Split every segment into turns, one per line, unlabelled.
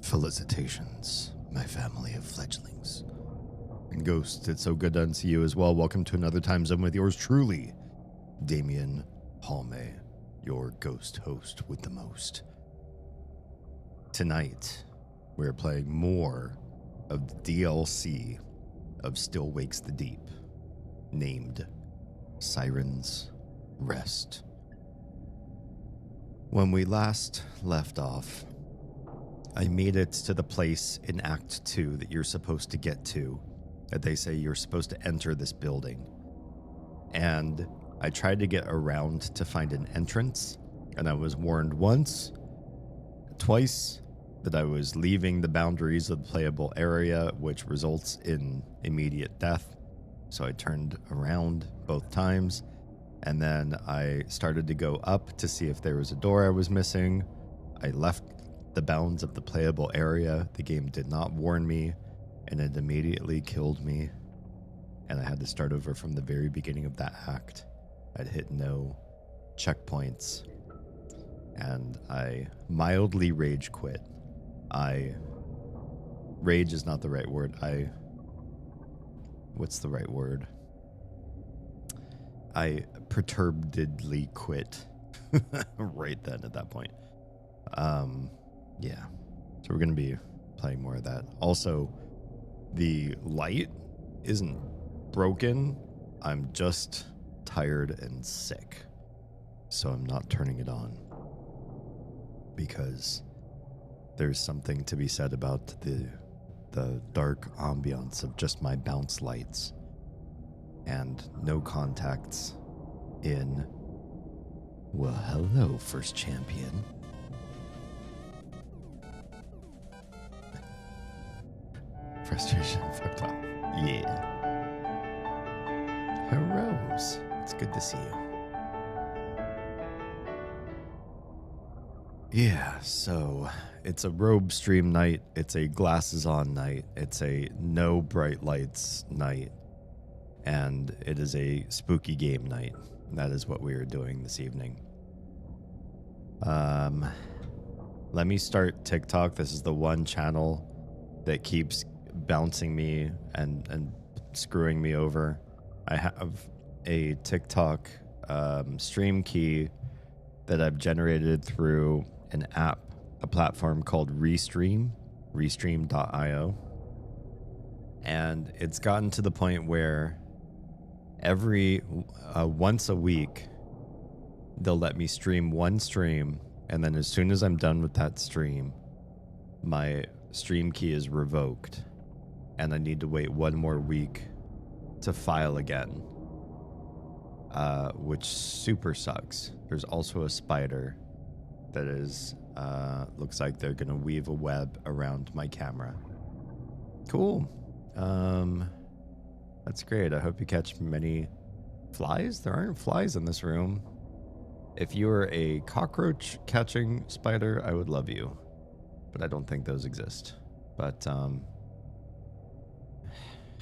Felicitations, my family of fledglings. And Ghost, it's so good to see you as well. Welcome to another Time Zone with yours truly, Damien Palme, your ghost host with the most. Tonight, we're playing more of the DLC of Still Wakes the Deep, named Siren's Rest. When we last left off, I made it to the place in Act 2 that you're supposed to get to, that they say you're supposed to enter this building. And I tried to get around to find an entrance, and I was warned once, twice, that I was leaving the boundaries of the playable area, which results in immediate death. So I turned around both times, and then I started to go up to see if there was a door I was missing. I left the bounds of the playable area. The game did not warn me, and it immediately killed me. And I had to start over from the very beginning of that act. I'd hit no checkpoints, and I mildly rage quit. Rage is not the right word. What's the right word? I perturbedly quit right then at that point. Yeah. So we're going to be playing more of that. Also, the light isn't broken. I'm just tired and sick. So I'm not turning it on. Because there's something to be said about the dark ambiance of just my bounce lights. And no contacts in... Well, hello, first champion. Frustration fucked off. Yeah. Rose, it's good to see you. Yeah, so it's a robe stream night. It's a glasses on night. It's a no bright lights night. And it is a spooky game night. That is what we are doing this evening. Let me start TikTok. This is the one channel that keeps bouncing me and screwing me over. I have a TikTok stream key that I've generated through an app, a platform called Restream.io. And it's gotten to the point where every once a week, they'll let me stream one stream, and then as soon as I'm done with that stream, my stream key is revoked, and I need to wait one more week to file again, which super sucks. There's also a spider that is, looks like they're gonna weave a web around my camera. Cool. That's great. I hope you catch many flies. There aren't flies in this room. If you were a cockroach catching spider, I would love you, but I don't think those exist. But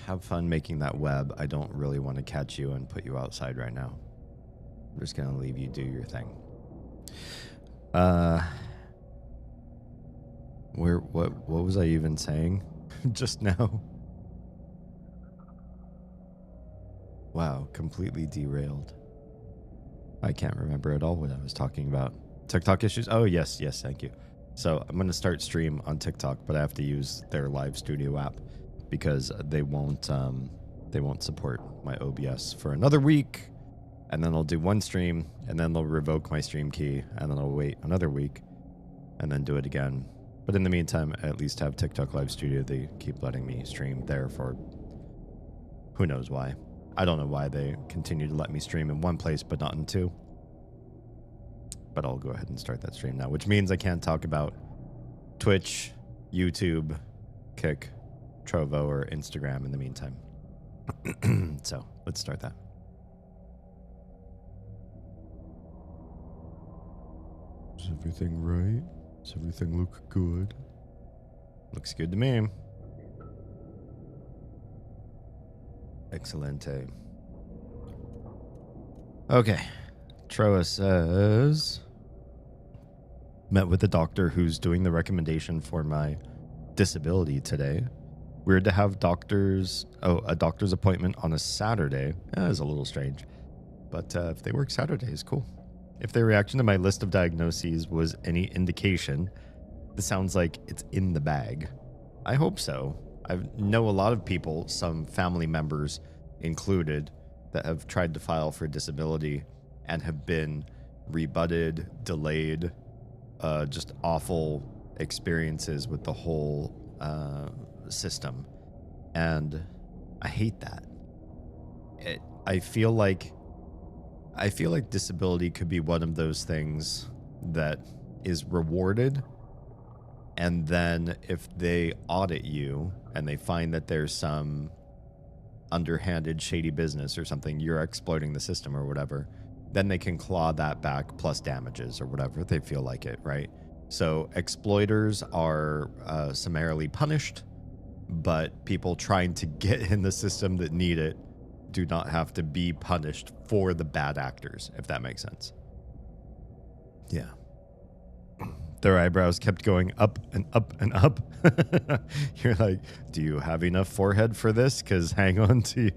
have fun making that web. I don't really want to catch you and put you outside right now. I'm just gonna leave you do your thing. What was I even saying just now? Wow, completely derailed. I can't remember at all what I was talking about. TikTok issues? Oh, yes, thank you. So I'm going to start stream on TikTok, but I have to use their live studio app because they won't support my OBS for another week. And then I'll do one stream, and then they'll revoke my stream key, and then I'll wait another week, and then do it again. But in the meantime, I at least have TikTok Live Studio. They keep letting me stream there for who knows why. I don't know why they continue to let me stream in one place but not in two. But I'll go ahead and start that stream now, which means I can't talk about Twitch, YouTube, Kick, Trovo, or Instagram in the meantime. So let's start that. Is everything right? Does everything look good? Looks good to me. Excellente. Okay. Troa says, Met with the doctor who's doing the recommendation for my disability today. Weird to have a doctor's appointment on a Saturday. That is a little strange. But if they work Saturdays, cool. If their reaction to my list of diagnoses was any indication, this sounds like it's in the bag. I hope so. I know a lot of people, some family members included, that have tried to file for disability and have been rebutted, delayed, just awful experiences with the whole system. And I hate that. I feel like disability could be one of those things that is rewarded, and then if they audit you and they find that there's some underhanded shady business or something, you're exploiting the system or whatever, then they can claw that back plus damages or whatever they feel like it, right? So exploiters are summarily punished, but people trying to get in the system that need it do not have to be punished for the bad actors, if that makes sense. Yeah. Their eyebrows kept going up and up and up. You're like, do you have enough forehead for this? Because hang on to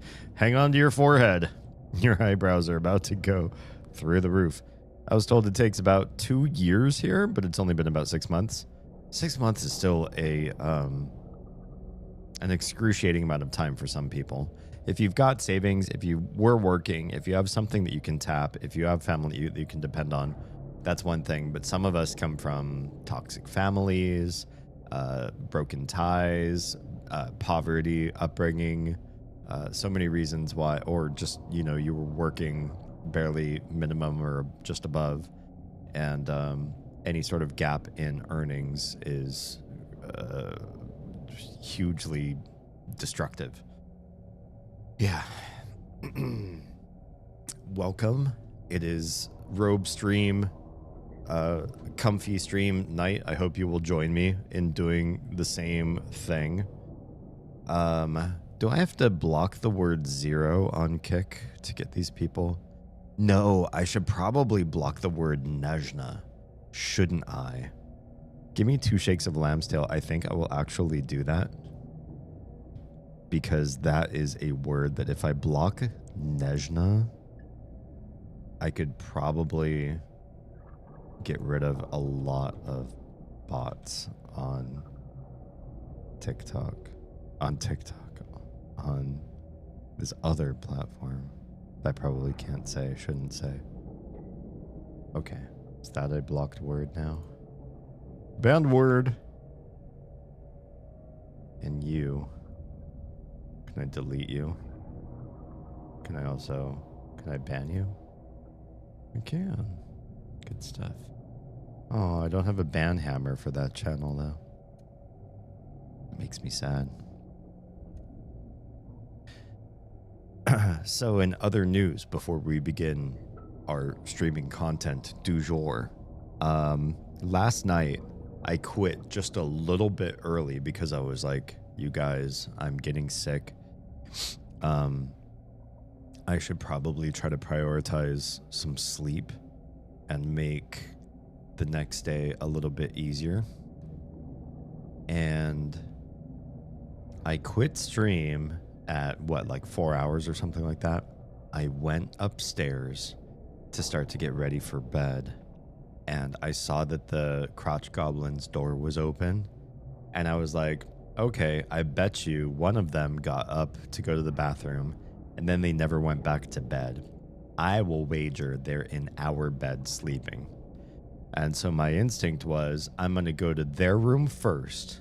your forehead. Your eyebrows are about to go through the roof. I was told it takes about 2 years here, but it's only been about 6 months. 6 months is still an excruciating amount of time for some people. If you've got savings, if you were working, if you have something that you can tap, if you have family that you can depend on, that's one thing. But some of us come from toxic families, broken ties, poverty, upbringing, so many reasons why, or just, you were working barely minimum or just above, and any sort of gap in earnings is hugely destructive. Yeah. Welcome. It is robe stream, comfy stream night. I hope you will join me in doing the same thing. Do I have to block the word 0 on Kick to get these people? No, I should probably block the word Nejna, shouldn't I? Give me 2 shakes of lamb's tail. I think I will actually do that, because that is a word that if I block Nejna, I could probably get rid of a lot of bots on TikTok, on this other platform that I probably can't say, shouldn't say. Okay, is that a blocked word now? Banned word. And you. Can I delete you? Can I ban you? I can. Good stuff. Oh, I don't have a ban hammer for that channel though. It makes me sad. So in other news, before we begin our streaming content du jour, last night I quit just a little bit early because I was like, you guys, I'm getting sick. I should probably try to prioritize some sleep and make the next day a little bit easier. And I quit stream at 4 hours or something like that. I went upstairs to start to get ready for bed, and I saw that the Crotch Goblin's door was open, and I was like, okay, I bet you one of them got up to go to the bathroom and then they never went back to bed. I will wager they're in our bed sleeping. And so my instinct was, I'm going to go to their room first,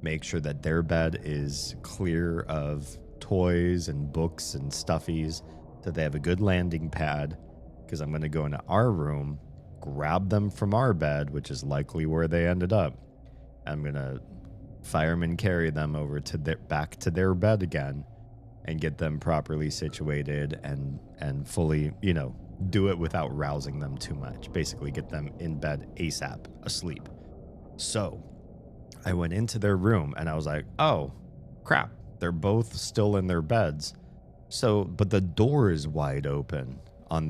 make sure that their bed is clear of toys and books and stuffies, so they have a good landing pad, because I'm going to go into our room, grab them from our bed, which is likely where they ended up. I'm going to fireman carry them over to back to their bed again and get them properly situated and fully, do it without rousing them too much. Basically get them in bed ASAP, asleep. So I went into their room and I was like, oh crap, they're both still in their beds. So, but the door is wide open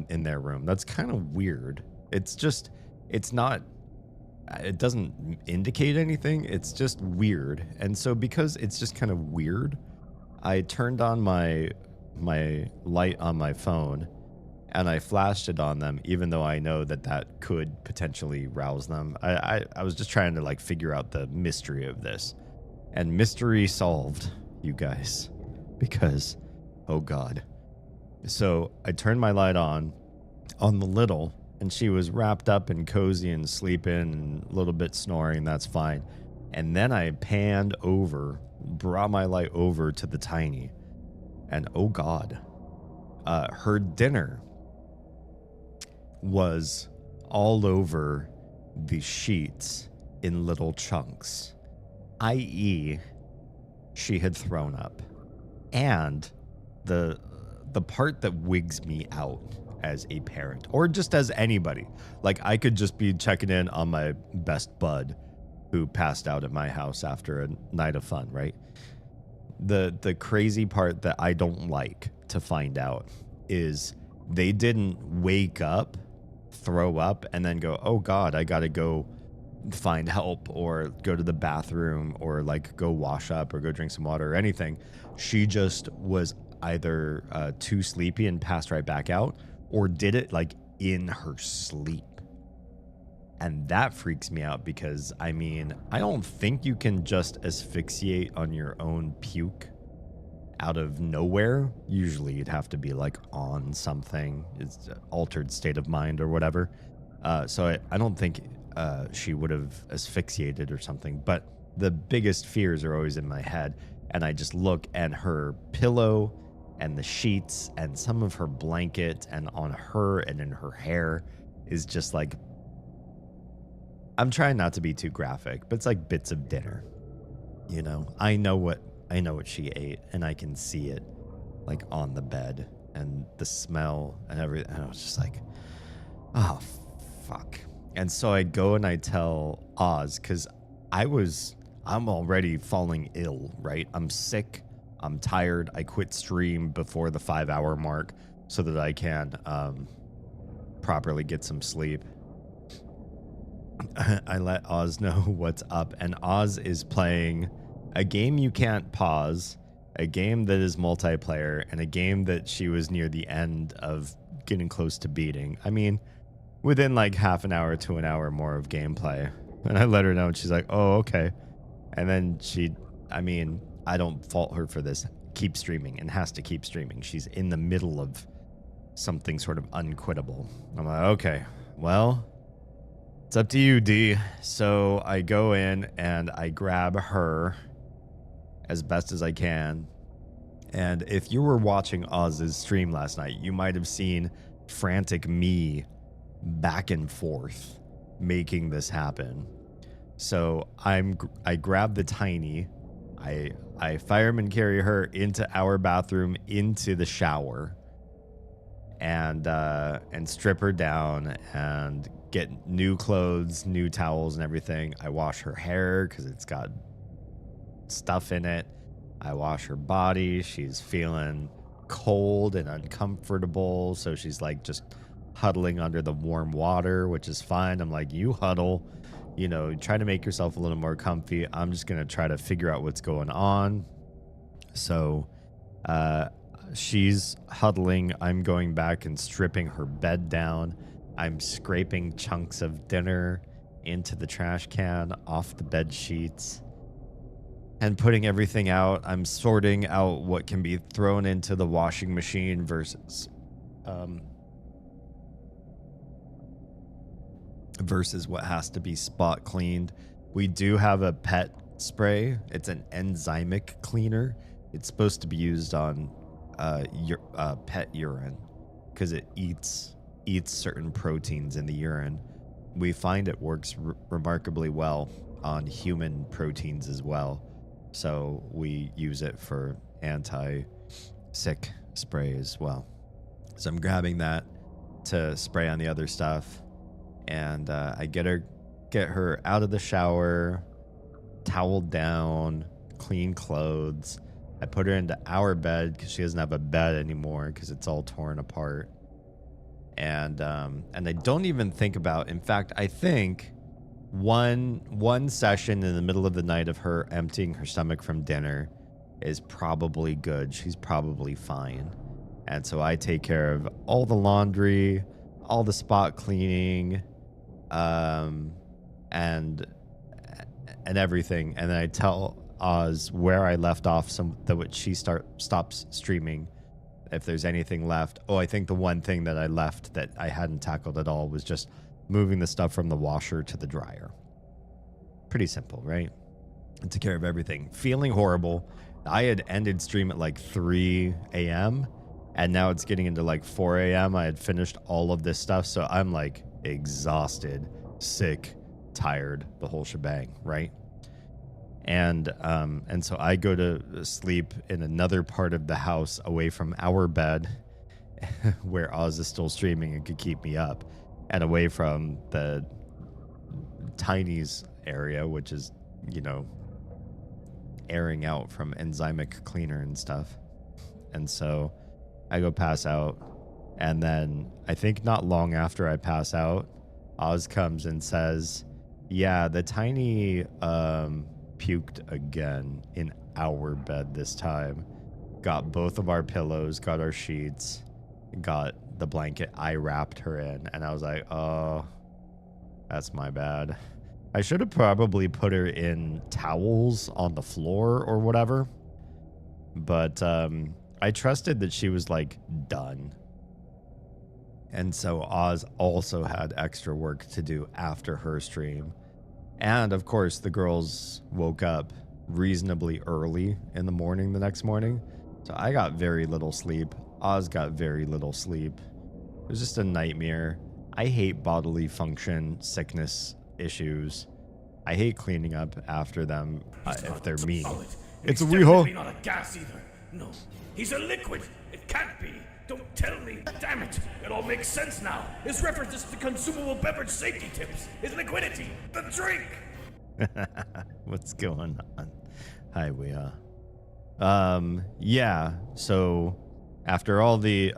in their room. That's kind of weird. It's not, it doesn't indicate anything. It's just weird. And so because it's just kind of weird, I turned on my light on my phone and I flashed it on them, even though I know that could potentially rouse them. I was just trying to like figure out the mystery of this, and mystery solved, you guys, because oh god. So I turned my light on the little, and she was wrapped up and cozy and sleeping and a little bit snoring. That's fine. And then I panned over, brought my light over to the tiny, and oh god, her dinner was all over the sheets in little chunks, i.e., she had thrown up. And the part that wigs me out as a parent, or just as anybody, like I could just be checking in on my best bud who passed out at my house after a night of fun, right? The crazy part that I don't like to find out is they didn't wake up, throw up, and then go, oh god, I gotta go find help or go to the bathroom or like go wash up or go drink some water or anything. She just was either too sleepy and passed right back out, or did it like in her sleep. And that freaks me out because, I mean, I don't think you can just asphyxiate on your own puke out of nowhere. Usually you'd have to be like on something. It's an altered state of mind or whatever. So I don't think she would have asphyxiated or something. But the biggest fears are always in my head. And I just look, and her pillow and the sheets and some of her blanket and on her and in her hair is just like, I'm trying not to be too graphic, but it's like bits of dinner. You know, I know what she ate, and I can see it like on the bed and the smell and everything. And I was just like, oh, fuck. And so I go and I tell Oz, because I'm already falling ill, right? I'm sick. I'm tired. I quit stream before the 5-hour mark so that I can properly get some sleep. I let Oz know what's up, and Oz is playing a game you can't pause, a game that is multiplayer, and a game that she was near the end of getting close to beating. I mean, within like half an hour to an hour more of gameplay. And I let her know, and she's like, oh, okay. And then I don't fault her for this. Keep streaming, and has to keep streaming. She's in the middle of something sort of unquittable. I'm like, okay, well, it's up to you, D. So I go in and I grab her as best as I can. And if you were watching Oz's stream last night, you might have seen frantic me back and forth making this happen. So I grab the tiny, I fireman carry her into our bathroom, into the shower, and strip her down and get new clothes, new towels and everything. I wash her hair because it's got stuff in it. I wash her body. She's feeling cold and uncomfortable, so she's like just huddling under the warm water, which is fine. I'm like, you huddle, you know, try to make yourself a little more comfy. I'm just gonna try to figure out what's going on. So she's huddling. I'm going back and stripping her bed down. I'm scraping chunks of dinner into the trash can off the bed sheets and putting everything out. I'm sorting out what can be thrown into the washing machine versus what has to be spot cleaned. We do have a pet spray. It's an enzymic cleaner. It's supposed to be used on pet urine because it eats certain proteins in the urine. We find it works remarkably well on human proteins as well. So we use it for anti-sick spray as well. So I'm grabbing that to spray on the other stuff. And I get her out of the shower, toweled down, clean clothes. I put her into our bed because she doesn't have a bed anymore because it's all torn apart. And I don't even think about. In fact, I think one session in the middle of the night of her emptying her stomach from dinner is probably good. She's probably fine. And so I take care of all the laundry, all the spot cleaning, and everything. And then I tell Oz where I left off, so that she stops streaming if there's anything left. Oh, I think the one thing that I left that I hadn't tackled at all was just moving the stuff from the washer to the dryer. Pretty simple, right? I took care of everything. Feeling horrible. I had ended stream at like 3 a.m. and now it's getting into like 4 a.m. I had finished all of this stuff, so I'm like exhausted, sick, tired, the whole shebang, right? And so I go to sleep in another part of the house away from our bed where Oz is still streaming and could keep me up, and away from the Tiny's area, which is, airing out from enzymic cleaner and stuff. And so I go pass out, and then I think not long after I pass out, Oz comes and says, yeah, the Tiny puked again in our bed this time. Got both of our pillows, got our sheets, got the blanket I wrapped her in, and I was like, oh, that's my bad. I should have probably put her in towels on the floor or whatever, but I trusted that she was like done. And so Oz also had extra work to do after her stream. And of course, the girls woke up reasonably early in the morning the next morning. So I got very little sleep. Oz got very little sleep. It was just a nightmare. I hate bodily function, sickness issues. I hate cleaning up after them if they're mean.
It's definitely not a gas either. No, he's a liquid. It can't be. Don't tell me. Damn it. It all makes sense now. His references to consumable beverage safety tips. His liquidity. The drink.
What's going on? Hi, we yeah. So after all the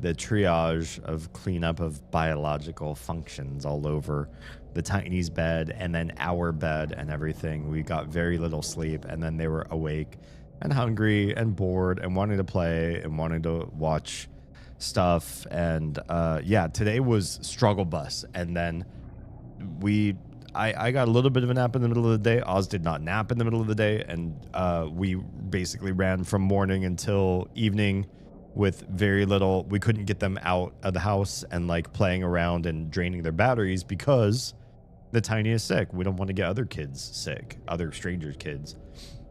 triage of cleanup of biological functions all over the Tiny's bed and then our bed and everything, we got very little sleep, and then they were awake and hungry and bored and wanting to play and wanting to watch stuff. And yeah, today was struggle bus. And then I got a little bit of a nap in the middle of the day. Oz did not nap in the middle of the day. And we basically ran from morning until evening with very little. We couldn't get them out of the house and like playing around and draining their batteries because the Tiny is sick. We don't want to get other kids sick, other strangers' kids.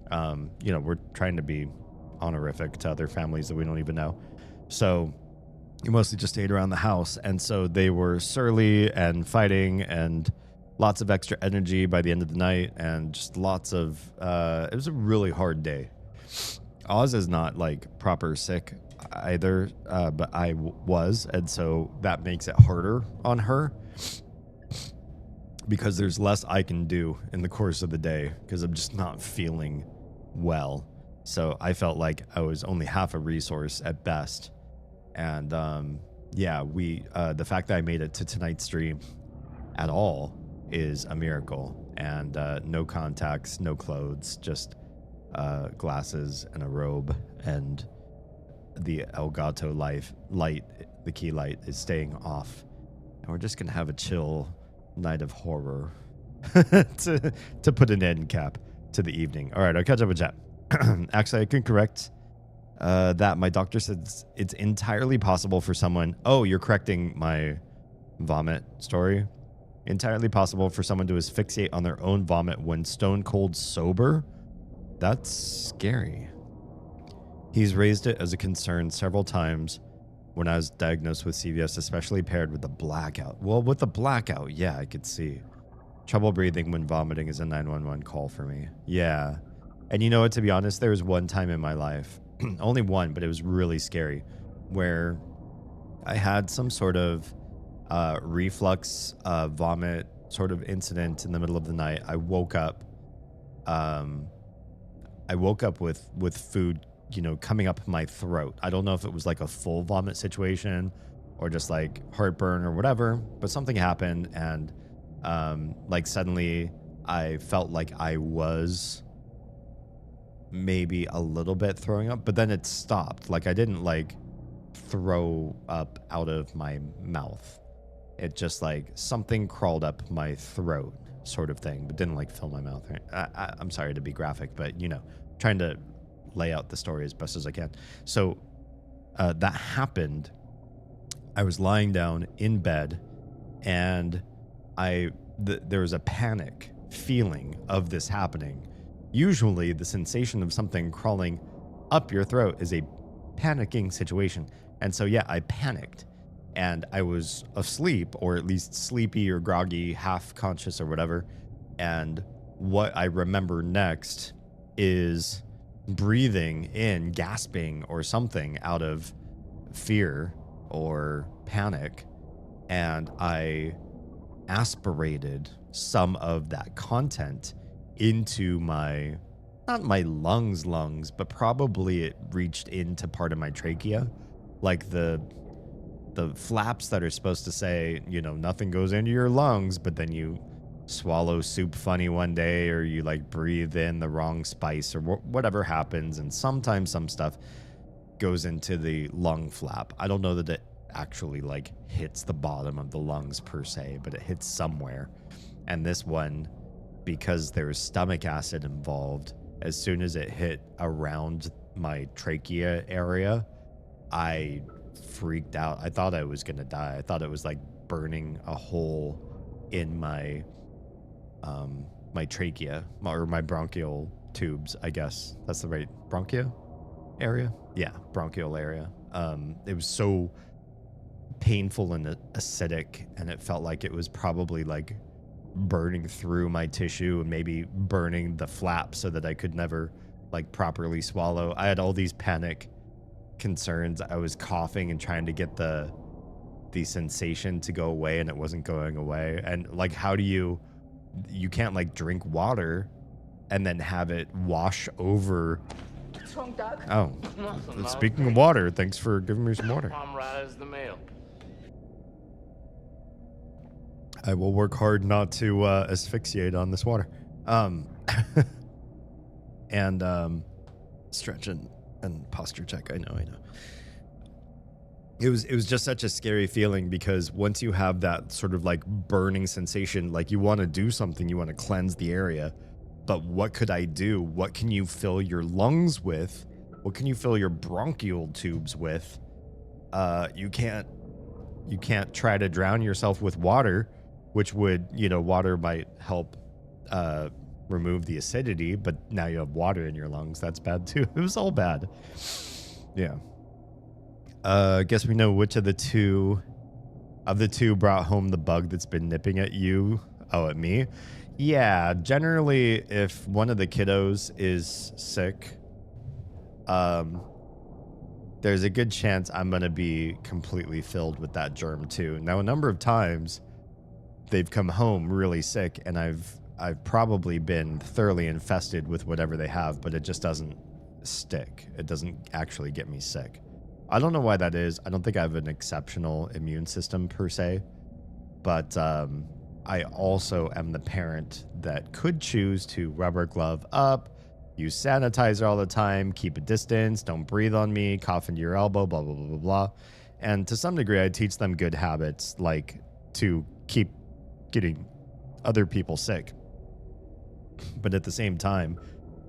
We're trying to be honorific to other families that we don't even know. So we mostly just stayed around the house. And so they were surly and fighting and lots of extra energy by the end of the night, and just lots of, it was a really hard day. Oz is not like proper sick either, but I was. And so that makes it harder on her because there's less I can do in the course of the day because I'm just not feeling well. So I felt like I was only half a resource at best. And yeah, the fact that I made it to tonight's stream at all is a miracle. And no contacts, no clothes, just glasses and a robe, and the Elgato light, the key light is staying off. And we're just gonna have a chill night of horror to put an end cap to the evening. All right, I'll catch up with chat. Actually, I can correct that. My doctor said it's entirely possible for someone. Oh, you're correcting my vomit story. Entirely possible for someone to asphyxiate on their own vomit when stone cold sober. That's scary. He's raised it as a concern several times when I was diagnosed with CVS, especially paired with the blackout. Well, with the blackout, yeah, I could see. Trouble breathing when vomiting is a 911 call for me. Yeah. And you know what, to be honest, there was one time in my life, only one, but it was really scary, where I had some sort of reflux vomit sort of incident in the middle of the night. I woke up with food, coming up my throat. I don't know if it was like a full vomit situation or just like heartburn or whatever, but something happened, and Like suddenly I felt like I was maybe a little bit throwing up, but then it stopped. Like I didn't like throw up out of my mouth. It just like something crawled up my throat sort of thing, but didn't like fill my mouth. I'm sorry to be graphic, but you know, trying to lay out the story as best as I can. So that happened. I was lying down in bed, and there was a panic feeling of this happening. Usually the sensation of something crawling up your throat is a panicking situation. And so, yeah, I panicked, and I was asleep, or at least sleepy or groggy, half conscious or whatever. And what I remember next is breathing in, gasping or something out of fear or panic. And I aspirated some of that content into my, not my lungs, but probably it reached into part of my trachea, like the flaps that are supposed to say, you know, nothing goes into your lungs, but then you swallow soup funny one day, or you like breathe in the wrong spice, or whatever happens, and sometimes some stuff goes into the lung flap. I don't know that it actually like hits the bottom of the lungs per se, but it hits somewhere. And this one, because there's stomach acid involved, as soon as it hit around my trachea area, I freaked out. I thought I was gonna die. I thought it was like burning a hole in my my trachea, or my bronchial tubes, I guess. That's the right bronchia area? Yeah, bronchial area. It was so painful and acidic, and it felt like it was probably like burning through my tissue and maybe burning the flap so that I could never like properly swallow. I had all these panic concerns. I was coughing and trying to get the sensation to go away, and it wasn't going away. And like, how do you can't like drink water and then have it wash over.
What's wrong, Doug?
Oh, speaking of water, thanks for giving me some water.
I'm right as the mail.
I will work hard not to asphyxiate on this water. And stretch and posture check. I know. It was just such a scary feeling, because once you have that sort of like burning sensation, like you want to do something, you want to cleanse the area, but what could I do? What can you fill your lungs with? What can you fill your bronchial tubes with? You can't try to drown yourself with water, which would, water might help remove the acidity, but now you have water in your lungs. That's bad too. It was all bad. Yeah. I guess we know which of the two brought home the bug that's been nipping at you. Oh, at me? Yeah, generally, if one of the kiddos is sick, there's a good chance I'm going to be completely filled with that germ too. Now, a number of times, they've come home really sick, and I've probably been thoroughly infested with whatever they have, but it just doesn't stick. It doesn't actually get me sick. I don't know why that is. I don't think I have an exceptional immune system per se, but I also am the parent that could choose to rubber glove up, use sanitizer all the time, keep a distance, don't breathe on me, cough into your elbow, blah, blah, blah, blah, blah. And to some degree, I teach them good habits, like to keep getting other people sick. But at the same time,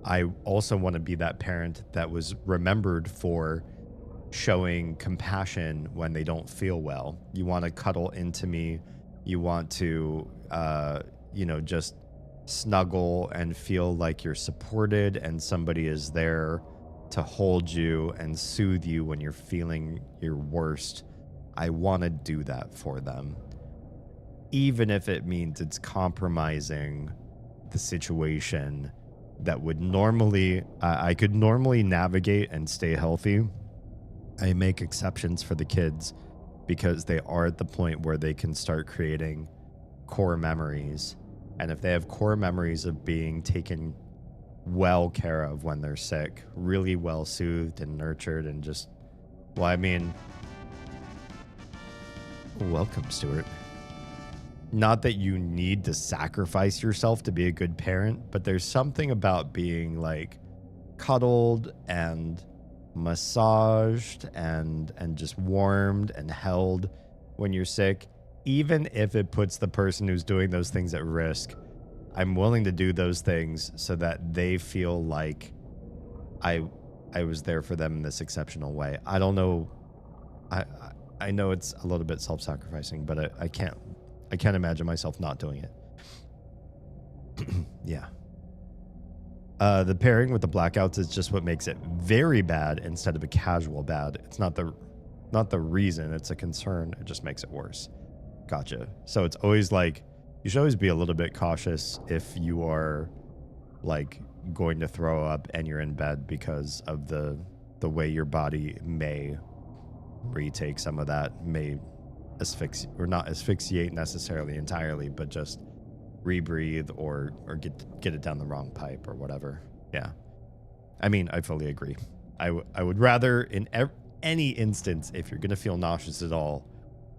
I also want to be that parent that was remembered for showing compassion when they don't feel well. You want to cuddle into me. You want to, just snuggle and feel like you're supported and somebody is there to hold you and soothe you when you're feeling your worst. I want to do that for them, even if it means it's compromising the situation that would normally, I could normally navigate and stay healthy. I make exceptions for the kids because they are at the point where they can start creating core memories. And if they have core memories of being taken well care of when they're sick, really well soothed and nurtured, and just, welcome, Stuart. not that you need to sacrifice yourself to be a good parent, but there's something about being like cuddled and massaged and just warmed and held when you're sick, even if it puts the person who's doing those things at risk. I'm willing to do those things so that they feel like I was there for them in this exceptional way. I don't know. I know it's a little bit self-sacrificing, but I can't imagine myself not doing it. Yeah. The pairing with the blackouts is just what makes it very bad instead of a casual bad. It's not the reason, it's a concern. It just makes it worse. Gotcha. So it's always like, you should always be a little bit cautious if you are like going to throw up and you're in bed because of the way your body may retake some of that, may asphyxiate, or not asphyxiate necessarily entirely, but just rebreathe or get it down the wrong pipe or whatever. Yeah. I mean, I fully agree. I would rather in any instance, if you're going to feel nauseous at all,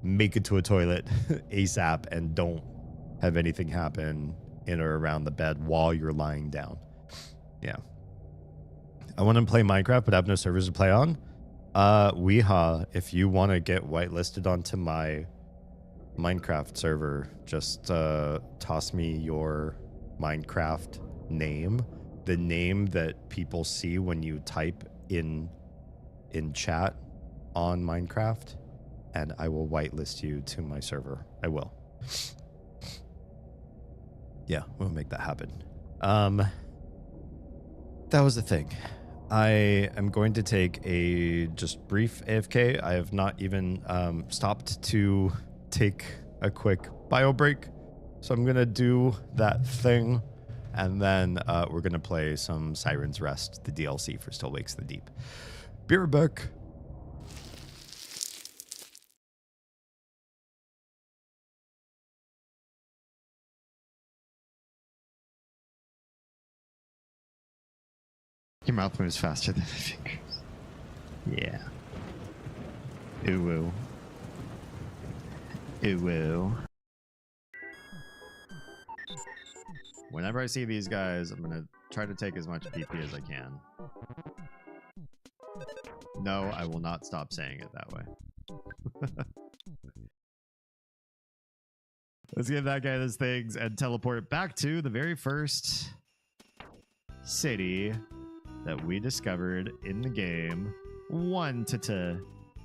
make it to a toilet ASAP and don't have anything happen in or around the bed while you're lying down. Yeah. I want to play Minecraft, but I have no servers to play on. Weehaw, if you want to get whitelisted onto my Minecraft server, just toss me your Minecraft name, the name that people see when you type in chat on Minecraft, and I will whitelist you to my server. I will. Yeah, we'll make that happen. That was the thing. I am going to take a just brief AFK. I have not even stopped to take a quick bio break. So I'm going to do that thing. And then we're going to play some Siren's Rest, the DLC for Still Wakes the Deep. Be right back. Your mouth moves faster than the fingers. Yeah. Ooh woo. Ooh woo. Whenever I see these guys, I'm gonna try to take as much PP as I can. No, I will not stop saying it that way. Let's give that guy those things and teleport back to the very first city that we discovered in the game.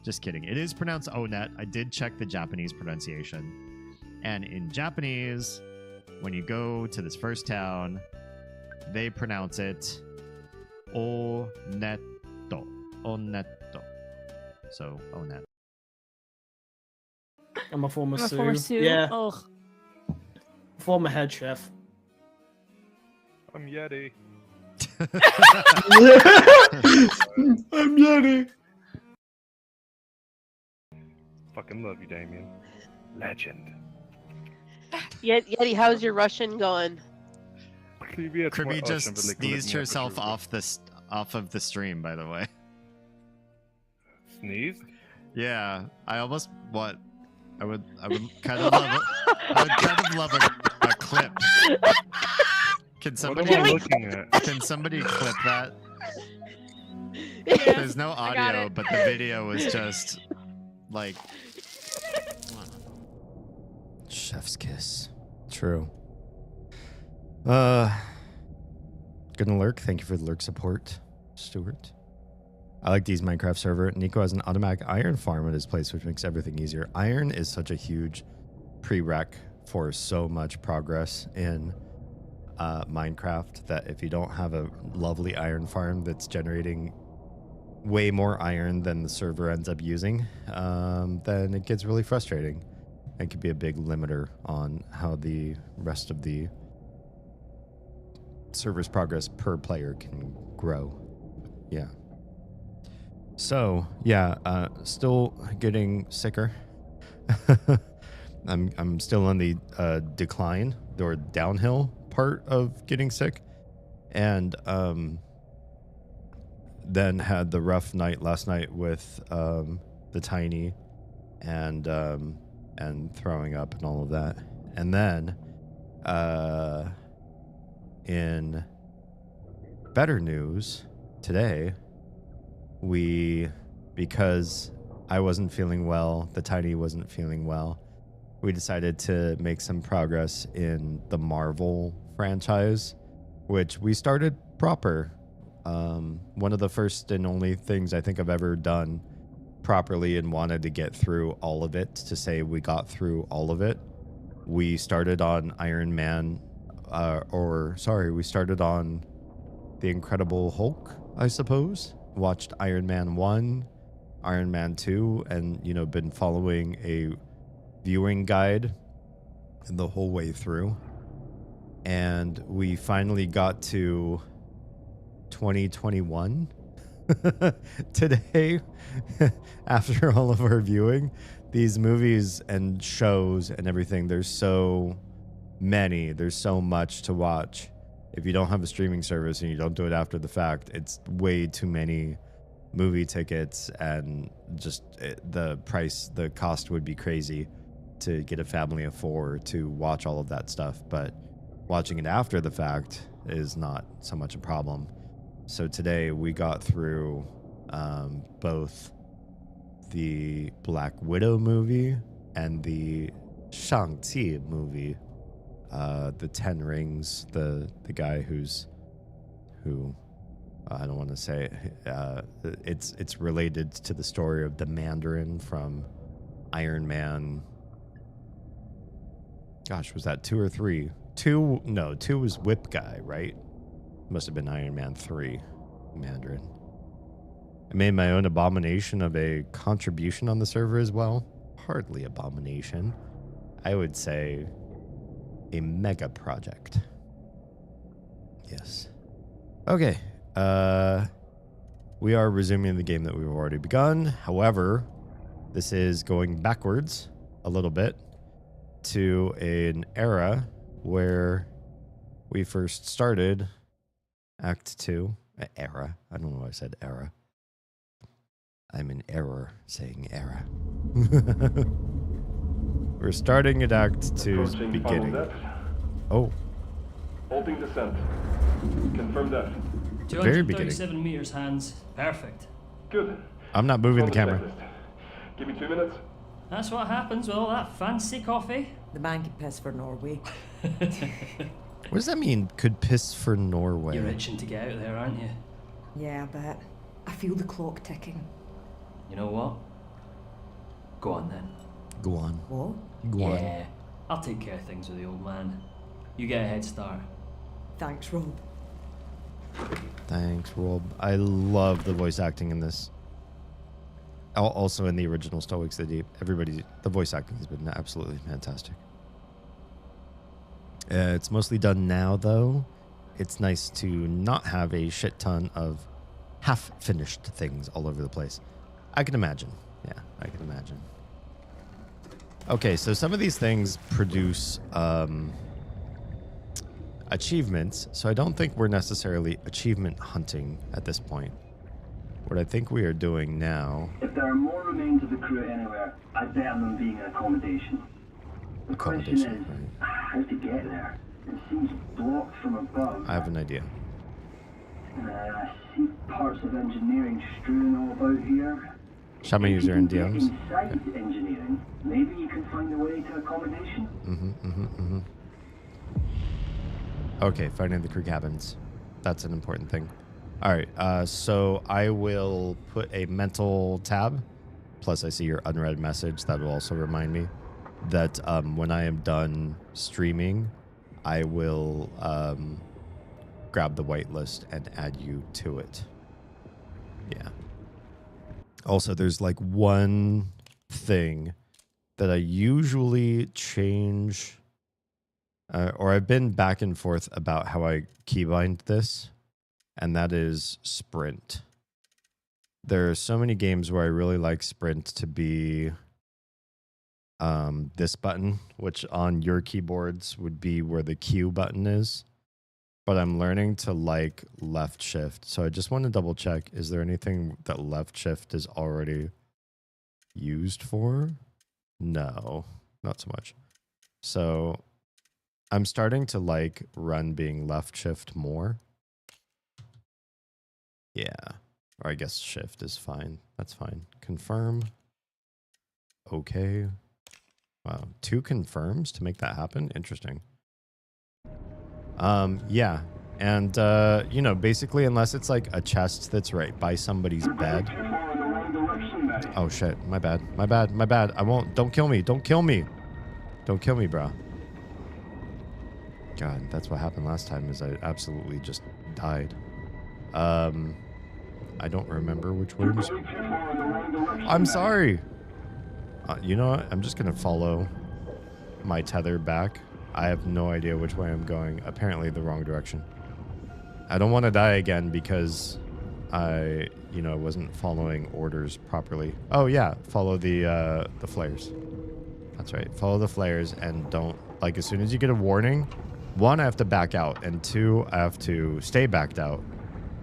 Just kidding. It is pronounced Onet. I did check the Japanese pronunciation. And in Japanese, when you go to this first town, they pronounce it Oneto. Oneto. So, Onet.
I'm a former
I'm a
Sue.
former Sue.
Yeah.
Ugh.
Former head chef.
I'm Yeti.
I'm Yeti.
Fucking love you, Damien. Legend.
Yeti, how's your Russian going?
Kirby just sneezed herself off of the stream, by the way.
Sneezed?
Yeah, I almost I would kind of love a clip. Can somebody
What am I looking at?
Can somebody clip that? There's no audio, but the video was just like chef's kiss. True. Gonna lurk. Thank you for the lurk support, Stuart. I like D's Minecraft server. Nico has an automatic iron farm at his place, which makes everything easier. Iron is such a huge prereq for so much progress in Minecraft that if you don't have a lovely iron farm that's generating way more iron than the server ends up using, then it gets really frustrating. It could be a big limiter on how the rest of the server's progress per player can grow. Yeah. So, yeah, still getting sicker. I'm still on the decline or downhill part of getting sick, and then had the rough night last night with the tiny and throwing up and all of that, And then, in better news, today, because I wasn't feeling well, the Tiny wasn't feeling well, we decided to make some progress in the Marvel franchise, which we started proper. One of the first and only things I think I've ever done properly and wanted to get through all of it, to say we got through all of it. We started on Iron Man, we started on The Incredible Hulk, I suppose. Watched Iron Man 1, Iron Man 2, and, been following a viewing guide the whole way through. And we finally got to 2021 today. After all of our viewing, these movies and shows and everything, there's so much to watch. If you don't have a streaming service and you don't do it after the fact, it's way too many movie tickets, and just the cost would be crazy to get a family of 4 to watch all of that stuff. But watching it after the fact is not so much a problem. So today we got through both the Black Widow movie and the Shang-Chi movie, the 10 Rings, the guy who I don't want to say it's related to the story of the Mandarin from Iron Man. Gosh, was that 2 or 3? 2? No, 2 was Whip Guy, right? Must have been Iron Man 3, Mandarin. I made my own abomination of a contribution on the server as well. Hardly abomination. I would say a mega project. Yes. Okay. We are resuming the game that we've already begun. However, this is going backwards a little bit to an era where we first started Act 2. Era. I don't know why I said era. I'm in error saying era. We're starting at Act 2's beginning. Oh.
Holding descent. Confirm that.
Very beginning.
237 meters, Hans. Perfect.
Good.
I'm not moving the camera.
Give me 2 minutes.
That's what happens with all that fancy coffee.
The man could piss for Norway.
What does that mean? Could piss for Norway?
You're itching to get out of there, aren't you?
Yeah, I bet. I feel the clock ticking.
You know what? Go on then.
Go on.
What?
Go on.
Yeah, I'll take care of things with the old man. You get a head start.
Thanks, Rob.
Thanks, Rob. I love the voice acting in this. Also in the original Stoics, the voice acting has been absolutely fantastic. It's mostly done now, though. It's nice to not have a shit ton of half-finished things all over the place. I can imagine. Yeah, I can imagine. Okay, so some of these things produce achievements, so I don't think we're necessarily achievement hunting at this point. What I think we are doing now...
If there are more remains of the crew anywhere, I bet on them being an accommodation. The question is, how to get there? It seems blocked from above.
I have an idea.
I see parts of engineering strewn all about here.
Shall I use your DMs?
Inside engineering, maybe you can find a way to accommodation?
Okay, finding the crew cabins. That's an important thing. All right, so I will put a mental tab. Plus, I see your unread message. That will also remind me that when I am done streaming, I will grab the whitelist and add you to it. Yeah. Also, there's like one thing that I usually change, or I've been back and forth about how I keybind this, and that is sprint. There are so many games where I really like sprint to be this button, which on your keyboards would be where the Q button is. But I'm learning to like left shift. So I just want to double check. Is there anything that left shift is already used for? No, not so much. So I'm starting to like run being left shift more. Yeah. Or I guess shift is fine. That's fine. Confirm. Okay. Wow. 2 confirms to make that happen? Interesting. Yeah. And, you know, basically, unless it's like a chest that's right by somebody's bed. Oh, shit. My bad. My bad. My bad. I won't. Don't kill me. Don't kill me. Don't kill me, bro. God, that's what happened last time is I absolutely just died. I don't remember which way. I'm sorry. You know what? I'm just going to follow my tether back. I have no idea which way I'm going. Apparently the wrong direction. I don't want to die again because I, you know, wasn't following orders properly. Oh yeah, follow the flares. That's right. Follow the flares and don't, like, as soon as you get a warning, 1, I have to back out, and 2, I have to stay backed out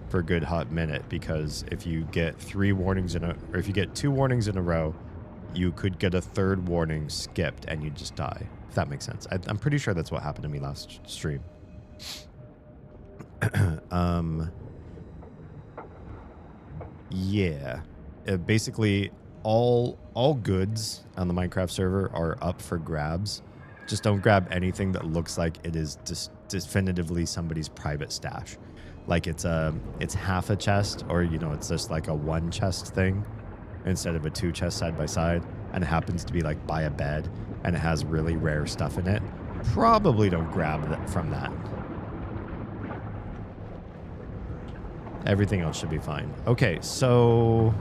for a good hot minute, because if you get 3 warnings or if you get 2 warnings in a row, you could get a 3rd warning skipped and you just die. If that makes sense. I'm pretty sure that's what happened to me last stream. Yeah. Basically, all goods on the Minecraft server are up for grabs. Just don't grab anything that looks like it is definitively somebody's private stash. Like it's half a chest, or you know, it's just like a 1 chest thing instead of a 2 chest side by side, and it happens to be like by a bed and it has really rare stuff in it. Probably don't grab that from that. Everything else should be fine. Okay, so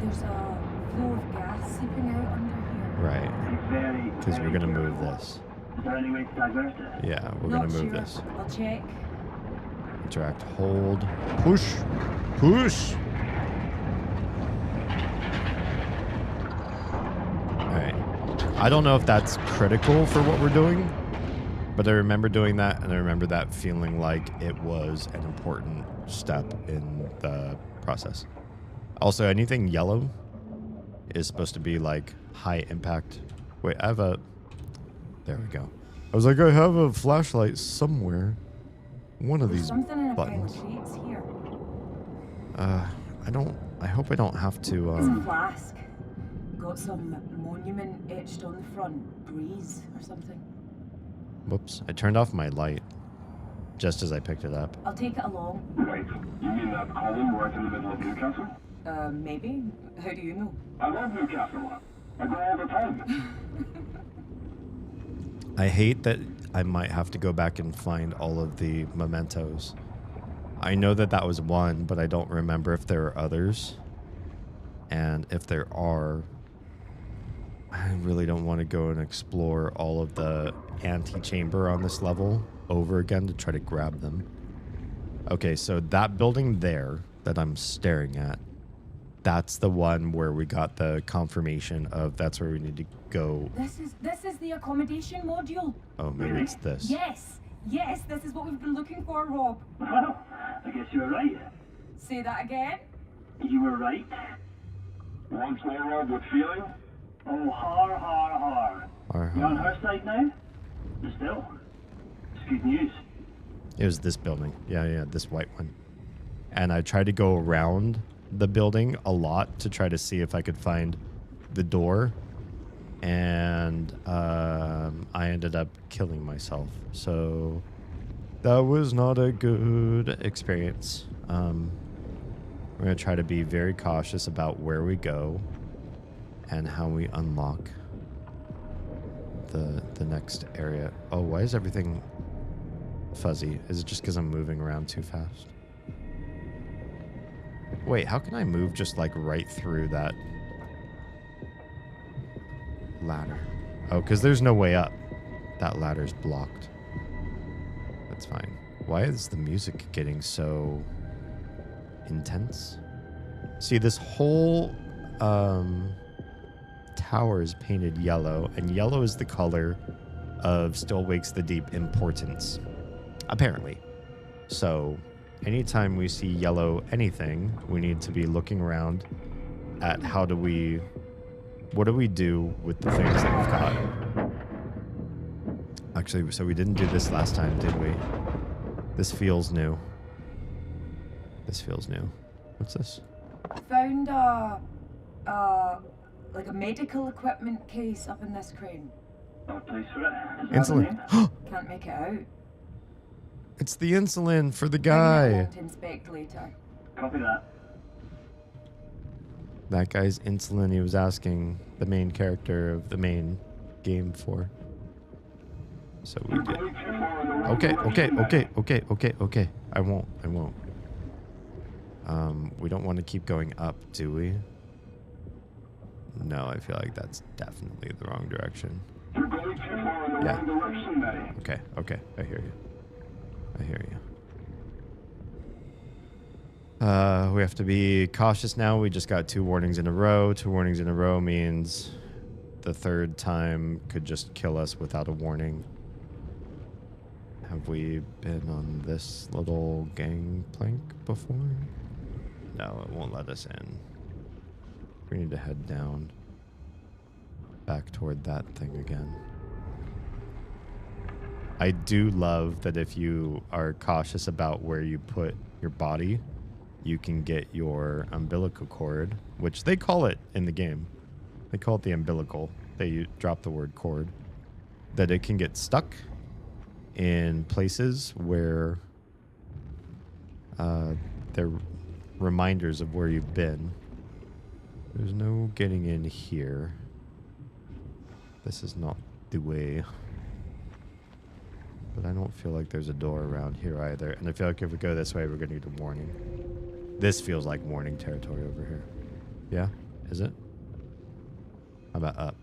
there's a flow of gas seeping out under here.
Right. Because we're gonna move this.
Is there any way to divert it?
Yeah, we're gonna move this.
I'll check.
Interact, hold, push, push. Alright. I don't know if that's critical for what we're doing, but I remember doing that, and I remember that feeling like it was an important step in the process. Also, anything yellow is supposed to be like high impact. Wait, I have a... There we go. I was like, I have a flashlight somewhere. One of these buttons.
Here.
I hope I don't have to,
It's a flask. Got some monument etched on the front. Breeze or something.
Whoops. I turned off my light just as I picked it up.
I'll take it along.
Right. You mean that column right in the middle of Newcastle?
Maybe. How do you know?
I love Newcastle. I go all the time.
I hate that I might have to go back and find all of the mementos. I know that that was 1, but I don't remember if there are others. And if there are, I really don't want to go and explore all of the antechamber on this level over again to try to grab them. Okay, so that building there that I'm staring at, that's the one where we got the confirmation of that's where we need to go.
This is the accommodation module.
Oh, maybe it's this.
Yes, this is what we've been looking for, Rob.
Well, I guess you were right.
Say that again.
You were right.
Once more, Rob, with feeling?
Oh, har. You on her side now? But still, it's good news.
It was this building. Yeah, this white one. And I tried to go around the building a lot to try to see if I could find the door. And I ended up killing myself. So that was not a good experience. We're going to try to be very cautious about where we go and how we unlock the next area. Oh, why is everything fuzzy? Is it just because I'm moving around too fast? Wait, how can I move just like right through that ladder? Oh, because there's no way up. That ladder's blocked. That's fine. Why is the music getting so intense? See, this whole tower is painted yellow, and yellow is the color of Still Wakes the Deep importance, apparently. So anytime we see yellow anything, we need to be looking around at what do we do with the things that we've got. Actually, so we didn't do this last time, did we? This feels new. This feels new. What's this?
Found like a medical equipment case up in this crane.
No place for it. Is that the
Insulin.
name?
Can't make it out.
It's the insulin for the
Bring it
guy.
along to inspect later.
Copy that.
That guy's insulin he was asking the main character of the main game for. So we
You're
did.
going too far in the wrong
Okay,
direction,
okay. I won't. We don't want to keep going up, do we? No, I feel like that's definitely the wrong direction.
You're going too far in the
Yeah.
wrong direction, Matty.
Okay, I hear you. We have to be cautious now. We just got 2 warnings in a row. 2 warnings in a row means the third time could just kill us without a warning. Have we been on this little gangplank before? No, it won't let us in. We need to head down. Back toward that thing again. I do love that if you are cautious about where you put your body, you can get your umbilical cord, which they call it in the game. They call it the umbilical. They drop the word cord. That it can get stuck in places where they're reminders of where you've been. There's no getting in here. This is not the way. But I don't feel like there's a door around here either. And I feel like if we go this way, we're going to need a warning. This feels like warning territory over here. Yeah? Is it? How about up?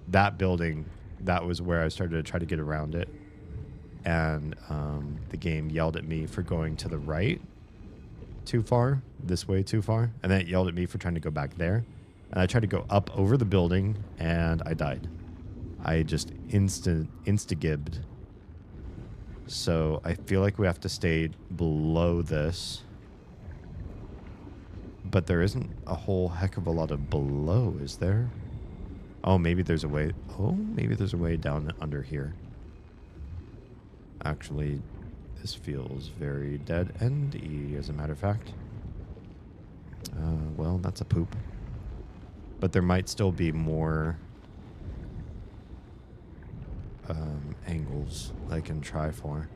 That building, that was where I started to try to get around it. And the game yelled at me for going to the right too far, this way too far. And then it yelled at me for trying to go back there. And I tried to go up over the building, and I died. I just insta-gibbed. So I feel like we have to stay below this. But there isn't a whole heck of a lot of below, is there? Oh, maybe there's a way. Oh, maybe there's a way down under here. Actually, this feels very dead-endy, as a matter of fact. Well, that's a poop. But there might still be more angles I can try for.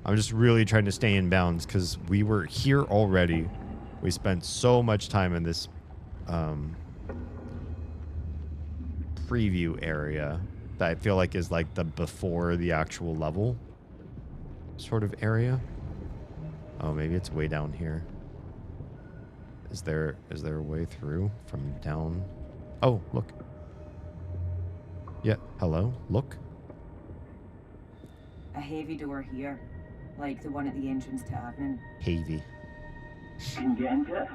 I'm just really trying to stay in bounds because we were here already. We spent so much time in this preview area that I feel like is like the before the actual level sort of area. Oh, maybe it's way down here. Is there a way through from down? Oh, look. Yeah, hello, look.
A heavy door here, like the one at the entrance to admin.
Heavy.
Can you get into it?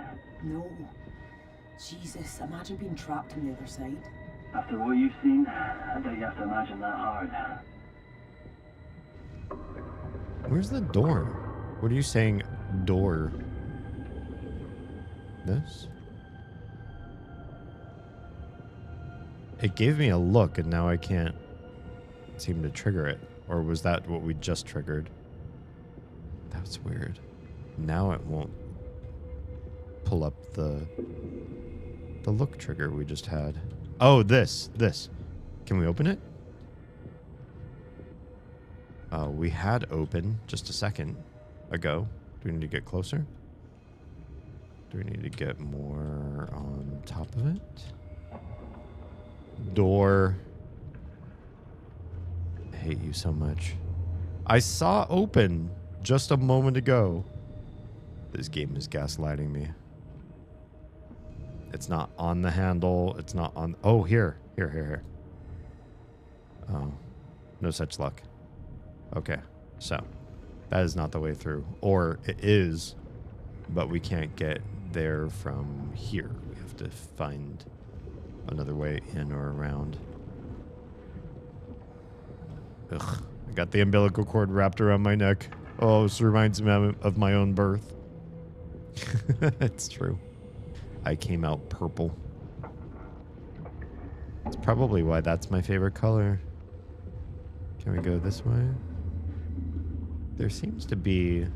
No. Jesus, imagine being trapped on the other side.
After what you've seen, I doubt you have to imagine that hard.
Where's the door? What are you saying, door? This? It gave me a look and now I can't seem to trigger it. Or was that what we just triggered? That's weird. Now it won't pull up the look trigger we just had. Oh, this. Can we open it? We had open just a second ago. Do we need to get closer? Do we need to get more on top of it? Door. I hate you so much. I saw open just a moment ago. This game is gaslighting me. It's not on the handle. It's not on... Oh, here. Here. Oh, no such luck. Okay, so that is not the way through. Or it is, but we can't get there from here. We have to find another way in or around. Ugh, I got the umbilical cord wrapped around my neck. Oh, this reminds me of my own birth. It's true. I came out purple. It's probably why that's my favorite color. Can we go this way? There seems to be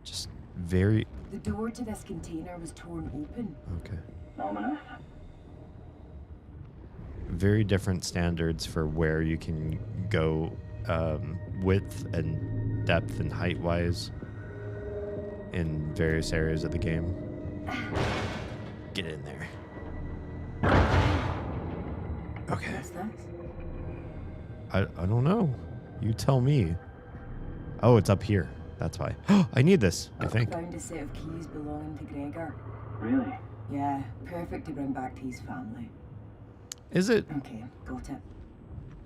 just very...
The door to this container was torn open.
Okay.
Ominous.
Very different standards for where you can go width and depth and height wise in various areas of the game. Get in there. Okay.
What's that?
I don't know. You tell me. Oh, it's up here. That's why. I need this, I think.
Found a set of keys belonging to Gregor.
Really?
Yeah, perfect to bring back to his family.
Is it?
Okay, got it.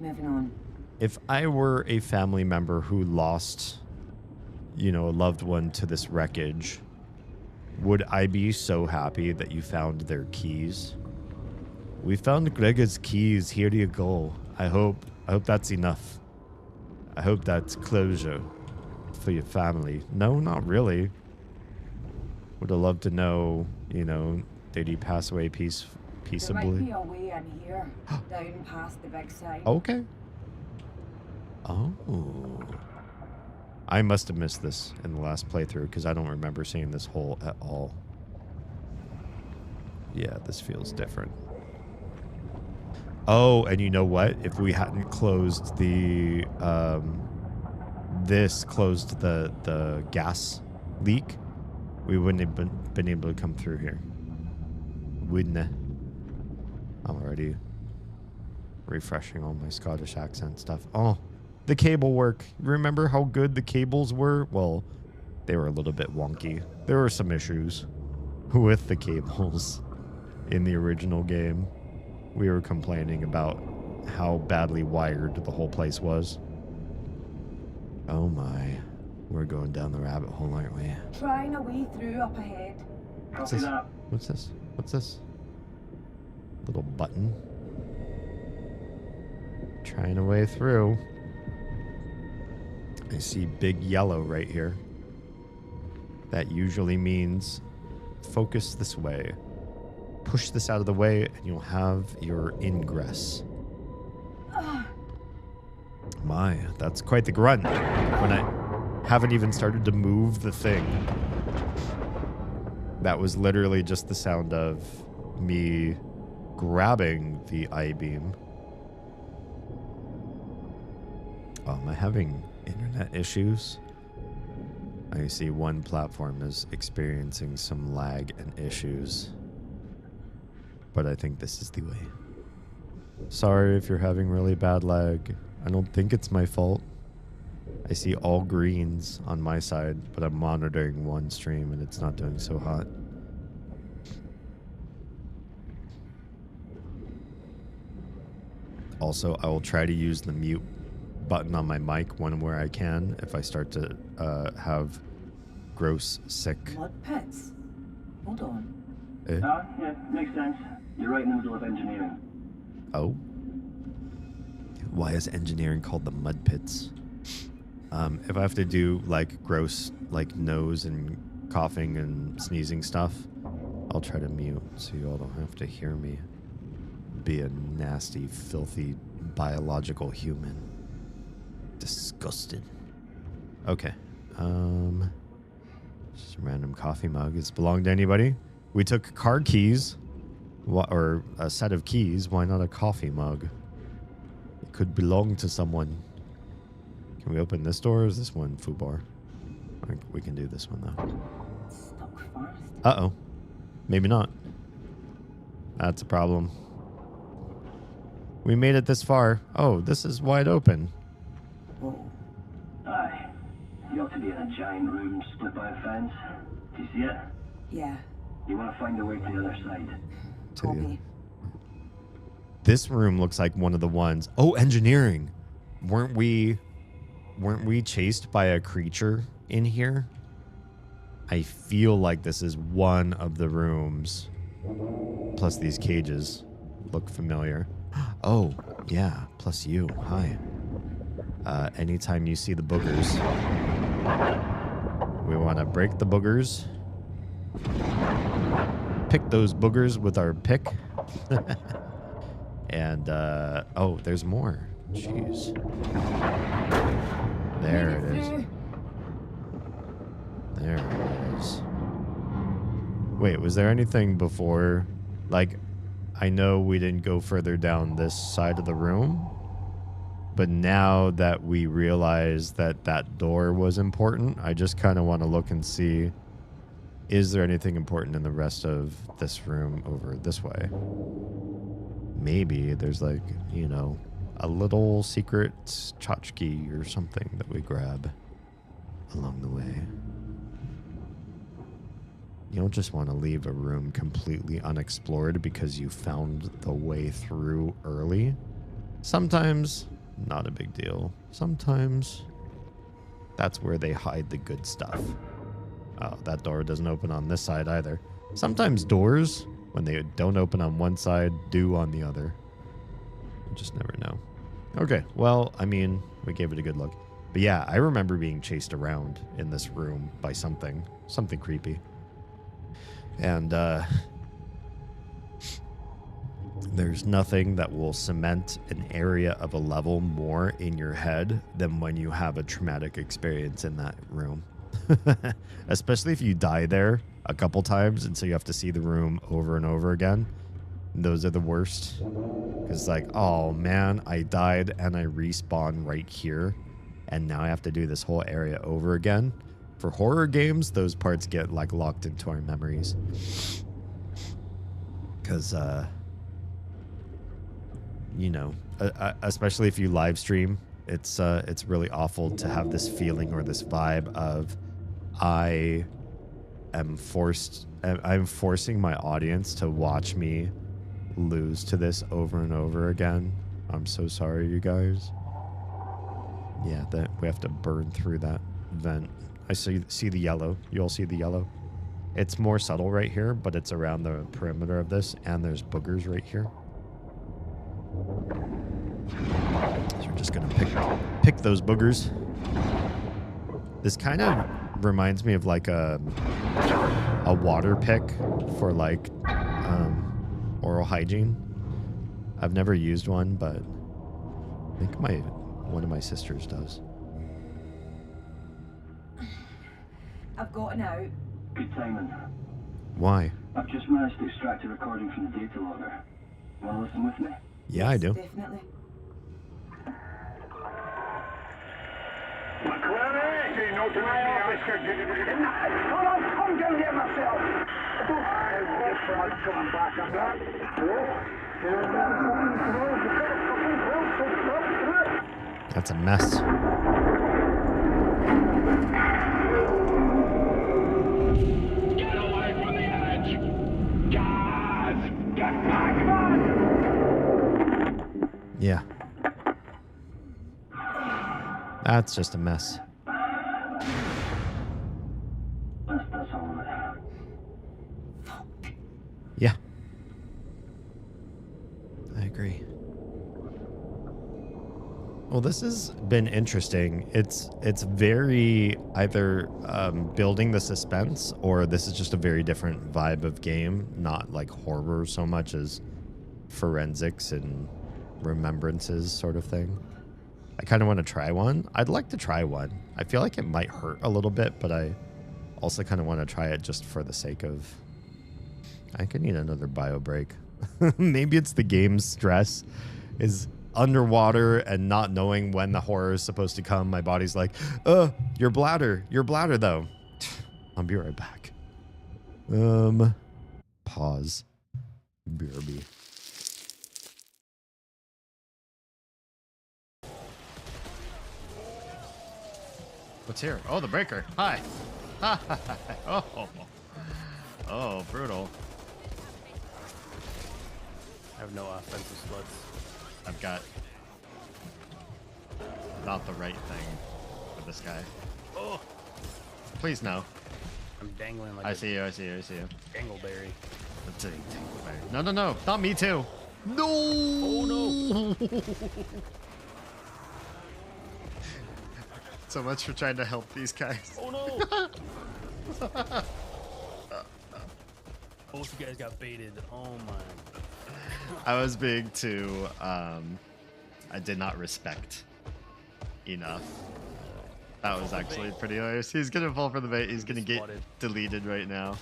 Moving on.
If I were a family member who lost, you know, a loved one to this wreckage, would I be so happy that you found their keys? We found Gregor's keys. Here you go. I hope that's enough. I hope that's closure for your family. No, not really. Would have loved to know, you know, did he pass away
There might
peaceably?
be a way in here, down past the big side.
Okay. Oh. I must have missed this in the last playthrough because I don't remember seeing this hole at all. Yeah, this feels different. Oh, and you know what? If we hadn't closed the this closed the gas leak, we wouldn't have been able to come through here. Wouldn't it? I'm already refreshing all my Scottish accent stuff. Oh, the cable work. Remember how good the cables were? Well, they were a little bit wonky. There were some issues with the cables in the original game. We were complaining about how badly wired the whole place was. Oh my. We're going down the rabbit hole, aren't we?
Trying a way through up ahead.
What's
Copy
this?
that.
What's this? What's this? Little button. Trying a way through. I see big yellow right here. That usually means focus this way. Push this out of the way and you'll have your ingress. My, that's quite the grunt when I haven't even started to move the thing. That was literally just the sound of me grabbing the I-beam. Oh, am I having internet issues? I see one platform is experiencing some lag and issues. But I think this is the way. Sorry if you're having really bad lag. I don't think it's my fault. I see all greens on my side, but I'm monitoring one stream and it's not doing so hot. Also, I will try to use the mute button on my mic where I can if I start to have gross, sick...
Mud pits? Hold on.
Yeah, makes sense. You're right in the middle of engineering.
Oh. Why is engineering called the mud pits? If I have to do like gross, like nose and coughing and sneezing stuff, I'll try to mute so you all don't have to hear me be a nasty, filthy, biological human. Disgusted. Okay. Just a random coffee mug. Does it belong to anybody? We took car keys, or a set of keys. Why not a coffee mug? It could belong to someone. Can we open this door, or is this one foobar? I think we can do this one, though.
Stuck fast.
Uh-oh. Maybe not. That's a problem. We made it this far. Oh, this is wide open.
Whoa.
Aye. You ought to be in a giant room split by a fence. Do you see it?
Yeah.
You want to find a way to the other side.
To you.
Copy.
This room looks like one of the ones. Oh, engineering. Weren't we chased by a creature in here? I feel like this is one of the rooms. Plus these cages look familiar. Oh, yeah. Plus you. Hi. Anytime you see the boogers, we want to break the boogers. Pick those boogers with our pick. And, oh, there's more. Jeez. There it is. There it is. Wait, was there anything before? Like, I know we didn't go further down this side of the room, but now that we realize that that door was important, I just kind of want to look and see, is there anything important in the rest of this room over this way? Maybe there's like, you know, a little secret tchotchke or something that we grab along the way. You don't just want to leave a room completely unexplored because you found the way through early. Sometimes, not a big deal. Sometimes, that's where they hide the good stuff. Oh, that door doesn't open on this side either. Sometimes doors, when they don't open on one side, do on the other. You just never know. Okay, well, I mean, we gave it a good look. But yeah, I remember being chased around in this room by something creepy. And there's nothing that will cement an area of a level more in your head than when you have a traumatic experience in that room. Especially if you die there a couple times and so you have to see the room over and over again. Those are the worst. Because like, oh man, I died and I respawn right here. And now I have to do this whole area over again. For horror games, those parts get like locked into our memories. Because, you know, especially if you live stream, it's really awful to have this feeling or this vibe of I'm forcing my audience to watch me lose to this over and over again. I'm so sorry, you guys. Yeah, that we have to burn through that vent. I see the yellow. You all see the yellow? It's more subtle right here, but it's around the perimeter of this, and there's boogers right here. So we're just gonna pick those boogers. This kind of reminds me of like a water pick for like oral hygiene. I've never used one, but I think one of my sisters does.
I've gotten out.
Good timing.
Why?
I've just managed to extract a recording from the data logger. Wanna listen with me?
Yeah, I do.
Definitely.
I'm down here myself. Come back, I'm back.
That's a mess.
Get away from the edge! Guys! Get back!
Yeah. That's just a mess.
That's all right.
Yeah. I agree. Well, this has been interesting. It's very either building the suspense, or this is just a very different vibe of game, not like horror so much as forensics and remembrances sort of thing. I kind of want to try one. I'd like to try one. I feel like it might hurt a little bit, but I also kind of want to try it just for the sake of... I could need another bio break. Maybe it's the game's stress is underwater and not knowing when the horror is supposed to come. My body's like, your bladder though. I'll be right back. Pause. BRB. What's here? Oh, the breaker. Hi. Oh, brutal.
I have no offensive sluts.
I've got not the right thing for this guy. Oh, please no.
I'm dangling like
I see you.
dangleberry.
No, not me too. No.
Oh no.
So much for trying to help these guys.
Oh no. Both you guys got baited. Oh my.
I was being too, I did not respect enough. That was actually pretty hilarious. He's gonna fall for the bait. He's gonna get
Spotted.
deleted right now.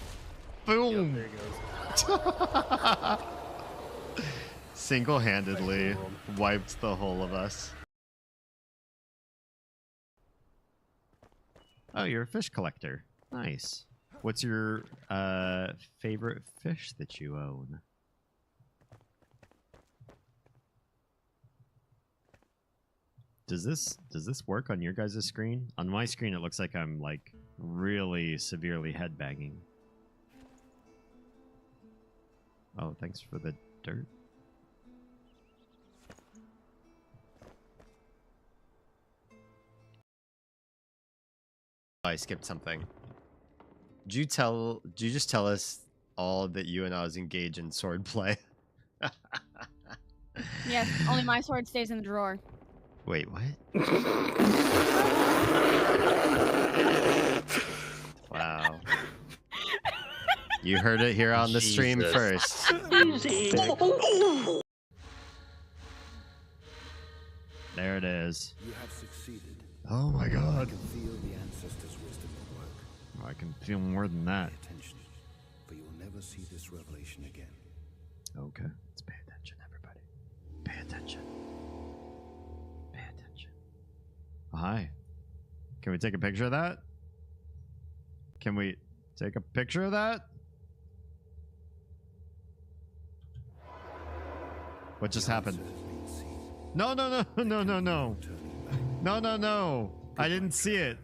Yep,
Boom!
there he goes.
Single-handedly wiped the whole of us. Oh, you're a fish collector. Nice. What's your favorite fish that you own? Does this work on your guys' screen? On my screen, it looks like I'm like really severely headbanging. Oh, thanks for the dirt. I skipped something. Did you just tell us all that you and I was engaged in sword play?
Yes, only my sword stays in the drawer.
Wait, what? Wow. You heard it here on the stream first. There it is.
You have succeeded.
Oh my god.
I can feel the ancestors' wisdom at work.
I can feel more than that.
Pay attention, for you will never see this revelation again.
Okay. Let's pay attention, everybody. Pay attention. Pay attention. Hi. Can we take a picture of that? Can we take a picture of that? What just happened? No, no, no, no, no, no. No, no, no. I didn't see it.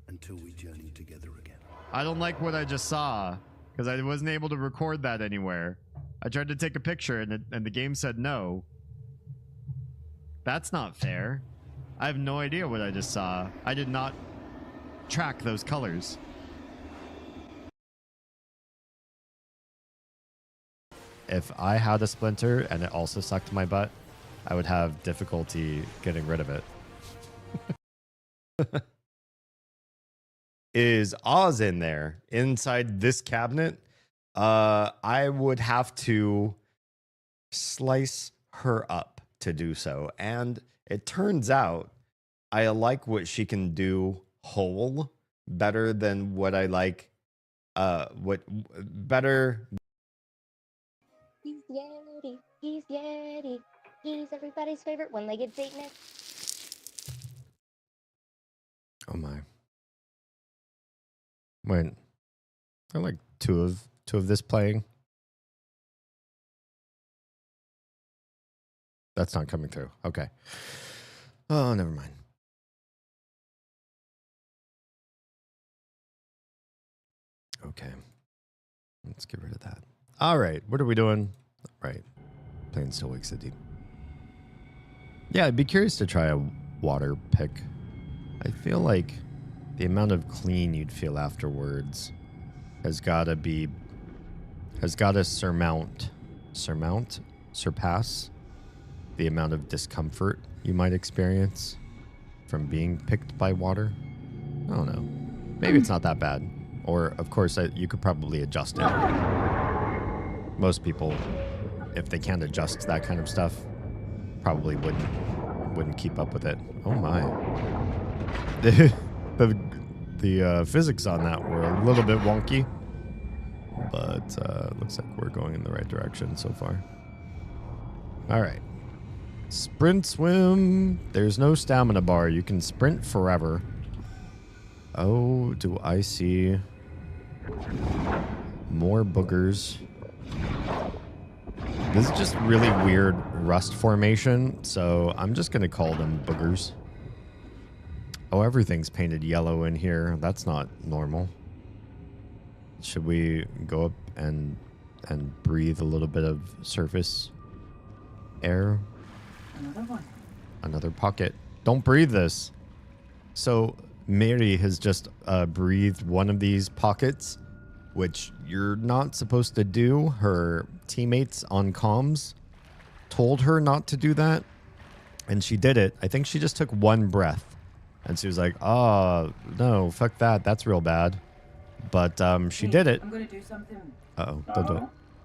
Until we journey together again.
I don't like what I just saw because I wasn't able to record that anywhere. I tried to take a picture and the game said no. That's not fair. I have no idea what I just saw. I did not track those colors. If I had a splinter and it also sucked my butt, I would have difficulty getting rid of it. Is Oz in there inside this cabinet? I would have to slice her up to do so. And it turns out I like what she can do whole better than what I like. Better.
He's Yeti. He's Yeti. He's everybody's favorite one-legged Satanist.
Oh my. Wait. I like two of this playing. That's not coming through. Okay. Oh, never mind. Okay. Let's get rid of that. All right. What are we doing? Right. Playing Still Wakes the Deep. Yeah, I'd be curious to try a water pick. I feel like the amount of clean you'd feel afterwards has got to surpass the amount of discomfort you might experience from being picked by water. I don't know. Maybe it's not that bad. Or, of course, you could probably adjust it. Most people, if they can't adjust that kind of stuff, probably wouldn't keep up with it. Oh my. The physics on that were a little bit wonky, but looks like we're going in the right direction so far. All right. Sprint swim. There's no stamina bar. You can sprint forever. Oh, do I see more boogers? This is just really weird rust formation, so I'm just going to call them boogers. Oh, everything's painted yellow in here. That's not normal. Should we go up and breathe a little bit of surface air?
Another one.
Another pocket. Don't breathe this. So Mary has just breathed one of these pockets, which you're not supposed to do. Her teammates on comms told her not to do that, and she did it. I think she just took one breath, and she was like, "Oh no, fuck that. That's real bad." But she did it.
I'm gonna do something.
Uh-oh, don't do it.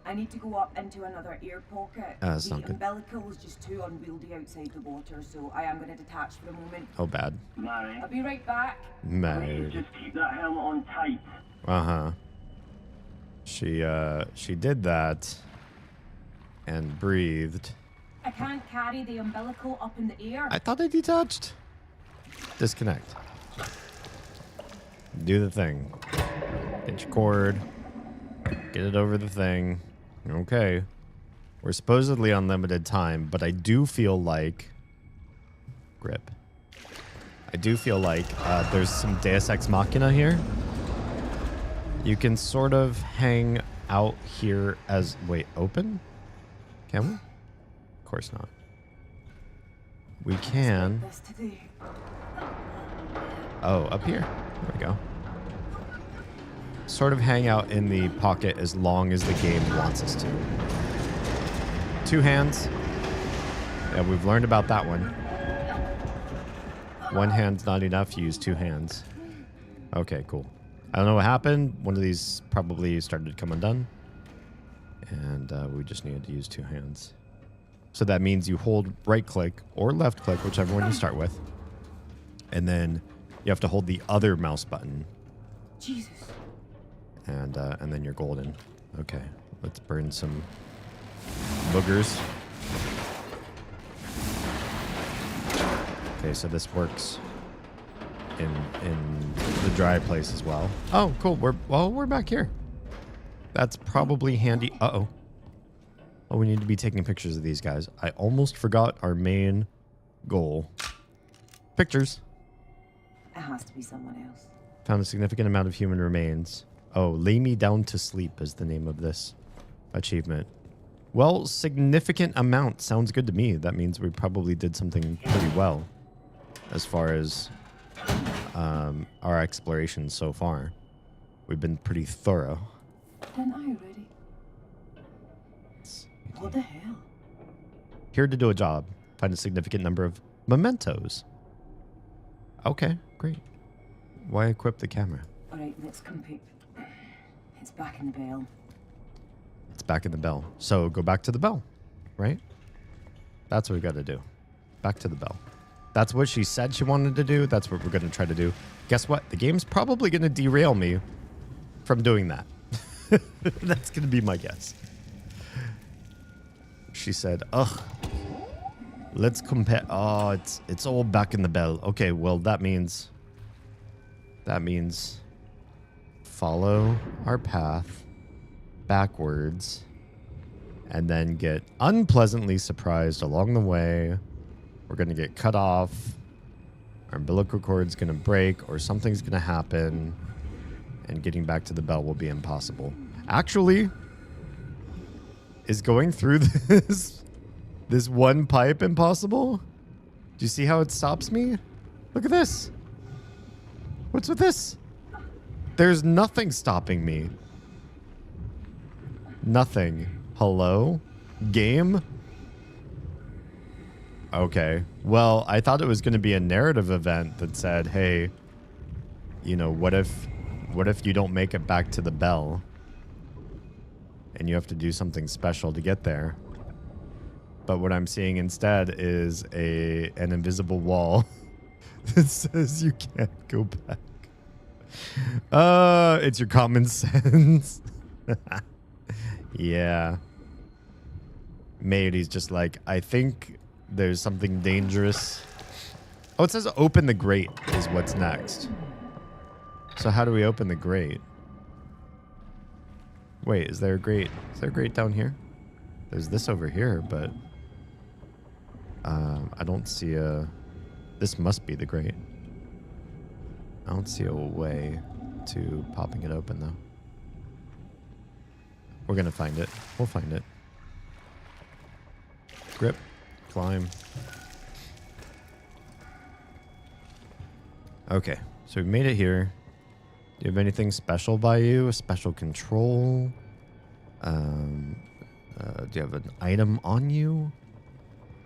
I need to go up into another air pocket.
That's
The
not good.
umbilical is just too unwieldy outside the water, so I am going to detach for a moment.
Oh, bad.
Mary,
I'll be right back.
please
Mary.
just keep that helmet on tight.
Uh-huh. She did that and breathed.
I can't carry the umbilical up in the air.
I thought I detached. Disconnect. Do the thing. Get your cord. Get it over the thing. Okay. We're supposedly on limited time, but I do feel like... Grip. I do feel like there's some Deus Ex Machina here. You can sort of hang out here as... Wait, open? Can we? Of course not. We can...
This today.
Oh, up here. There we go. Sort of hang out in the pocket as long as the game wants us to. 2 hands. Yeah, we've learned about that one. 1 hand's not enough. You use 2 hands. Okay, cool. I don't know what happened. One of these probably started to come undone. And we just needed to use 2 hands. So that means you hold right click or left click, whichever one you start with. And then you have to hold the other mouse button.
Jesus.
And then you're golden. Okay, let's burn some boogers. Okay, so this works in the dry place as well. Oh, cool. We're back here. That's probably handy. Uh-oh. Oh, we need to be taking pictures of these guys. I almost forgot our main goal. Pictures.
It has to be someone else.
Found a significant amount of human remains. Oh, Lay Me Down to Sleep is the name of this achievement. Well, significant amount sounds good to me. That means we probably did something pretty well as far as our exploration so far. We've been pretty thorough.
Didn't I already? What the hell?
Here to do a job. Find a significant number of mementos. Okay, great. Why equip the camera?
Alright, let's compete. It's back in the bell.
It's back in the bell. So go back to the bell, right? That's what we got to do. Back to the bell. That's what she said she wanted to do. That's what we're going to try to do. Guess what? The game's probably going to derail me from doing that. That's going to be my guess. She said, ugh. Let's compare. Oh, it's all back in the bell. Okay, well, that means follow our path backwards and then get unpleasantly surprised along the way. We're going to get cut off. Our umbilical cord's going to break or something's going to happen and getting back to the bell will be impossible. Actually, is going through this one pipe impossible? Do you see how it stops me? Look at this. What's with this? There's nothing stopping me. Nothing. Hello? Game? Okay. Well, I thought it was going to be a narrative event that said, hey, you know, what if you don't make it back to the bell and you have to do something special to get there? But what I'm seeing instead is an invisible wall that says you can't go back. It's your common sense. Yeah. Matey's just like, I think there's something dangerous. Oh, it says open the grate is what's next. So how do we open the grate? Wait, is there a grate? Is there a grate down here? There's this over here, but I don't see a... This must be the grate. I don't see a way to popping it open, though. We're going to find it. We'll find it. Grip. Climb. Okay, so we've made it here. Do you have anything special by you? A special control? Do you have an item on you?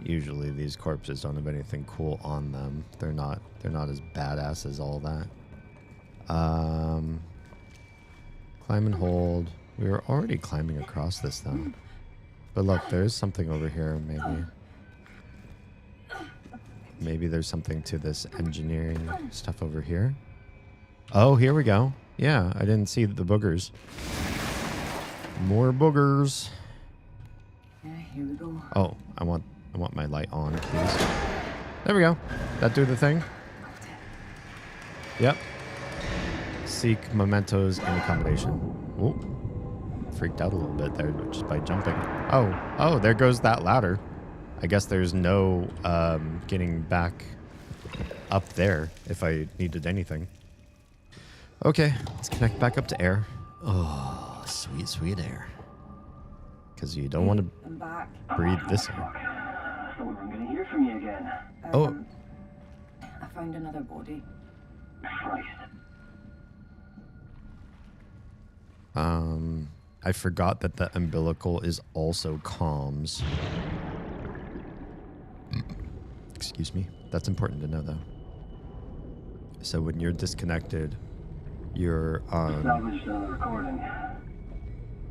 Usually these corpses don't have anything cool on them. They're not as badass as all that. Climb and hold. We were already climbing across this, though. But look, there's something over here, maybe. Maybe there's something to this engineering stuff over here. Oh, here we go. Yeah, I didn't see the boogers. More boogers.
Yeah, here we go.
Oh, I want my light on, please. There we go. That do the thing? Yep. Seek mementos in accommodation. Ooh. Freaked out a little bit there just by jumping. Oh, there goes that ladder. I guess there's no getting back up there if I needed anything. Okay, let's connect back up to air. Oh, sweet, sweet air. Because you don't want to breathe this air.
I thought we were going to hear from you again.
I found another body.
Christ.
I forgot that the umbilical is also comms. Excuse me. That's important to know, though. So when you're disconnected, you're on...
Established on the recording.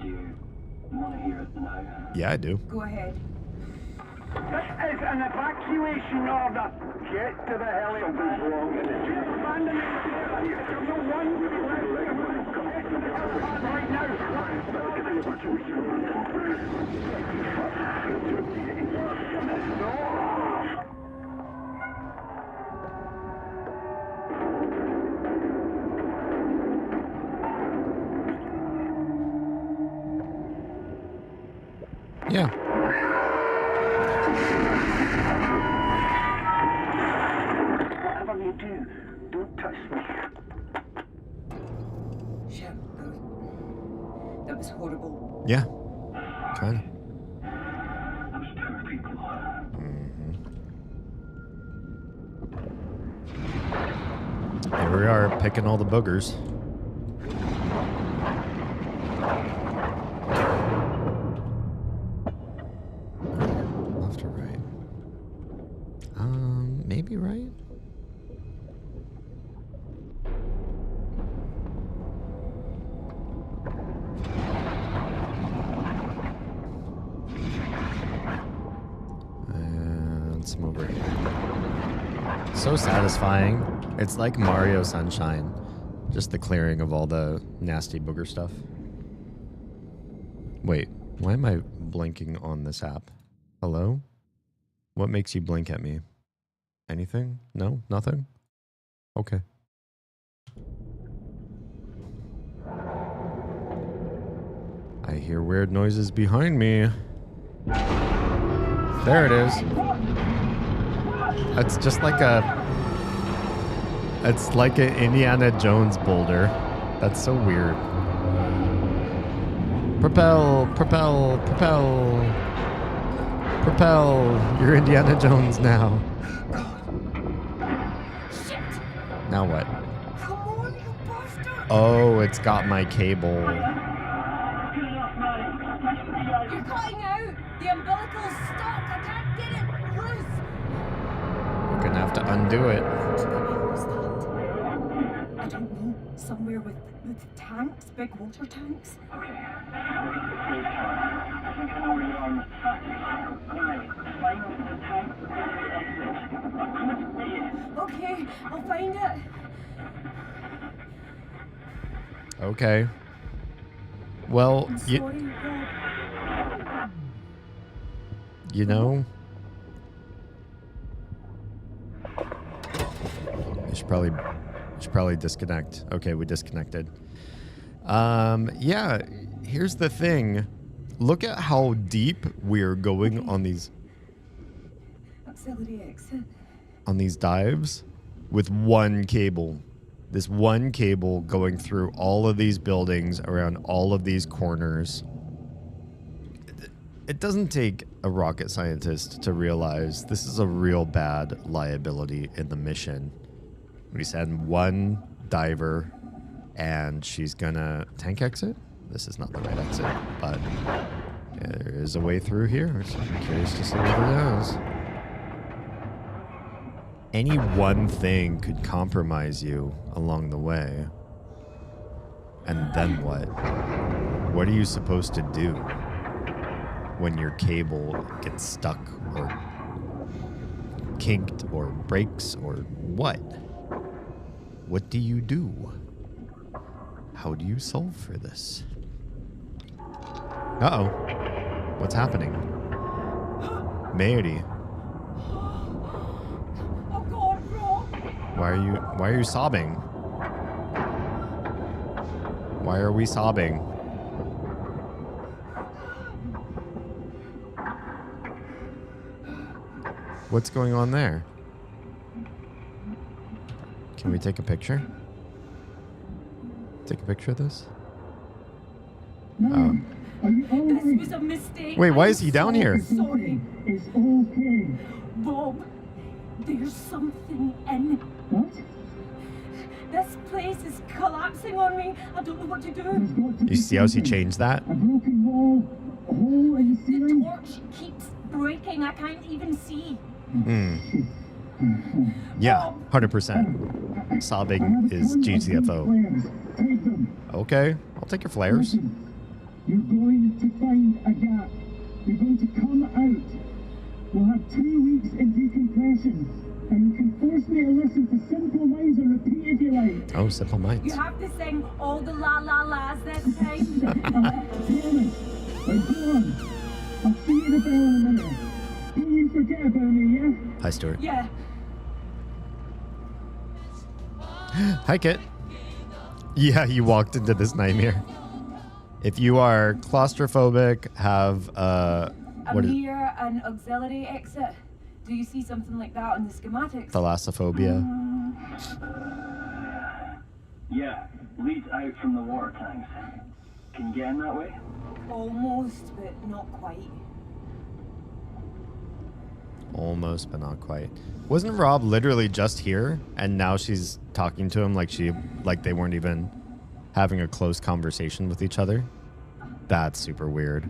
Do you want to hear it now?
Yeah, I do.
Go ahead.
This is an evacuation order. Get to the helipad. Abandon it. No one right now.
Yeah.
Whatever you do, don't touch me.
Shit, that was horrible.
Yeah. Kinda.
Those poor people.
Here we are, picking all the boogers. Left or right? Maybe right? And some over here. So satisfying. It's like Mario Sunshine. Just the clearing of all the nasty booger stuff. Wait, why am I blinking on this app? Hello? What makes you blink at me? Anything? No? Nothing? Okay. I hear weird noises behind me. There it is. It's just like it's like an Indiana Jones boulder. That's so weird. Propel, propel, propel. Propel. You're Indiana Jones now.
Shit!
Now what?
Come on, you bastard!
Oh, it's got my cable.
You're cutting out! The umbilical's stuck! I can't get it loose!
We're gonna have to undo it.
I don't know. Somewhere with tanks, big water tanks.
Okay. I think I know where you are in the factory. Now, find the tank exit.
Okay, I'll find it.
Okay. Well,
I'm sorry, Rob.
you know, I should probably disconnect. Okay, we disconnected. Yeah, here's the thing. Look at how deep we're going on these
Auxiliary exit.
on these dives with one cable. This one cable going through all of these buildings, around all of these corners. It doesn't take a rocket scientist to realize this is a real bad liability in the mission. We send one diver and she's gonna tank exit. This is not the right exit, but there is a way through here. So I'm curious to see what it is. Any one thing could compromise you along the way. And then what? What are you supposed to do when your cable gets stuck or kinked or breaks or what? What do you do? How do you solve for this? Uh-oh. What's happening? Mary.
Oh God, Rob.
Why are you sobbing? Why are we sobbing? What's going on there? Can we take a picture? Take a picture of this?
Mom, are you all
This
right?
was a mistake.
Wait, why
I'm
is he down here?
Sorry.
It's okay.
Rob, there's something in.
What?
This place is collapsing on me. I don't know what to do.
There's got to be
You see how she
something.
changed that?
A broken wall, a hole in the
The
ceiling.
torch keeps breaking. I can't even see.
Yeah, 100%. Sobbing is GTFO.
Flares. Take them.
Okay, I'll take your flares.
Listen, you're going to find a gap. You're going to come out. We'll have 2 weeks in decompression. And you can force me to listen to Simple Minds and repeat if you like.
Oh, Simple Minds.
You have to sing all the la la la's this time.
Promise. Now go on. I'll see you at the bell in a minute. Don't you forget about me, yeah?
Hi, Stuart.
Yeah.
Hi, Kit. Yeah, you walked into this nightmare. If you are claustrophobic, have
I'm near an auxiliary exit. Do you see something like that on the schematics?
thalassophobia.
Yeah, leads out from the water tanks. Can you get in that way?
Almost, but not quite.
Almost, but not quite. Wasn't Rob literally just here, and now she's talking to him like they weren't even having a close conversation with each other? That's super weird.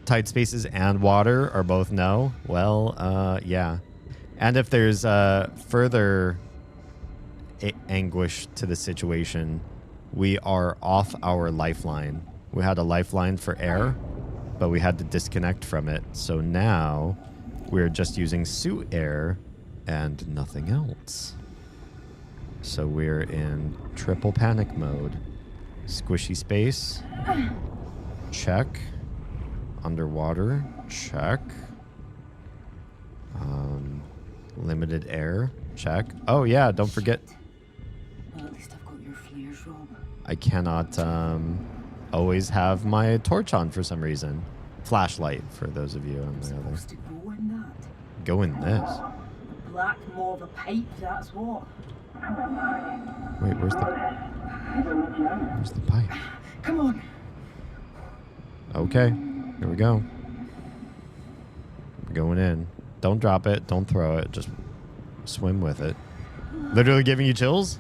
Tight spaces and water are both no? Well, yeah. And if there's further anguish to the situation, we are off our lifeline. We had a lifeline for air, but we had to disconnect from it. So now we're just using suit air and nothing else. So we're in triple panic mode. Squishy space. Check. Underwater. Check. Limited air. Check. Oh yeah, don't forget.
Well, at least I've got your flares, Rob.
I cannot always have my torch on for some reason. Flashlight for those of you on the other.
Supposed to go in that.
Go in this.
Black maw of a pipe, that's what.
Wait, where's the pipe?
Come on.
Okay, here we go. We're going in. Don't drop it. Don't throw it. Just swim with it. Literally giving you chills?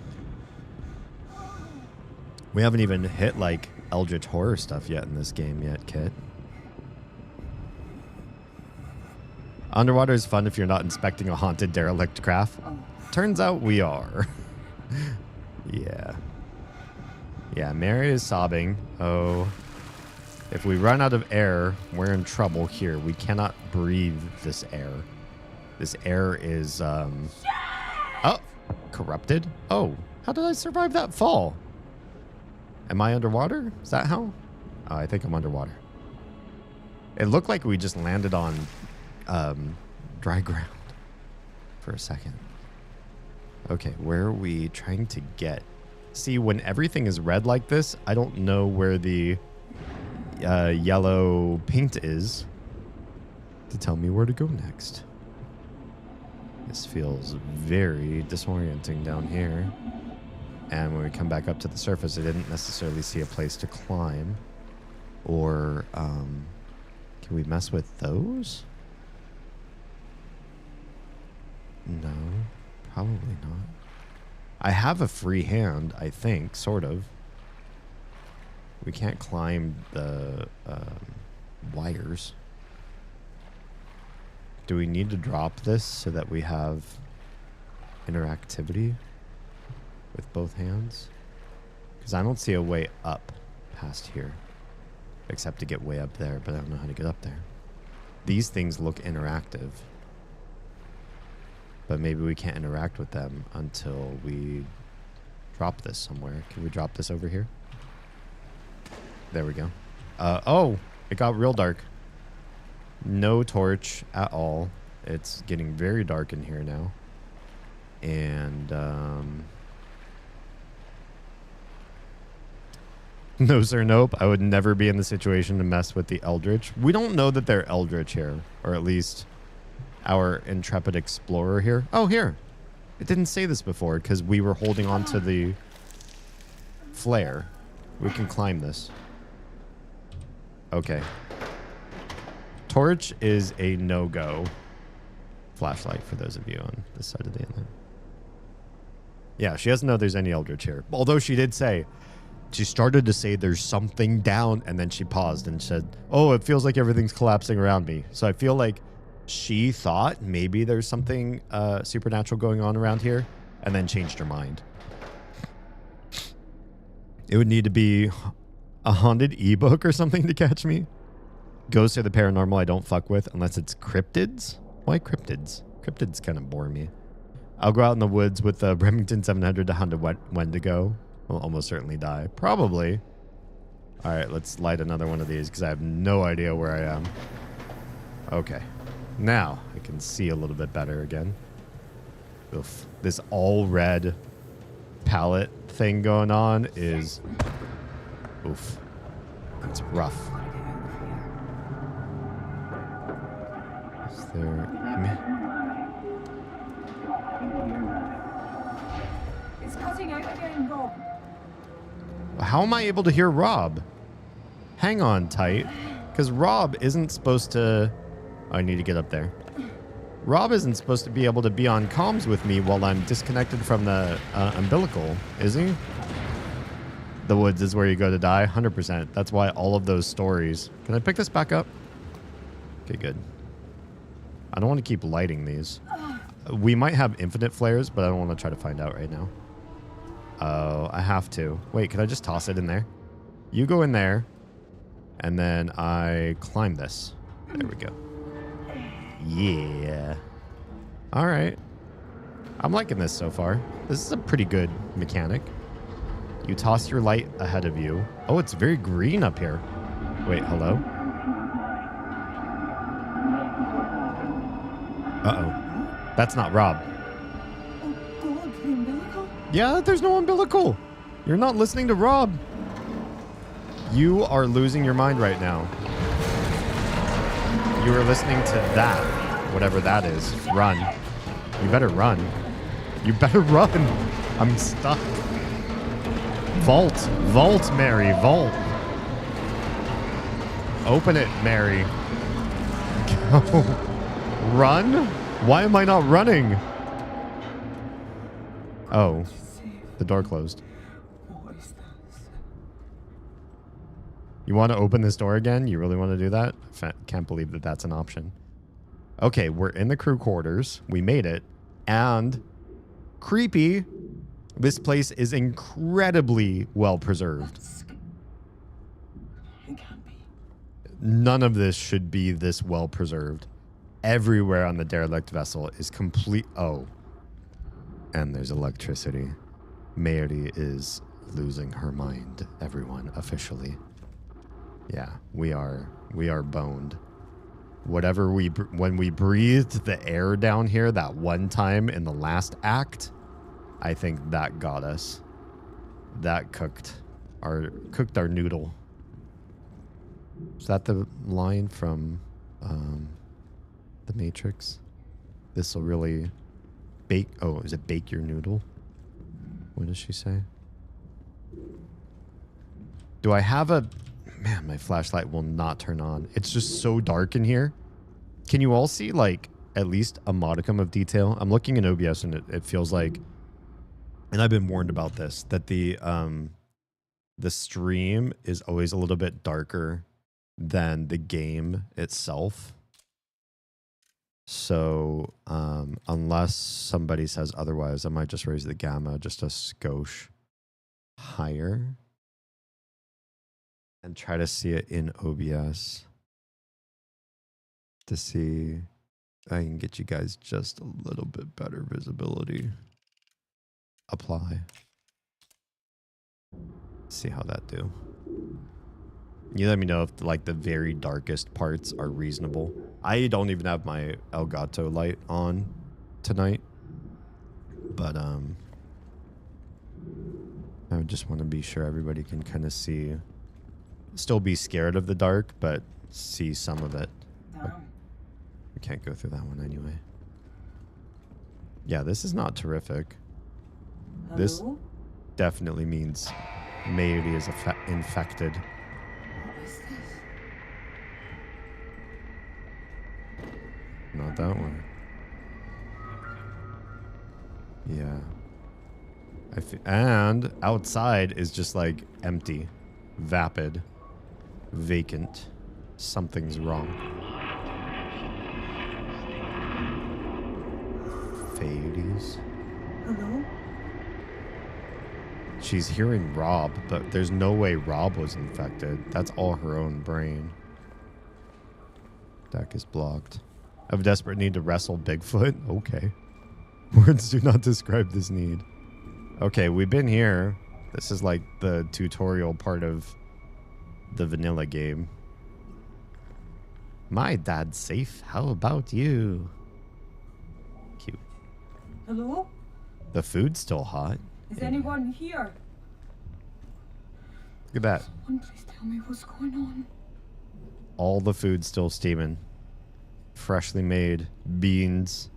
We haven't even hit like Eldritch horror stuff yet in this game yet, Kit. Underwater is fun if you're not inspecting a haunted derelict craft. Turns out we are. Yeah. Yeah, Mary is sobbing. Oh. If we run out of air, we're in trouble here. We cannot breathe this air. This air is, oh, corrupted? Oh, how did I survive that fall? Am I underwater? Is that how? Oh, I think I'm underwater. It looked like we just landed on dry ground for a second. Okay, where are we trying to get? See, when everything is red like this, I don't know where the yellow paint is to tell me where to go next. This feels very disorienting down here. And when we come back up to the surface, I didn't necessarily see a place to climb. Or, can we mess with those? No, probably not. I have a free hand, I think, sort of. We can't climb the wires. Do we need to drop this so that we have interactivity with both hands? Because I don't see a way up past here. Except to get way up there, but I don't know how to get up there. These things look interactive. But maybe we can't interact with them until we drop this somewhere. Can we drop this over here? There we go. Oh, it got real dark. No torch at all. It's getting very dark in here now. And, no, sir, nope. I would never be in the situation to mess with the Eldritch. We don't know that they're Eldritch here, or at least our intrepid explorer here. Oh, here. It didn't say this before because we were holding on to the flare. We can climb this. Okay. Torch is a no-go. Flashlight for those of you on this side of the inlet. Yeah, she doesn't know there's any Eldritch here. Although she did say, she started to say there's something down, and then she paused and said, oh, it feels like everything's collapsing around me. So I feel like she thought maybe there's something supernatural going on around here, and then changed her mind. It would need to be a haunted ebook or something to catch me. Ghosts are the paranormal I don't fuck with unless it's cryptids. Why cryptids? Cryptids kind of bore me. I'll go out in the woods with the Remington 700 to hunt a Wendigo. Will almost certainly die. Probably. All right, let's light another one of these because I have no idea where I am. Okay. Now I can see a little bit better again. Oof. This all red palette thing going on is... Oof. It's rough. Is there...
It's cutting out again, Rob.
How am I able to hear Rob? Hang on tight. Because Rob isn't supposed to... Oh, I need to get up there. Rob isn't supposed to be able to be on comms with me while I'm disconnected from the umbilical, is he? The woods is where you go to die, 100%. That's why all of those stories... Can I pick this back up? Okay, good. I don't want to keep lighting these. We might have infinite flares, but I don't want to try to find out right now. Oh, I have to. Wait, can I just toss it in there? You go in there, and then I climb this. There we go. Yeah. All right. I'm liking this so far. This is a pretty good mechanic. You toss your light ahead of you. Oh, it's very green up here. Wait, hello? Uh-oh. That's not Rob.
Oh, God, the umbilical?
Yeah, there's no umbilical. You're not listening to Rob. You are losing your mind right now. You are listening to that, whatever that is. Run. You better run. You better run. I'm stuck. Vault. Vault, Mary. Vault. Open it, Mary. Go. Run? Why am I not running? Oh. The door closed.
What is this?
You want to open this door again? You really want to do that? Can't believe that that's an option. Okay, we're in the crew quarters. We made it. And creepy, this place is incredibly well preserved.
It can't be.
None of this should be this well preserved. Everywhere on the derelict vessel is complete. Oh. And there's electricity. Mary is losing her mind, everyone, officially. Yeah, we are boned. Whatever when we breathed the air down here that one time in the last act, I think that got us. That cooked our noodle. Is that the line from The Matrix? This will really bake. Oh, is it bake your noodle? What does she say? Do I have a... Man, my flashlight will not turn on. It's just so dark in here. Can you all see, like, at least a modicum of detail? I'm looking in OBS and it feels like... And I've been warned about this, that the stream is always a little bit darker than the game itself. So, unless somebody says otherwise, I might just raise the gamma just a skosh higher. and try to see it in OBS to see if I can get you guys just a little bit better visibility. Apply. See how that do. You let me know if like the very darkest parts are reasonable. I don't even have my Elgato light on tonight, but I would just want to be sure everybody can kind of see, still be scared of the dark, but see some of it. We can't go through that one anyway. Yeah, this is not terrific.
Hello?
This definitely means Mayuri is infected.
What is this?
Not that one. Yeah. And outside is just like empty, vapid, vacant. Something's wrong. Fades.
Hello?
She's hearing Rob, but there's no way Rob was infected. That's all her own brain. Deck is blocked. I have a desperate need to wrestle Bigfoot? Okay. Words do not describe this need. Okay, we've been here. This is like the tutorial part of the vanilla game. My dad's safe. How about you? Cute.
Hello?
The food's still hot.
Is anyone here?
Look at that.
Someone please tell me what's going on.
All the food's still steaming. Freshly made. Beans.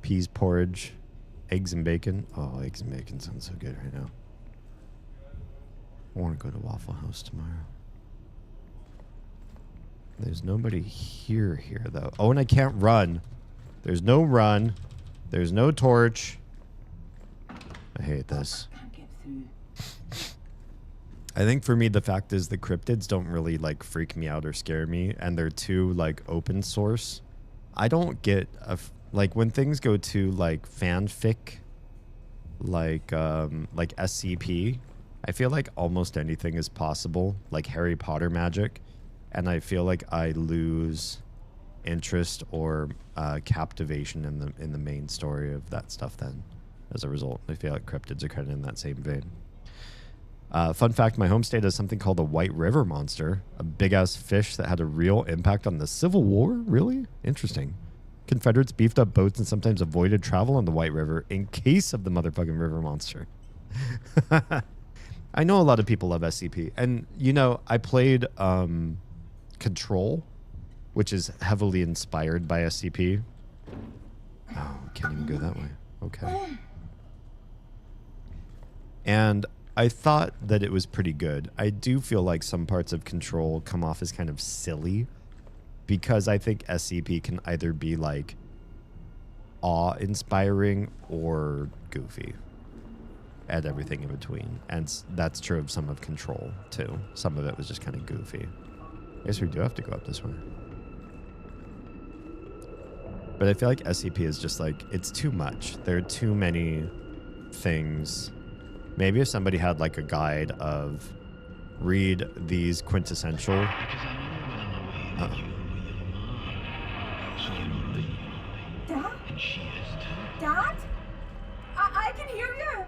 Peas porridge. Eggs and bacon. Oh, eggs and bacon sounds so good right now. I want to go to Waffle House tomorrow. There's nobody here though. Oh, and I can't run. There's no run. There's no torch. I hate this.
I can't get through.
I think for me, the fact is the cryptids don't really like freak me out or scare me, and they're too like open source. I don't get like when things go to like fanfic, like SCP. I feel like almost anything is possible, like Harry Potter magic, and I feel like I lose interest or captivation in the main story of that stuff. Then, as a result, I feel like cryptids are kind of in that same vein. Fun fact, my home state has something called the White River Monster, a big-ass fish that had a real impact on the Civil War. Really? Interesting. Confederates beefed up boats and sometimes avoided travel on the White River in case of the motherfucking river monster. I know a lot of people love SCP. And, you know, I played Control, which is heavily inspired by SCP. Oh, can't even go that way. Okay. And I thought that it was pretty good. I do feel like some parts of Control come off as kind of silly because I think SCP can either be like awe-inspiring or goofy and everything in between. And that's true of some of Control too. Some of it was just kind of goofy. I guess we do have to go up this way. But I feel like SCP is just like, it's too much. There are too many things. Maybe if somebody had like a guide of read these quintessential.
Dad? Dad? I can hear you.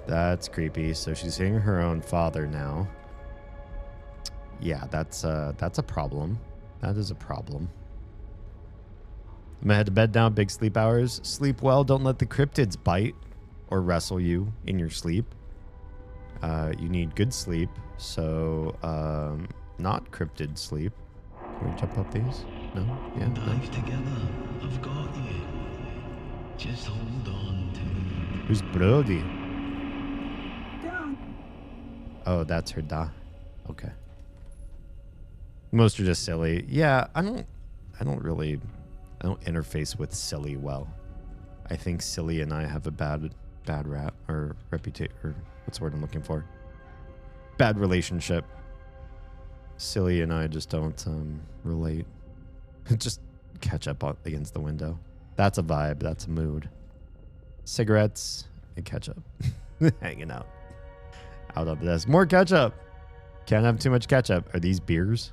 That's creepy. So she's seeing her own father now. Yeah, that's a problem. That is a problem. I'm gonna head to bed now. Big sleep hours. Sleep well. Don't let the cryptids bite or wrestle you in your sleep. You need good sleep. So, not cryptid sleep. Can we jump up these? No? Yeah.
Dive together. I've got you. Just hold on to me.
Who's Brody?
Dad.
Oh, that's her da. Okay. Most are just silly. Yeah, I don't interface with silly well. I think silly and I have a bad rap or reputation, or what's the word I'm looking for? Bad relationship. Silly and I just don't relate. Just catch up against the window. That's a vibe. That's a mood. Cigarettes and ketchup. Hanging out on the desk. More ketchup. Can't have too much ketchup. Are these beers?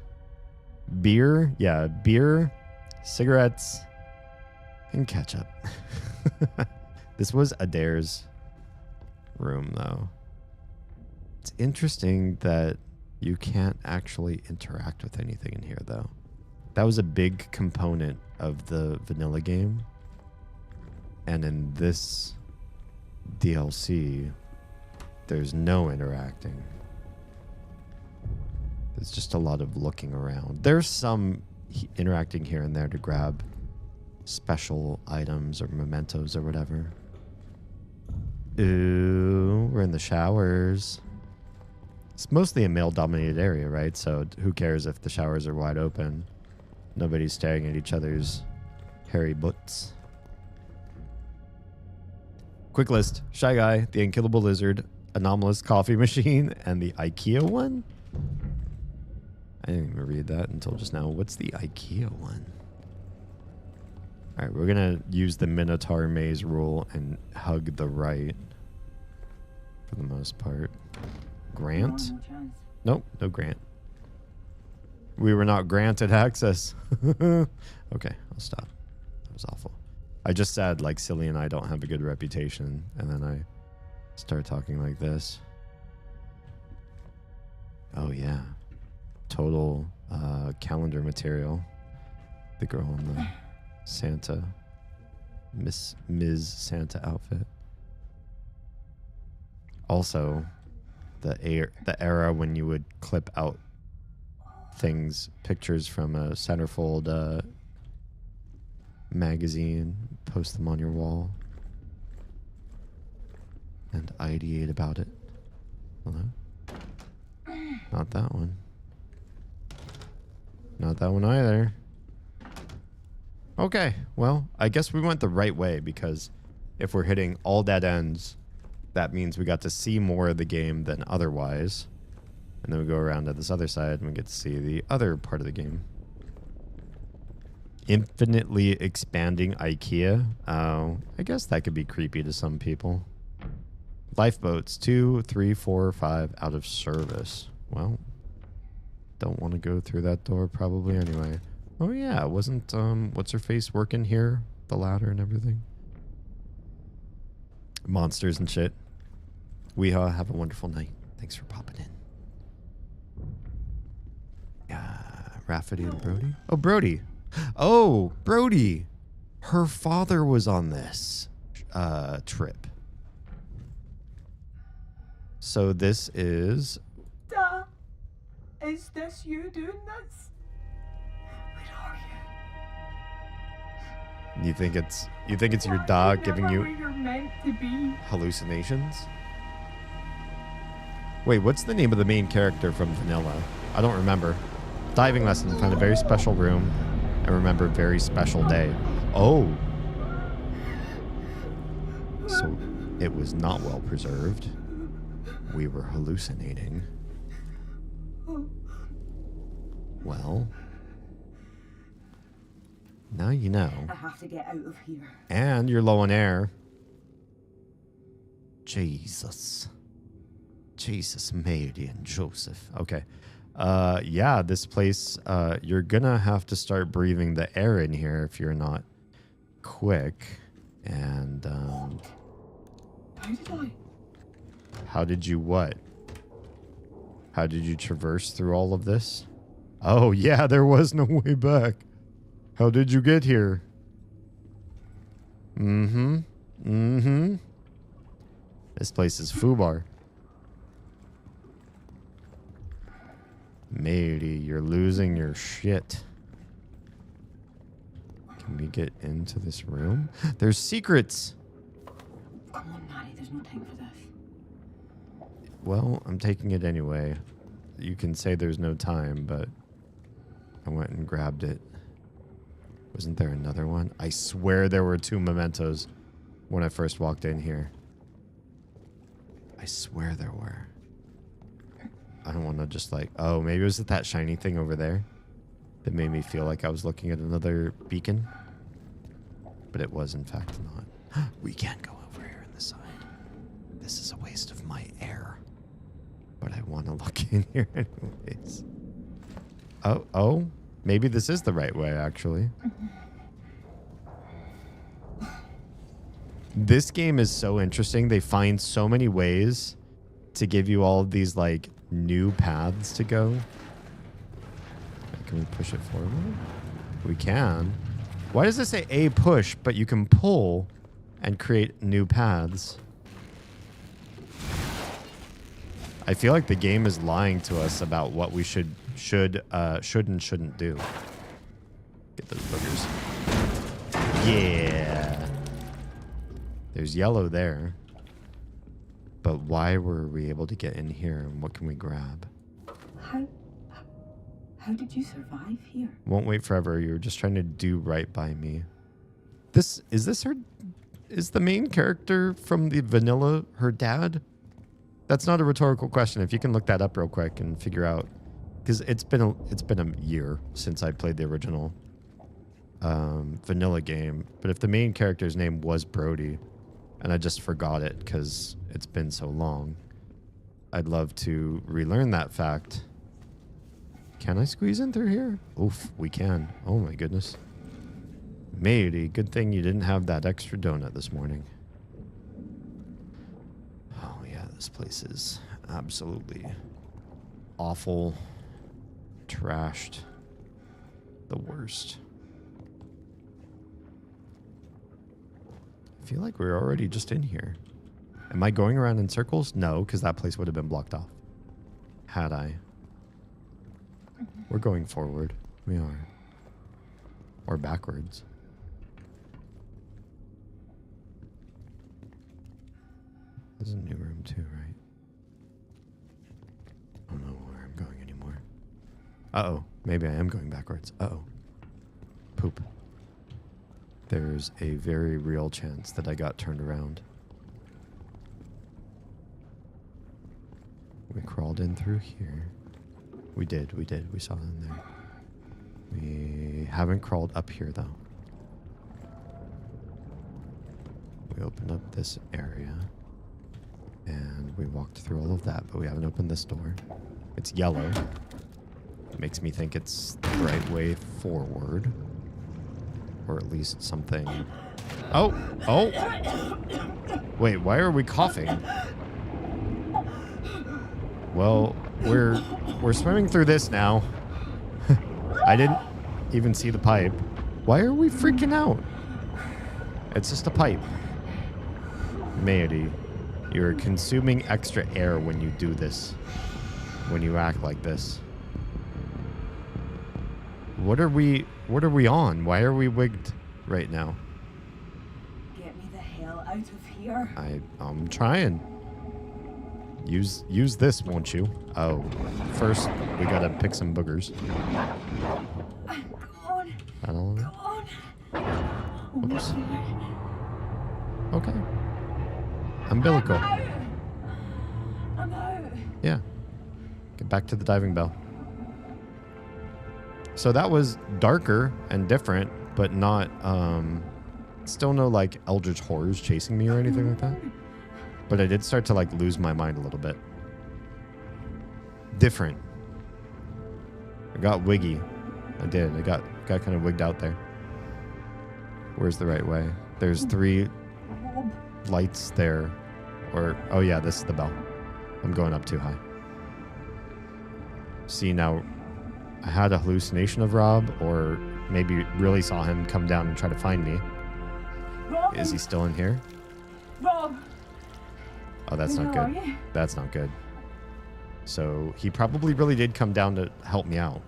Beer? Yeah, beer, cigarettes, and ketchup. This was Adair's room, though. It's interesting that you can't actually interact with anything in here, though. That was a big component of the vanilla game. And in this DLC, there's no interacting. It's just a lot of looking around. There's some interacting here and there to grab special items or mementos or whatever. Ooh, we're in the showers. It's mostly a male-dominated area, right? So who cares if the showers are wide open? Nobody's staring at each other's hairy butts. Quick list. Shy Guy, the Unkillable Lizard, Anomalous Coffee Machine, and the IKEA one? I didn't even read that until just now. What's the IKEA one? All right, we're going to use the Minotaur Maze rule and hug the right for the most part. Grant? Nope, no grant. We were not granted access. Okay, I'll stop. That was awful. I just said, like, Silly and I don't have a good reputation, and then I start talking like this. Oh, yeah. Total calendar material. The girl in the Santa, Ms. Santa outfit. Also, the era when you would clip out things, pictures from a centerfold magazine, post them on your wall, and ideate about it. Hello? Not that one. Not that one either. Okay, well, I guess we went the right way, because if we're hitting all dead ends, that means we got to see more of the game than otherwise. And then we go around to this other side and we get to see the other part of the game. Infinitely expanding IKEA. Oh, I guess that could be creepy to some people. Lifeboats, 2, 3, 4, 5 out of service. Well, don't want to go through that door probably anyway. Oh yeah, wasn't what's her face working here? The ladder and everything. Monsters and shit. We have a wonderful night. Thanks for popping in. Rafferty and Brody. Oh, Brody. Oh, Brody. Her father was on this trip. So this is...
Dad, is this you doing this? Where are you?
You think it's your dog giving you
where you're meant to be?
hallucinations? Wait, what's the name of the main character from Vanilla? I don't remember. Diving lesson. Find a very special room and remember very special day. Oh. So it was not well preserved. We were hallucinating. Well, now you know.
I have to get out of here.
And you're low on air. Jesus, Mary and Joseph. Okay. Yeah, this place, you're gonna have to start breathing the air in here if you're not quick. And,
How did I?
How did you what? How did you traverse through all of this? Oh, yeah, there was no way back. How did you get here? This place is foobar. Matey, you're losing your shit. Can we get into this room? There's secrets.
Come on, Maddie, there's no time for this.
Well, I'm taking it anyway. You can say there's no time, but I went and grabbed it. Wasn't there another one? I swear there were 2 mementos when I first walked in here. I swear there were. I don't want to just like... Oh, maybe it was that shiny thing over there that made me feel like I was looking at another beacon. But it was, in fact, not. We can't go over here on this side. This is a waste look in here anyways. Oh, maybe this is the right way, actually. This game is so interesting. They find so many ways to give you all of these, like, new paths to go. Can we push it forward? We can. Why does it say A push, but you can pull and create new paths? I feel like the game is lying to us about what we should and shouldn't do. Get those boogers. Yeah. There's yellow there. But why were we able to get in here, and what can we grab?
How did you survive here?
Won't wait forever. You're just trying to do right by me. Is the main character from the vanilla her dad? That's not a rhetorical question. If you can look that up real quick and figure out, because it's been a year since I played the original vanilla game. But if the main character's name was Brody, and I just forgot it because it's been so long, I'd love to relearn that fact. Can I squeeze in through here? Oof, we can. Oh my goodness. Matey, good thing you didn't have that extra donut this morning. Oh yeah, this place is absolutely awful, trashed, the worst. I feel like we're already just in here. Am I going around in circles? No, because that place would have been blocked off. Had I. We're going forward. We are. Or backwards. This is a new room too, right? I don't know where I'm going anymore. Uh-oh. Maybe I am going backwards. Uh-oh. Poop. There's a very real chance that I got turned around. We crawled in through here. We did. We saw it in there. We haven't crawled up here, though. We opened up this area. And we walked through all of that, but we haven't opened this door. It's yellow. It makes me think it's the right way forward. Or at least something. Oh! Wait, why are we coughing? Well, we're swimming through this now. I didn't even see the pipe. Why are we freaking out? It's just a pipe. Matey, you're consuming extra air when you do this. When you act like this. What are we on? Why are we wigged right now?
Get me the hell out of here.
I'm trying. Use this, won't you? Oh, first we gotta pick some boogers.
Go on.
Oops. Okay. Umbilical.
I'm out.
Yeah. Get back to the diving bell. So that was darker and different, but not, still no, like, eldritch horrors chasing me or anything like that. But I did start to, like, lose my mind a little bit. Different. I got wiggy. I did. I got kind of wigged out there. Where's the right way? There's 3 lights there. Or, oh yeah, this is the bell. I'm going up too high. See, now, I had a hallucination of Rob, or maybe really saw him come down and try to find me.
Rob.
Is he still in here?
Rob.
Oh, that's not good. That's not good. So he probably really did come down to help me out.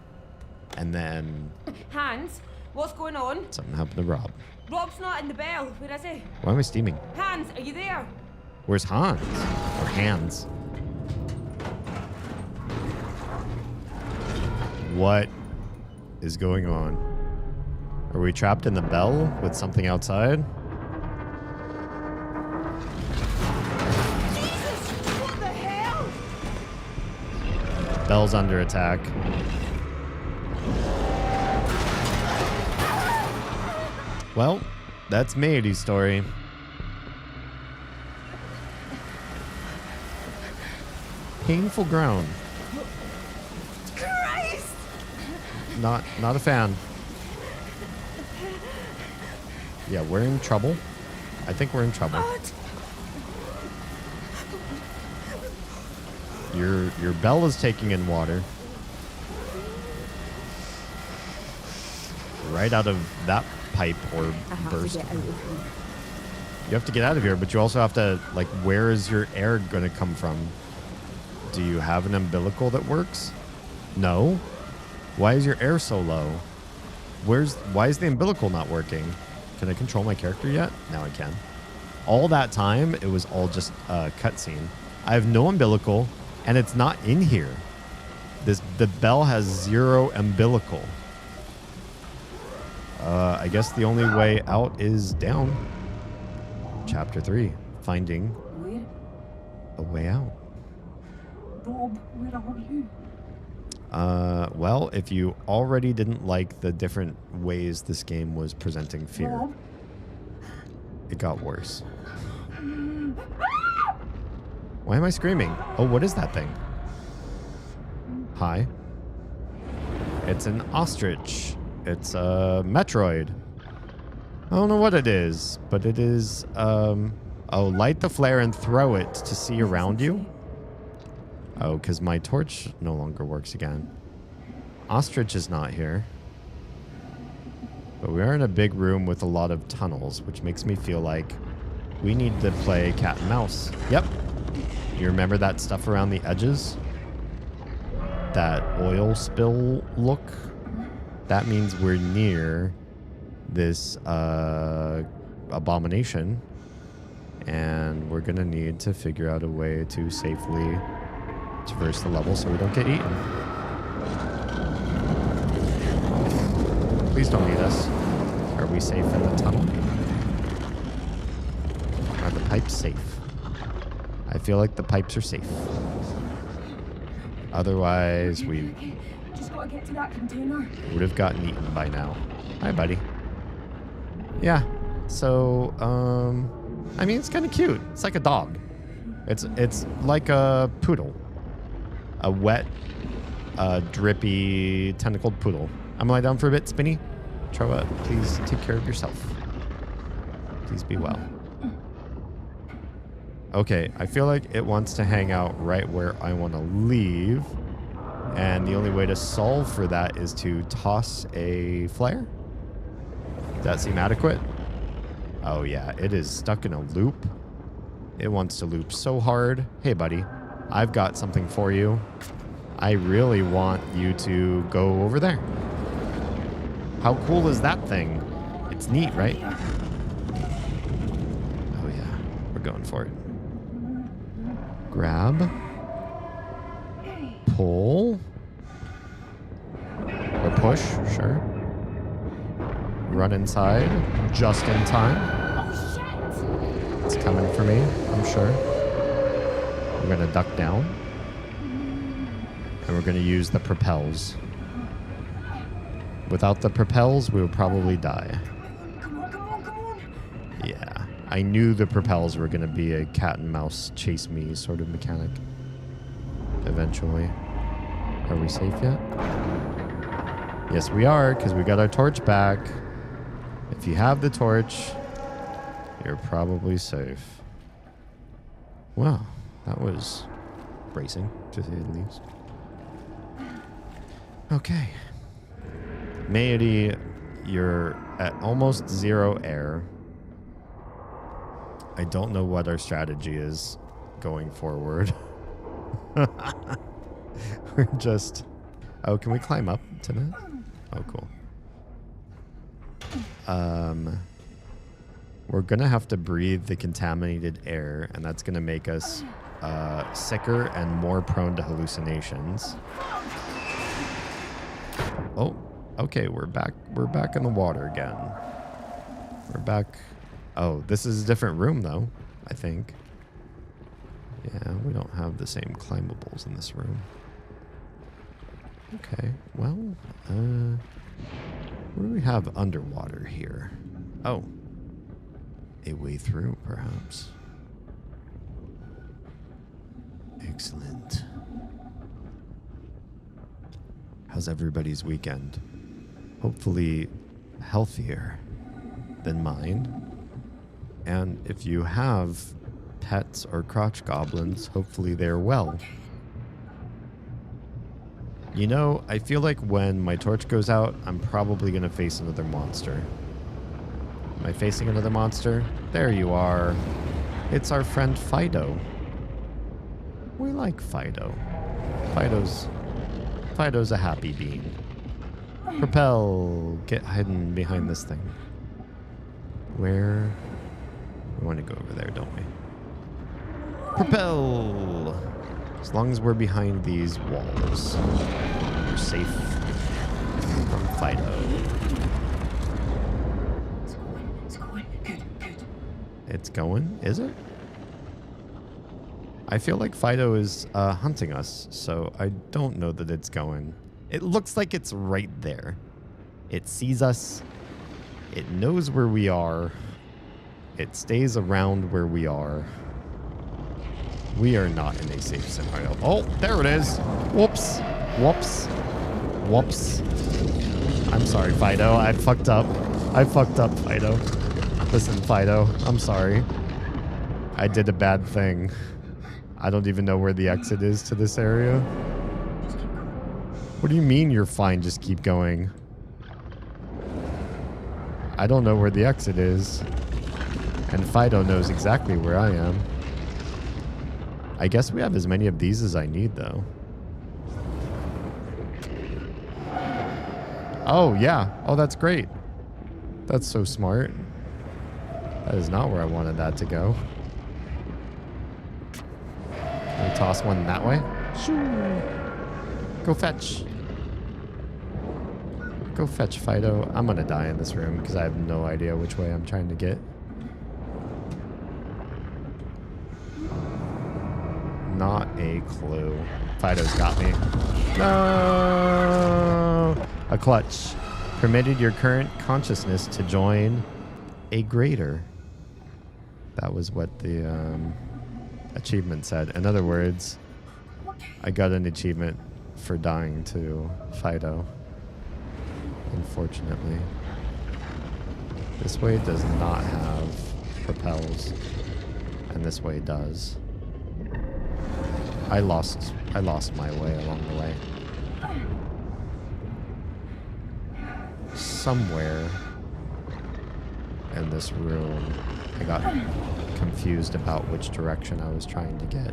And then...
Hans, what's going on?
something happened to Rob.
Rob's not in the bell. Where is he?
Why am I steaming?
Hans, are you there?
Where's Hans? Or Hans? What is going on? Are we trapped in the bell with something outside?
Jesus, what the hell?
Bell's under attack. Well, that's Matey's story. Painful ground.
not a fan. Yeah, we're in trouble. I think we're in trouble. Your bell is taking in water. Right out of that pipe or burst.
To get out of here.
You have to get out of here, but you also have to, like, where is your air going to come from? Do you have an umbilical that works? No. Why is your air so low? Why is the umbilical not working? Can I control my character yet? Now I can. All that time, it was all just a cutscene. I have no umbilical, and it's not in here. The bell has 0 umbilical. I guess the only way out is down. Chapter 3, finding a way out.
Rob, where are you?
Well, if you already didn't like the different ways this game was presenting fear,
Rob?
it got worse. Why am I screaming? Oh, what is that thing? Hi. It's an ostrich. It's a Metroid. I don't know what it is, but it is, oh, light the flare and throw it to see around you. Oh, because my torch no longer works again. Ostrich is not here. But we are in a big room with a lot of tunnels, which makes me feel like we need to play cat and mouse. Yep. You remember that stuff around the edges? That oil spill look? That means we're near this abomination. And we're going to need to figure out a way to safely traverse the level so we don't get eaten. Please don't eat us. Are we safe in the tunnel? Are the pipes safe? I feel like the pipes are safe. Otherwise, we
Just gotta get to that container.
would have gotten eaten by now. Hi, buddy. Yeah. So, I mean, it's kind of cute. It's like a dog. It's like a poodle. A wet, drippy, tentacled poodle. I'm gonna lie down for a bit, Spinny. Troa, please take care of yourself. Please be well. Okay, I feel like it wants to hang out right where I want to leave. And the only way to solve for that is to toss a flare. Does that seem adequate? Oh yeah, it is stuck in a loop. It wants to loop so hard. Hey buddy, I've got something for you. I really want you to go over there. How cool is that thing? It's neat, right? Oh yeah, we're going for it. Grab. Pull. Or push, sure. Run inside, just in time. It's coming for me, I'm sure. We're gonna duck down. And we're gonna use the propels. Without the propels, we would probably die.
Come on, come on, come on.
Yeah, I knew the propels were gonna be a cat and mouse chase me sort of mechanic. Eventually. Are we safe yet? Yes, we are, because we got our torch back. If you have the torch, you're probably safe. Wow, that was bracing, to say the least. Okay. Maity, you're at almost 0 air. I don't know what our strategy is going forward. We're just... Oh, can we climb up to that? Oh, cool. We're going to have to breathe the contaminated air, and that's going to make us sicker and more prone to hallucinations. Oh, okay, we're back in the water again. We're back. Oh, this is a different room, though, I think. Yeah, we don't have the same climbables in this room. Okay, well, what do we have underwater here? Oh, a way through, perhaps. Excellent. How's everybody's weekend? Hopefully healthier than mine. And if you have pets or crotch goblins, hopefully they're well. You know, I feel like when my torch goes out, I'm probably going to face another monster. Am I facing another monster? There you are. It's our friend Fido. We like Fido. Fido's a happy bean. Propel. Get hidden behind this thing. Where? We want to go over there, don't we? Propel! As long as we're behind these walls, we're safe from Fido.
It's going. Good.
It's going? Is it? I feel like Fido is hunting us, so I don't know that it's going. It looks like it's right there. It sees us. It knows where we are. It stays around where we are. We are not in a safe scenario. Oh, there it is. Whoops. I'm sorry, Fido. I fucked up, Fido. Listen, Fido. I'm sorry. I did a bad thing. I don't even know where the exit is to this area. What do you mean you're fine? Just keep going. I don't know where the exit is. And Fido knows exactly where I am. I guess we have as many of these as I need, though. Oh, yeah. Oh, that's great. That's so smart. That is not where I wanted that to go. Can we toss one that way? Shoo. Go fetch. Go fetch, Fido. I'm gonna die in this room because I have no idea which way I'm trying to get. Not a clue. Fido's got me. No! A clutch. Permitted your current consciousness to join a greater. That was what the achievement said. In other words, I got an achievement for dying to Fido. Unfortunately. This way does not have propels, and this way does. I lost my way along the way. Somewhere in this room, I got confused about which direction I was trying to get.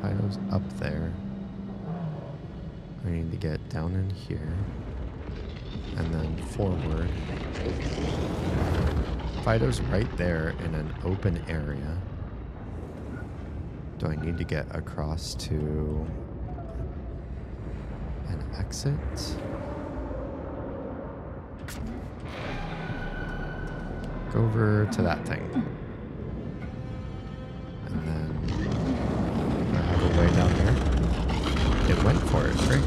Fido's up there. I need to get down in here and then forward. Fido's right there in an open area. Do I need to get across to an exit? Go over to that thing. And then I have a way down there. It went for it, great.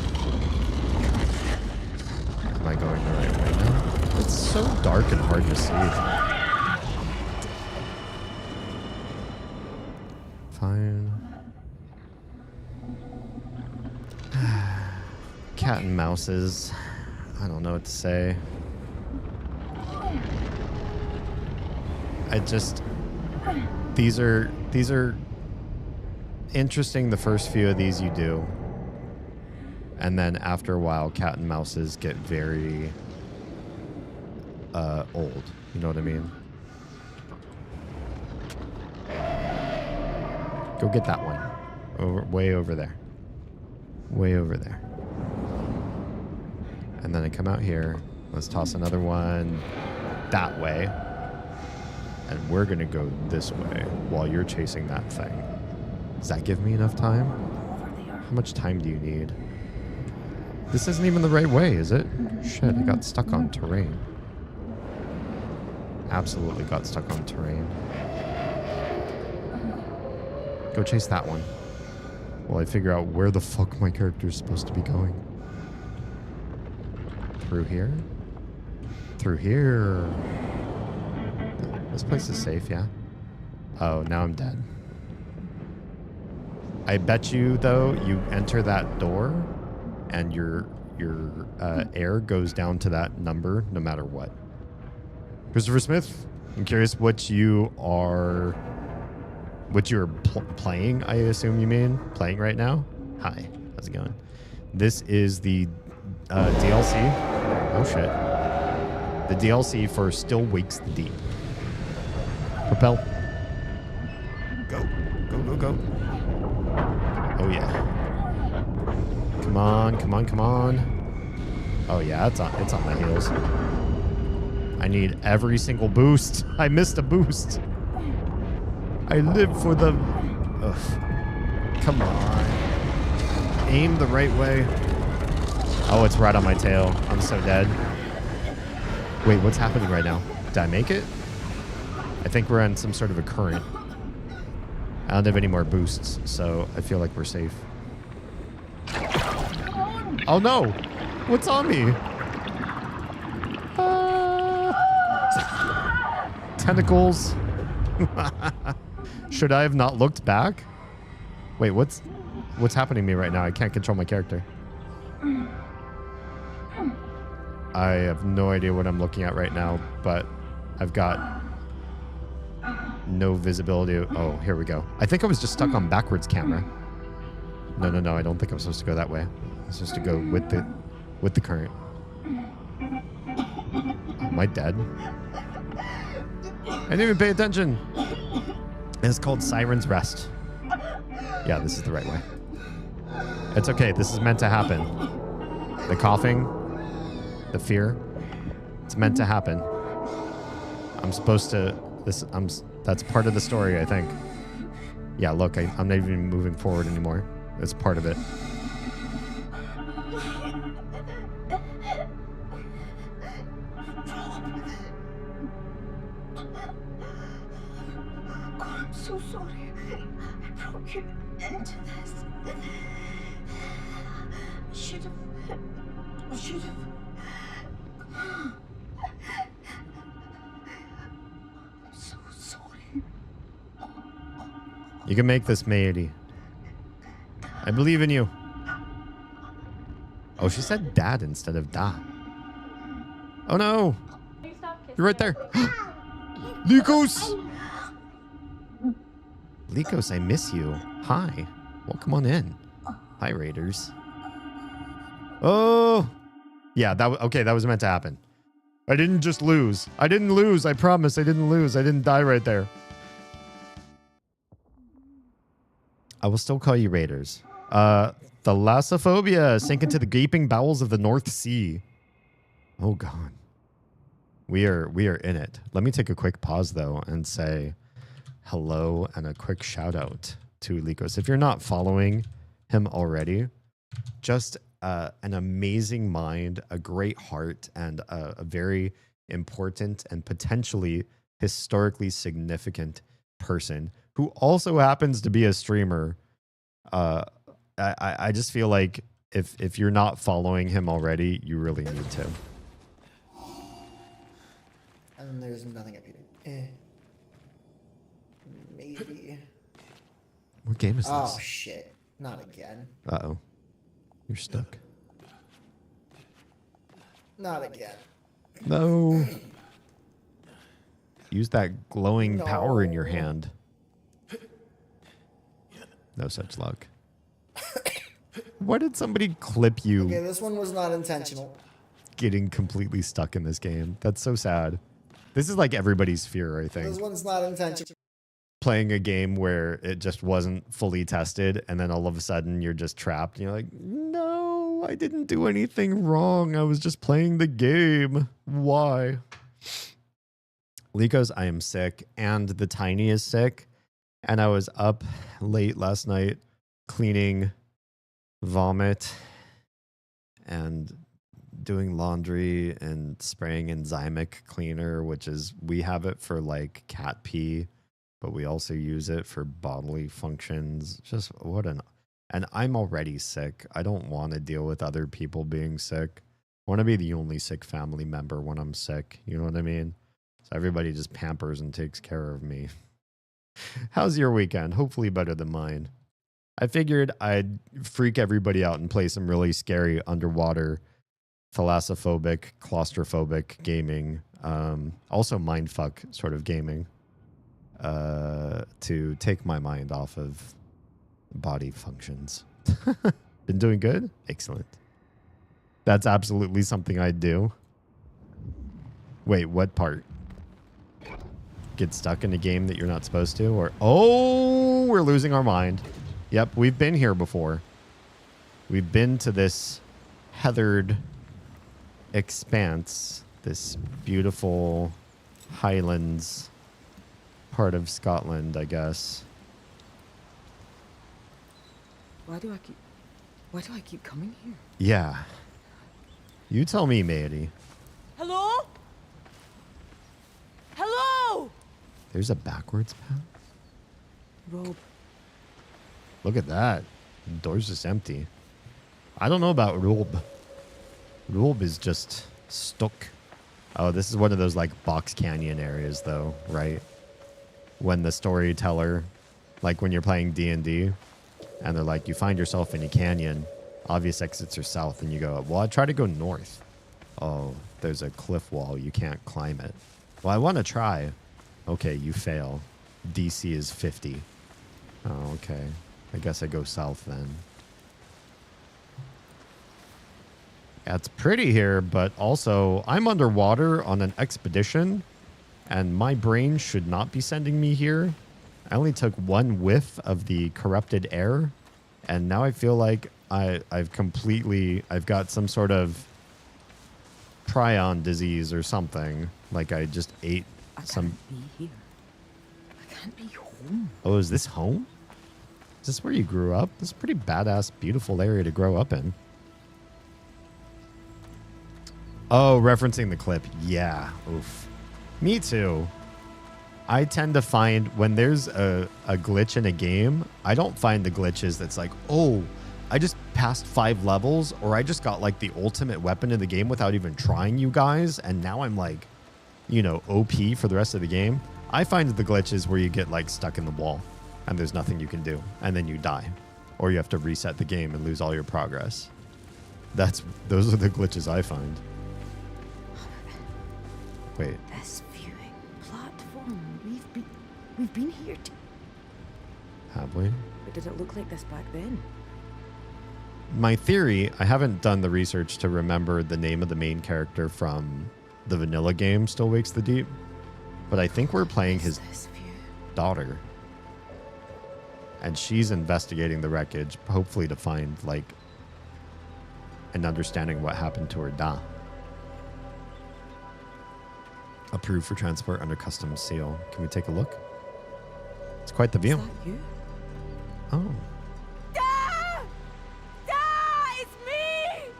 Am I going the right way now? It's so dark and hard to see. Fine. Cat and mouses. I don't know what to say. These are interesting the first few of these you do. And then after a while, cat and mouses get very old. You know what I mean? Go get that one. Way over there. Way over there. And then I come out here. Let's toss another one that way. And we're going to go this way while you're chasing that thing. Does that give me enough time? How much time do you need? This isn't even the right way, is it? Shit, I got stuck on terrain. Absolutely got stuck on terrain. Go chase that one. While I figure out where the fuck my character is supposed to be going. Through here? Through here. This place is safe, yeah? Oh, now I'm dead. I bet you, though, you enter that door and your air goes down to that number no matter what. Christopher Smith, I'm curious what you're playing, I assume you mean. Playing right now? Hi, how's it going? This is the DLC. Oh, shit. The DLC for Still Wakes the Deep. Propel. Go. Go, go, go. Oh, yeah. Come on, come on, come on. Oh, yeah, it's on my heels. I need every single boost. I missed a boost. I live for the... Ugh. Come on. Aim the right way. Oh, it's right on my tail. I'm so dead. Wait, what's happening right now? Did I make it? I think we're on some sort of a current. I don't have any more boosts, so I feel like we're safe. Oh no! What's on me? Tentacles. Should I have not looked back? Wait, what's happening to me right now? I can't control my character. I have no idea what I'm looking at right now, but I've got no visibility. Oh, here we go. I think I was just stuck on backwards camera. No, no, no. I don't think I'm supposed to go that way. I'm supposed to go with the current. Am I dead? I didn't even pay attention. It's called Siren's Rest. Yeah, this is the right way. It's okay. This is meant to happen. The coughing, the fear, it's meant to happen. I'm supposed to... That's part of the story, I think. Yeah, look, I'm not even moving forward anymore. That's part of it.
I'm so sorry. I brought you into this. I should have. I'm so sorry.
You can make this, Mayedi. I believe in you. Oh, she said dad instead of da. Oh no! You're right there. Lycos! Lycos, I miss you. Hi. Welcome on in. Hi, Raiders. Oh! Yeah, that was meant to happen. I didn't just lose. I didn't lose. I promise I didn't lose. I didn't die right there. I will still call you Raiders. Thalassophobia, sink into the gaping bowels of the North Sea. Oh, God. We are in it. Let me take a quick pause, though, and say hello and a quick shout out to Lycos. If you're not following him already, just an amazing mind, a great heart, and a very important and potentially historically significant person who also happens to be a streamer. I just feel like if you're not following him already, you really need to.
And there's nothing I can do. Maybe.
What game is this?
Oh shit! Not again.
Uh-oh. You're stuck.
Not again.
No. Use that glowing power in your hand. No such luck. Why did somebody clip you?
Okay, this one was not intentional.
Getting completely stuck in this game. That's so sad. This is like everybody's fear, I think.
This one's not intentional.
Playing a game where it just wasn't fully tested, and then all of a sudden you're just trapped. And you're like, no, I didn't do anything wrong. I was just playing the game. Why? Lycos, I am sick, and the Tiny is sick. And I was up late last night cleaning vomit and doing laundry and spraying enzymic cleaner, which is, we have it for like cat pee, but we also use it for bodily functions. Just and I'm already sick. I don't want to deal with other people being sick. I want to be the only sick family member when I'm sick. You know what I mean? So everybody just pampers and takes care of me. How's your weekend? Hopefully better than mine. I figured I'd freak everybody out and play some really scary underwater, thalassophobic, claustrophobic gaming. Also mindfuck sort of gaming. To take my mind off of body functions. Been doing good? Excellent. That's absolutely something I'd do. Wait, what part? Get stuck in a game that you're not supposed to? Or, oh, we're losing our mind. Yep, we've been here before. We've been to this heathered expanse, this beautiful highlands part of Scotland, I guess.
Why do I keep coming here?
Yeah. You tell me, matey.
Hello? Hello?
There's a backwards path?
Rob.
Look at that. The door's just empty. I don't know about Rob. Rob is just stuck. Oh, this is one of those like box canyon areas though, right? When the storyteller, like when you're playing D&D and they're like, you find yourself in a canyon, obvious exits are south, and you go, well, I try to go north. Oh, there's a cliff wall. You can't climb it. Well, I want to try. Okay, you fail. DC is 50. Oh, okay. I guess I go south then. Yeah, it's pretty here, but also I'm underwater on an expedition, and my brain should not be sending me here. I only took one whiff of the corrupted air, and now I feel like I've got some sort of prion disease or something. Like I just ate some.
I can't be here. I can't be home.
Oh, is this home? Is this where you grew up? This is a pretty badass, beautiful area to grow up in. Oh, referencing the clip. Yeah. Oof. Me too. I tend to find when there's a glitch in a game, I don't find the glitches that's like, oh, I just passed 5 levels, or I just got like the ultimate weapon in the game without even trying, you guys, and now I'm like, you know, OP for the rest of the game. I find the glitches where you get like stuck in the wall and there's nothing you can do, and then you die, or you have to reset the game and lose all your progress. Those are the glitches I find. Wait.
This viewing platform. We've been here.
Have we?
But did it look like this back then?
My theory, I haven't done the research to remember the name of the main character from the vanilla game, Still Wakes the Deep, but I think we're playing his daughter. And she's investigating the wreckage, hopefully to find, like, an understanding of what happened to her da. Approved for transport under customs seal. Can we take a look? It's quite the view.
Is that you?
Oh.
Da! Da! It's me!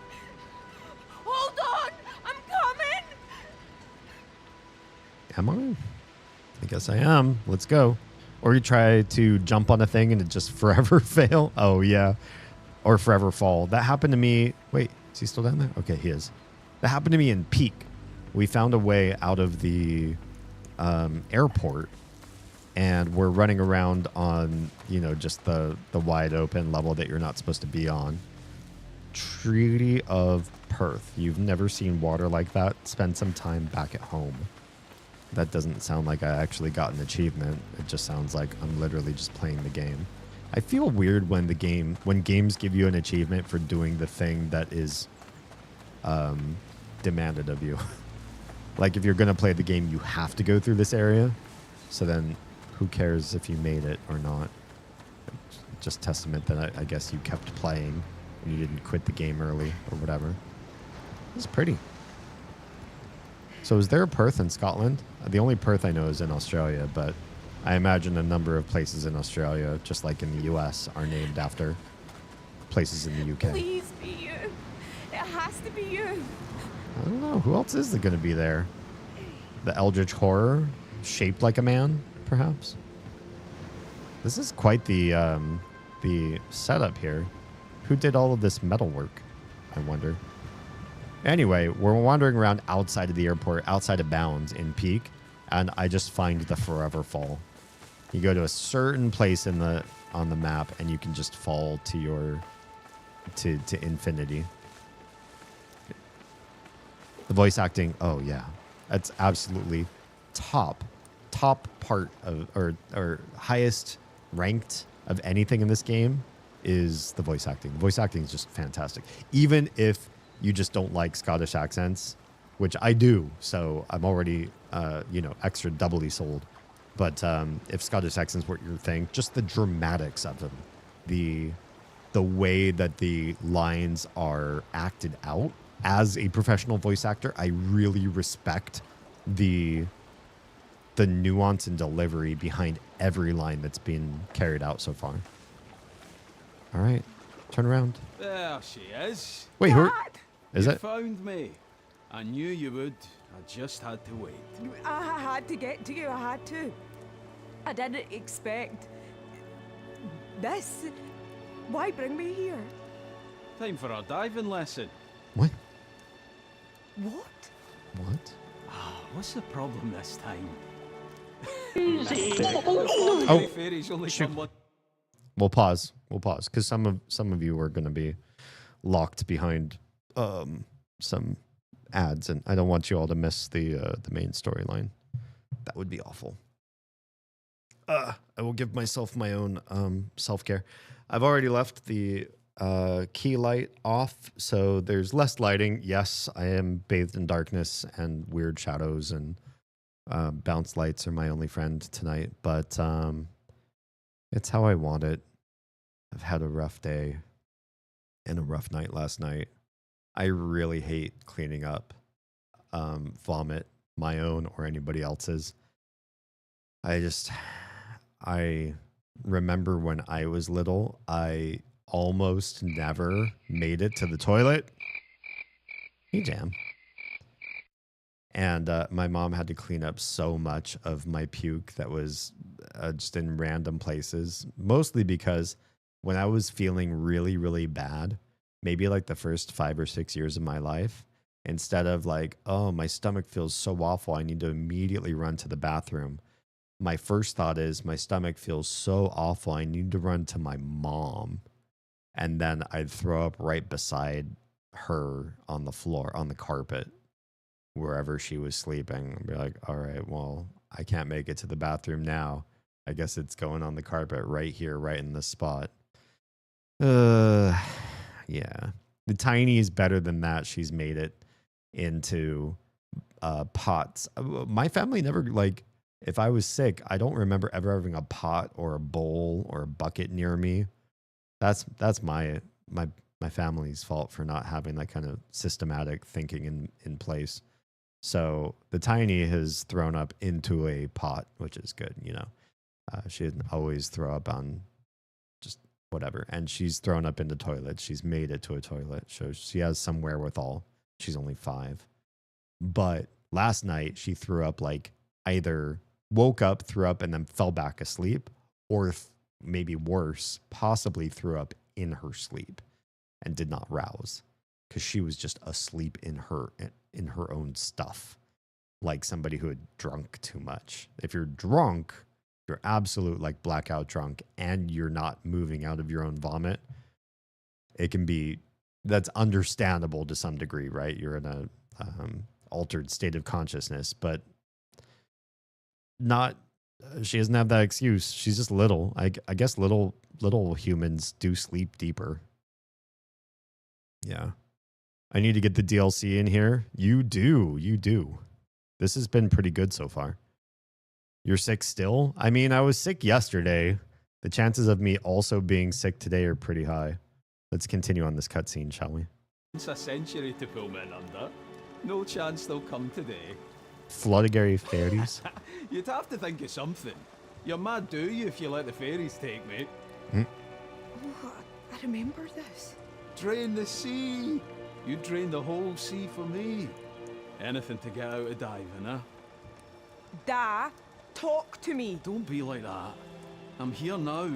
Hold on! I'm coming!
Am I? I guess I am. Let's go. Or you try to jump on a thing and it just forever fail. Oh, yeah. Or forever fall. That happened to me. Wait, is he still down there? Okay, he is. That happened to me in Peak. We found a way out of the airport, and we're running around on, you know, just the wide open level that you're not supposed to be on. Treaty of Perth. You've never seen water like that? Spend some time back at home. That doesn't sound like I actually got an achievement. It just sounds like I'm literally just playing the game. I feel weird when games give you an achievement for doing the thing that is demanded of you. Like if you're going to play the game, you have to go through this area. So then who cares if you made it or not? Just testament that I guess you kept playing and you didn't quit the game early or whatever. It's pretty. So is there a Perth in Scotland? The only Perth I know is in Australia, but I imagine a number of places in Australia, just like in the US, are named after places in the UK.
Please be you. It has to be you.
I don't know. Who else is going to be there? The Eldritch Horror, shaped like a man, perhaps? This is quite the setup here. Who did all of this metal work, I wonder? Anyway, we're wandering around outside of the airport, outside of bounds in Peak, and I just find the Forever Fall. You go to a certain place on the map, and you can just fall to your to infinity. The voice acting, oh yeah, that's absolutely top part of or highest ranked of anything in this game is the voice acting. The voice acting is just fantastic. Even if you just don't like Scottish accents, which I do, so I'm already extra doubly sold. But if Scottish accents weren't your thing, just the dramatics of them, the way that the lines are acted out. As a professional voice actor, I really respect the nuance and delivery behind every line that's been carried out so far. All right, turn around.
There she is.
Wait, who is
You
it?
found me. I knew you would. I just had to wait.
I had to get to you, I had to. I didn't expect this. Why bring me here?
Time for a diving lesson.
What?
What?
What?
What's the problem this time?
Oh,
Fairies only
shoot.
come one.
We'll pause, because some of you are going to be locked behind some ads, and I don't want you all to miss the main storyline. That would be awful. I will give myself my own self-care. I've already left the key light off, so there's less lighting. Yes, I am bathed in darkness and weird shadows, and bounce lights are my only friend tonight, but it's how I want it. I've had a rough day and a rough night last night. I really hate cleaning up vomit, my own or anybody else's. I remember when I was little, I almost never made it to the toilet. Hey, Jam. And my mom had to clean up so much of my puke that was just in random places, mostly because when I was feeling really, really bad, maybe like the first 5 or 6 years of my life, instead of like, oh, my stomach feels so awful, I need to immediately run to the bathroom. My first thought is my stomach feels so awful, I need to run to my mom. And then I'd throw up right beside her on the floor, on the carpet, wherever she was sleeping. I'd be like, all right, well, I can't make it to the bathroom now. I guess it's going on the carpet right here, right in this spot. Yeah. The Tiny is better than that. She's made it into pots. My family never, like, if I was sick, I don't remember ever having a pot or a bowl or a bucket near me. That's my family's fault for not having that kind of systematic thinking in place. So the Tiny has thrown up into a pot, which is good, you know. She didn't always throw up on just whatever. And she's thrown up into toilets. She's made it to a toilet. So she has some wherewithal. She's only 5. But last night she threw up, like, either woke up, threw up, and then fell back asleep, or maybe worse, possibly threw up in her sleep and did not rouse because she was just asleep in her own stuff, like somebody who had drunk too much. If you're drunk, you're absolute, like, blackout drunk, and you're not moving out of your own vomit, it can be, that's understandable to some degree, right? You're in a altered state of consciousness, but not, she doesn't have that excuse. She's just little. I guess little humans do sleep deeper. Yeah. I need to get the DLC in here. You do. This has been pretty good so far. You're sick still? I mean, I was sick yesterday. The chances of me also being sick today are pretty high. Let's continue on this cutscene, shall we?
It's a century to pull men under. No chance they'll come today.
Floodagary fairies?
You'd have to think of something. You're mad, do you, if you let the fairies take me?
Oh, I remember this.
Drain the sea. You drain the whole sea for me. Anything to get out of diving, huh?
Da, talk to me.
Don't be like that. I'm here now.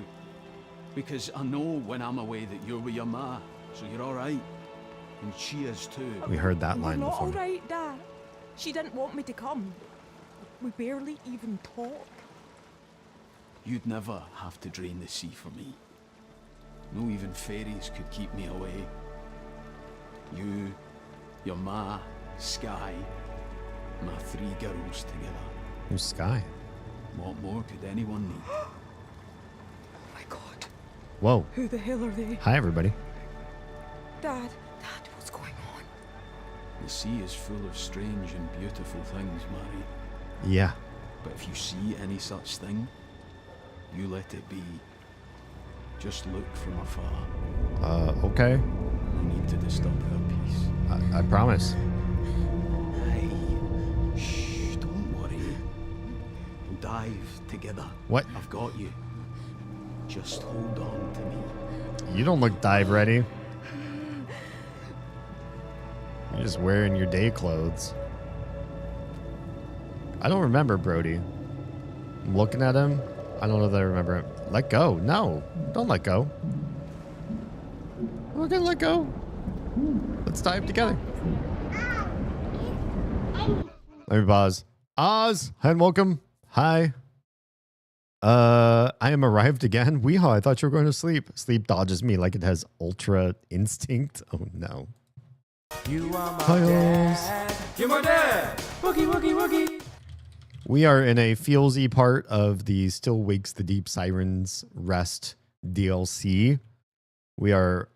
Because I know when I'm away that you're with your ma. So you're alright. And she is too.
We heard that line
You're not
before.
alright, Da. She didn't want me to come. We barely even talk.
you'd never have to drain the sea for me. No even fairies could keep me away. You, your ma, Sky, my 3 girls together.
Who's Sky?
What more could anyone need?
Oh my god.
Whoa.
Who the hell are they?
Hi, everybody.
Dad, what's going on?
The sea is full of strange and beautiful things, Mary.
Yeah.
But if you see any such thing, you let it be. Just look from afar.
Okay.
No need to disturb our peace.
I promise.
Hey, shh, don't worry. We'll dive together.
What?
I've got you. Just hold on to me.
You don't look dive ready. You're just wearing your day clothes. I don't remember Brody. I'm looking at him. I don't know that I remember him. Let go. No, don't let go. We're gonna let go. Let's dive together. Let me pause. Oz, hi and welcome. Hi. I am arrived again. Weehaw, I thought you were going to sleep. Sleep dodges me like it has ultra instinct. Oh no.
You are my
Hi,
dad. You're my dad. Woogie, woogie, woogie.
We are in a feelsy part of the Still Wakes the Deep Sirens Rest DLC. We are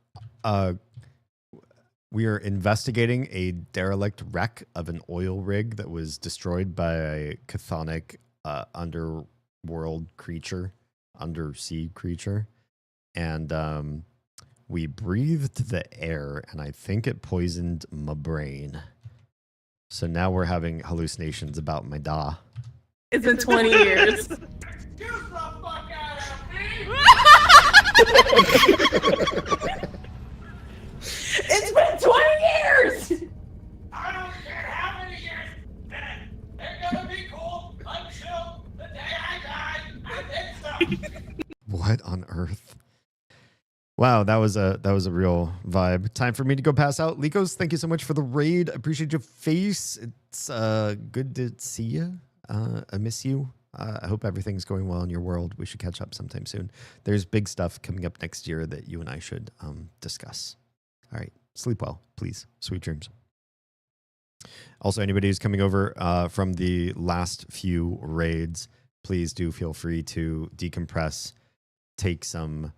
investigating a derelict wreck of an oil rig that was destroyed by a chthonic underworld creature, undersea creature. And we breathed the air, and I think it poisoned my brain. So now we're having hallucinations about my da.
It's been 20 years. It's been 20 years!
I don't care how many years. They're gonna be cool until the day I die. And then some.
What on earth? Wow, that was a real vibe. Time for me to go pass out. Likos, thank you so much for the raid. Appreciate your face. It's good to see you. I miss you. I hope everything's going well in your world. We should catch up sometime soon. There's big stuff coming up next year that you and I should discuss. All right, sleep well, please. Sweet dreams. Also, anybody who's coming over from the last few raids, please do feel free to decompress, take some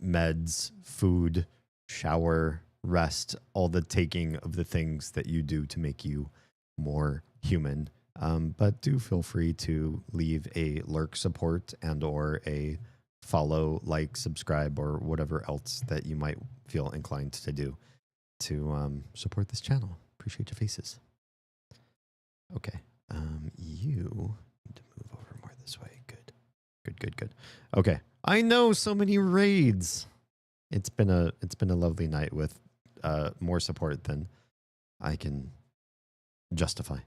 meds, food, shower, rest, all the taking of the things that you do to make you more human. But do feel free to leave a lurk support and or a follow, like, subscribe, or whatever else that you might feel inclined to do to support this channel. Appreciate your faces. Okay. You need to move over more this way. Good. Good. Okay. I know, so many raids. It's been a lovely night with more support than I can justify.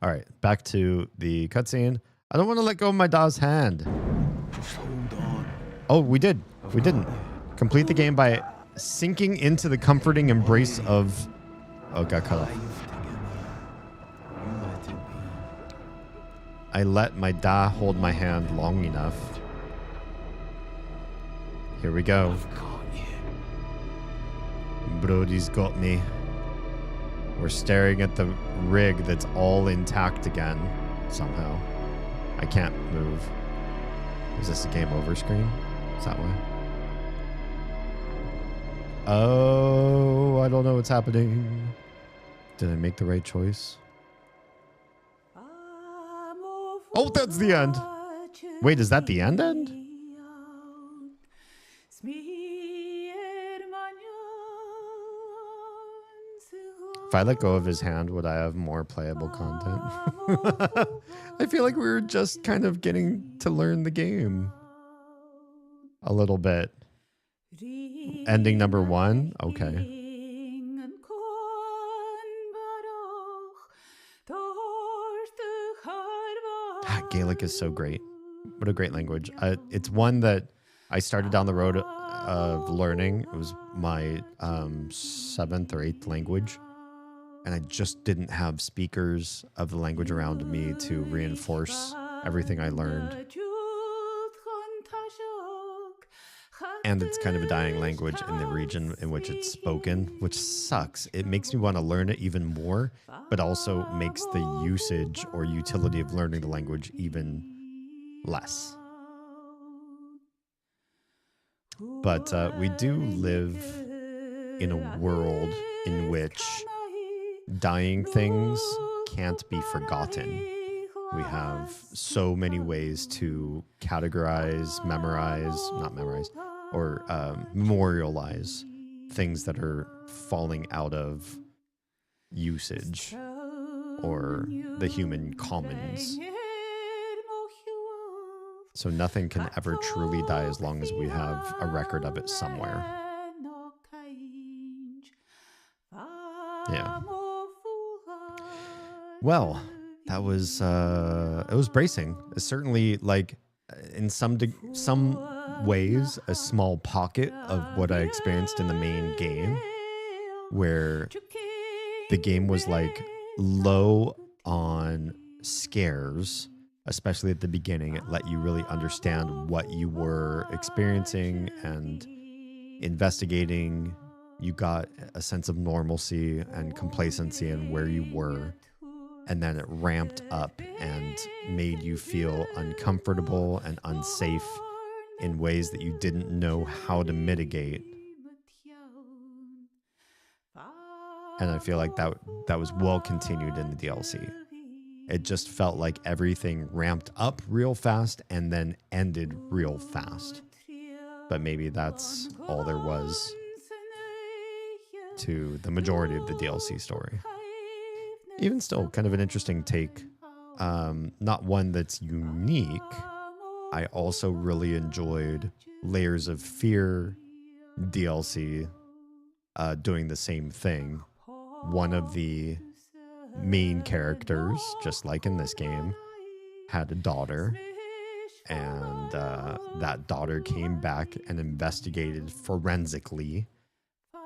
All right, back to the cutscene. I don't want to let go of my Da's hand.
Just hold on.
Oh, we did. We didn't. Complete the game by sinking into the comforting embrace of... Oh, got cut off. I let my Da hold my hand long enough. Here we go. Brody's got me. We're staring at the rig that's all intact again, somehow. I can't move. Is this a game over screen? Is that why? Oh, I don't know what's happening. Did I make the right choice? Oh, that's the end. Wait, is that the end? If I let go of his hand, would I have more playable content? I feel like we were just kind of getting to learn the game a little bit. Ending number 1? Okay. Gaelic is so great. What a great language. It's one that I started down the road of learning. It was my 7th or 8th language. And I just didn't have speakers of the language around me to reinforce everything I learned. And it's kind of a dying language in the region in which it's spoken, which sucks. It makes me want to learn it even more, but also makes the usage or utility of learning the language even less. But we do live in a world in which dying things can't be forgotten. We have so many ways to categorize, memorialize things that are falling out of usage or the human commons. So nothing can ever truly die as long as we have a record of it somewhere. Yeah. Well, that was it was bracing. It's certainly, like, in some ways, a small pocket of what I experienced in the main game, where the game was like low on scares, especially at the beginning. It let you really understand what you were experiencing and investigating. You got a sense of normalcy and complacency in where you were. And then it ramped up and made you feel uncomfortable and unsafe in ways that you didn't know how to mitigate. And I feel like that was well continued in the DLC. It just felt like everything ramped up real fast and then ended real fast. But maybe that's all there was to the majority of the DLC story. Even still, kind of an interesting take. Not one that's unique. I also really enjoyed Layers of Fear DLC doing the same thing. One of the main characters, just like in this game, had a daughter. And that daughter came back and investigated forensically,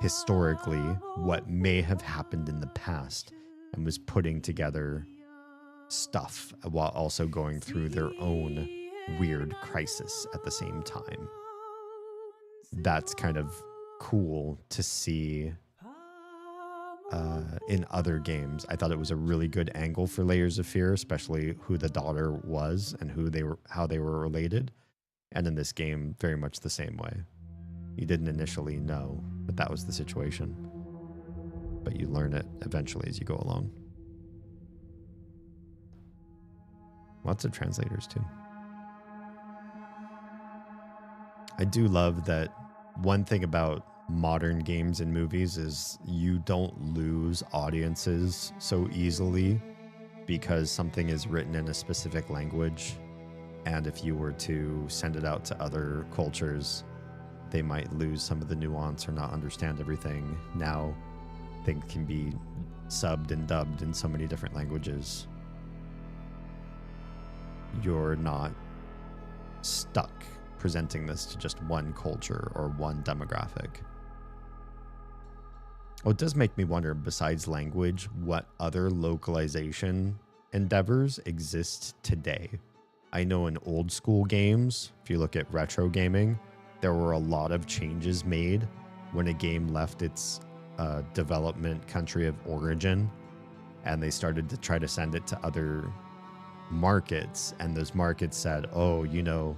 historically, what may have happened in the past. And was putting together stuff while also going through their own weird crisis at the same time. That's kind of cool to see in other games. I thought it was a really good angle for Layers of Fear, especially who the daughter was and how they were related. And in this game, very much the same way. You didn't initially know that that was the situation, but you learn it eventually as you go along. Lots of translators too. I do love that one thing about modern games and movies is you don't lose audiences so easily because something is written in a specific language. And if you were to send it out to other cultures, they might lose some of the nuance or not understand everything. Now, things can be subbed and dubbed in so many different languages. You're not stuck presenting this to just one culture or one demographic. Oh, it does make me wonder, besides language, what other localization endeavors exist today. I know in old school games, if you look at retro gaming, there were a lot of changes made when a game left its development country of origin, and they started to try to send it to other markets, and those markets said, oh, you know,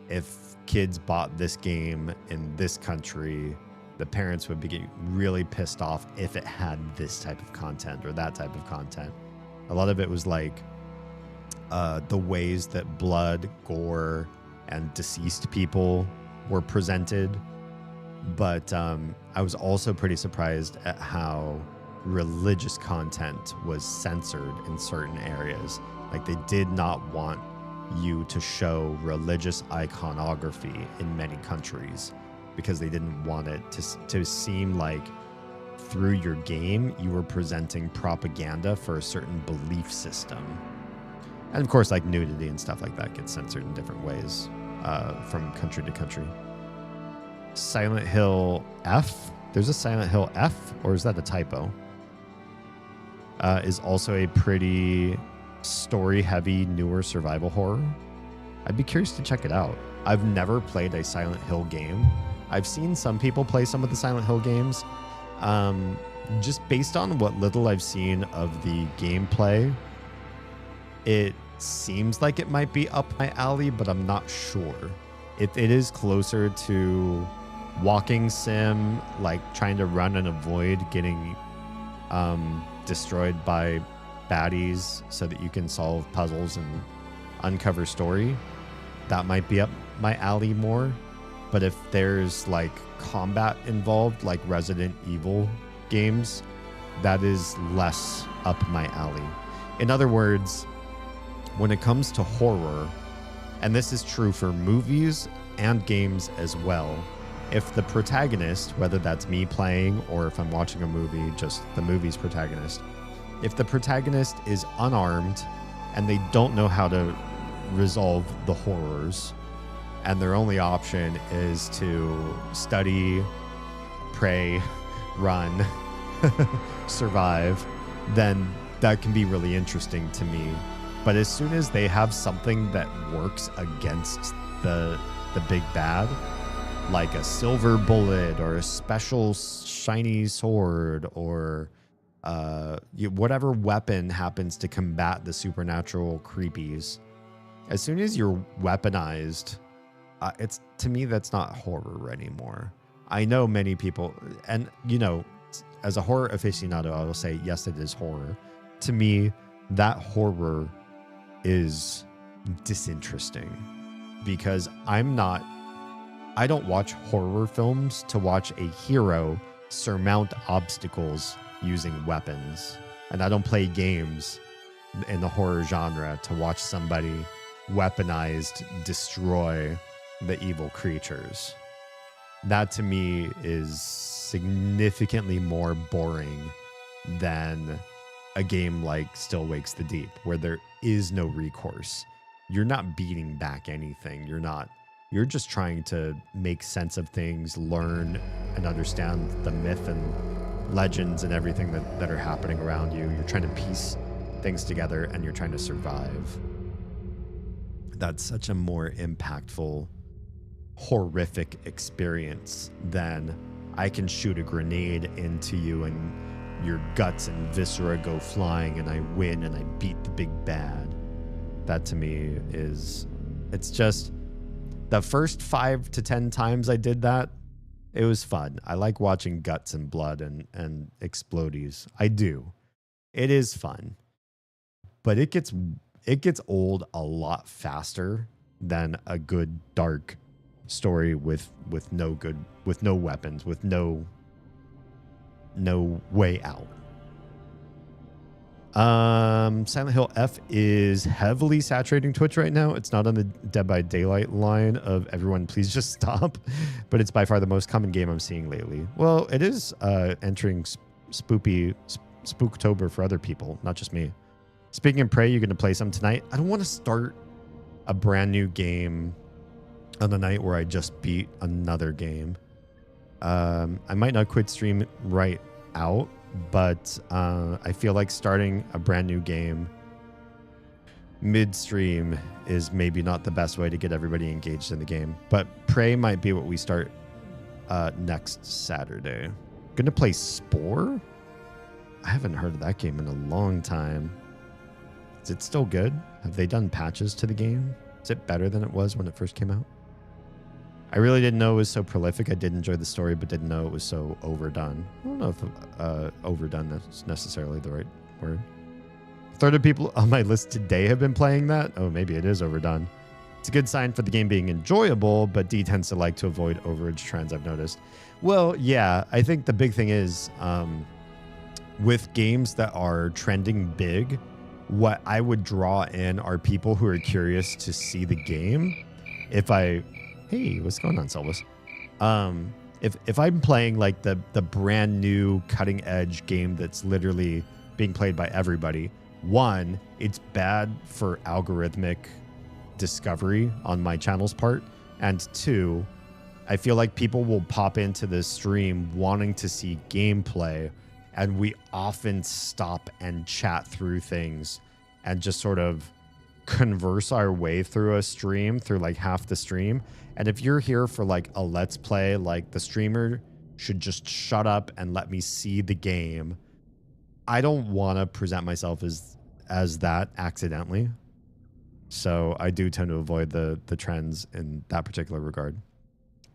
if kids bought this game in this country, the parents would be really pissed off if it had this type of content or that type of content. A lot of it was like the ways that blood, gore, and deceased people were presented. But I was also pretty surprised at how religious content was censored in certain areas. Like, they did not want you to show religious iconography in many countries because they didn't want it to seem like through your game you were presenting propaganda for a certain belief system. And of course, like, nudity and stuff like that gets censored in different ways from country to country. Silent Hill F, there's a Silent Hill F, or is that a typo? Is also a pretty story-heavy, newer survival horror. I'd be curious to check it out. I've never played a Silent Hill game. I've seen some people play some of the Silent Hill games. Just based on what little I've seen of the gameplay, it seems like it might be up my alley, but I'm not sure. It is closer to walking sim, like trying to run and avoid getting destroyed by baddies so that you can solve puzzles and uncover story. That might be up my alley more. But if there's like combat involved, like Resident Evil games, that is less up my alley. In other words, when it comes to horror, and this is true for movies and games as well, if the protagonist, whether that's me playing or if I'm watching a movie, just the movie's protagonist, if the protagonist is unarmed and they don't know how to resolve the horrors, and their only option is to study, pray, run, survive, then that can be really interesting to me. But as soon as they have something that works against the big bad, like a silver bullet or a special shiny sword or whatever weapon happens to combat the supernatural creepies, as soon as you're weaponized, it's, to me, that's not horror anymore. I know many people, and you know, as a horror aficionado, I will say, yes, it is horror. To me, that horror is disinteresting because I don't watch horror films to watch a hero surmount obstacles using weapons. And I don't play games in the horror genre to watch somebody weaponized destroy the evil creatures. That to me is significantly more boring than a game like Still Wakes the Deep, where there is no recourse. You're not beating back anything. You're just trying to make sense of things, learn and understand the myth and legends and everything that are happening around you. You're trying to piece things together and you're trying to survive. That's such a more impactful, horrific experience than I can shoot a grenade into you and your guts and viscera go flying and I win and I beat the big bad. That to me is, it's just, the first 5 to 10 times I did that, it was fun. I like watching guts and blood and explodies. I do. It is fun. But it gets old a lot faster than a good dark story with no weapons, with no way out. Silent Hill F is heavily saturating Twitch right now. It's not on the Dead by Daylight line of everyone please just stop, but it's by far the most common game I'm seeing lately. Well, it is entering Spooktober for other people, not just me. Speaking of Prey, you're going to play some tonight. I don't want to start a brand new game on the night where I just beat another game. I might not quit stream right out, but I feel like starting a brand new game midstream is maybe not the best way to get everybody engaged in the game. But Prey might be what we start next Saturday. Gonna play Spore? I haven't heard of that game in a long time. Is it still good? Have they done patches to the game? Is it better than it was when it first came out? I really didn't know it was so prolific. I did enjoy the story, but didn't know it was so overdone. I don't know if overdone is necessarily the right word. A third of people on my list today have been playing that. Oh, maybe it is overdone. It's a good sign for the game being enjoyable, but D tends to like to avoid overage trends, I've noticed. Well, yeah, I think the big thing is with games that are trending big, what I would draw in are people who are curious to see the game. Hey, what's going on, Selvus? If I'm playing like the brand new cutting edge game that's literally being played by everybody, one, it's bad for algorithmic discovery on my channel's part, and two, I feel like people will pop into the stream wanting to see gameplay, and we often stop and chat through things and just sort of converse our way through a stream, through like half the stream. And if you're here for like a let's play, like the streamer should just shut up and let me see the game. I don't want to present myself as that accidentally. So I do tend to avoid the trends in that particular regard.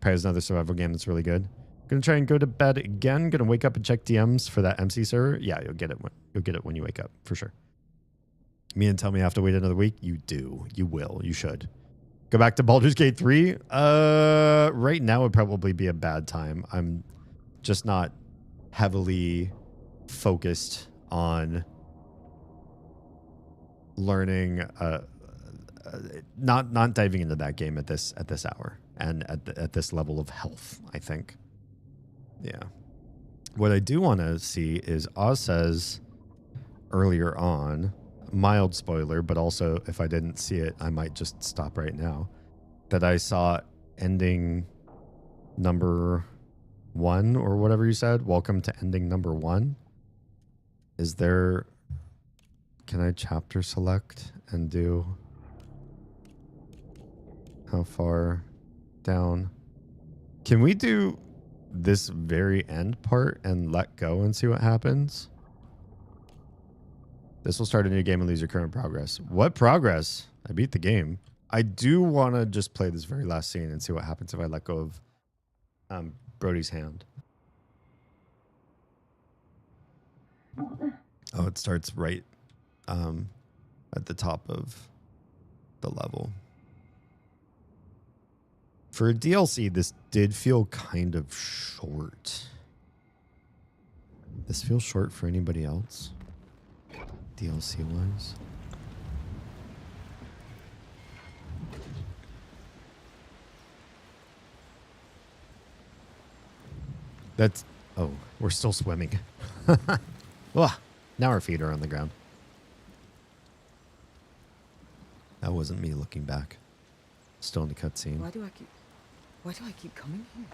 Play another survival game that's really good. Gonna try and go to bed again. Gonna wake up and check DMs for that MC server. Yeah, you'll get it when you wake up for sure. Me and tell me I have to wait another week. You do. You will. You should. Go back to Baldur's Gate 3. Right now would probably be a bad time. I'm just not heavily focused on learning. Not diving into that game at this hour and at this level of health. I think. Yeah. What I do want to see is Oz says earlier on, mild spoiler, but also if I didn't see it, I might just stop right now, that I saw ending number 1 or whatever you said. Welcome to ending number 1. Is there... Can I chapter select and do... How far down? Can we do this very end part and let go and see what happens? This will start a new game and lose your current progress. What progress? I beat the game. I do want to just play this very last scene and see what happens if I let go of Brody's hand. Oh, it starts right at the top of the level. For a DLC, this did feel kind of short. This feels short for anybody else? DLC-wise? That's... Oh, we're still swimming. Ugh, now our feet are on the ground. That wasn't me looking back. Still in the cutscene.
Why do I keep coming here?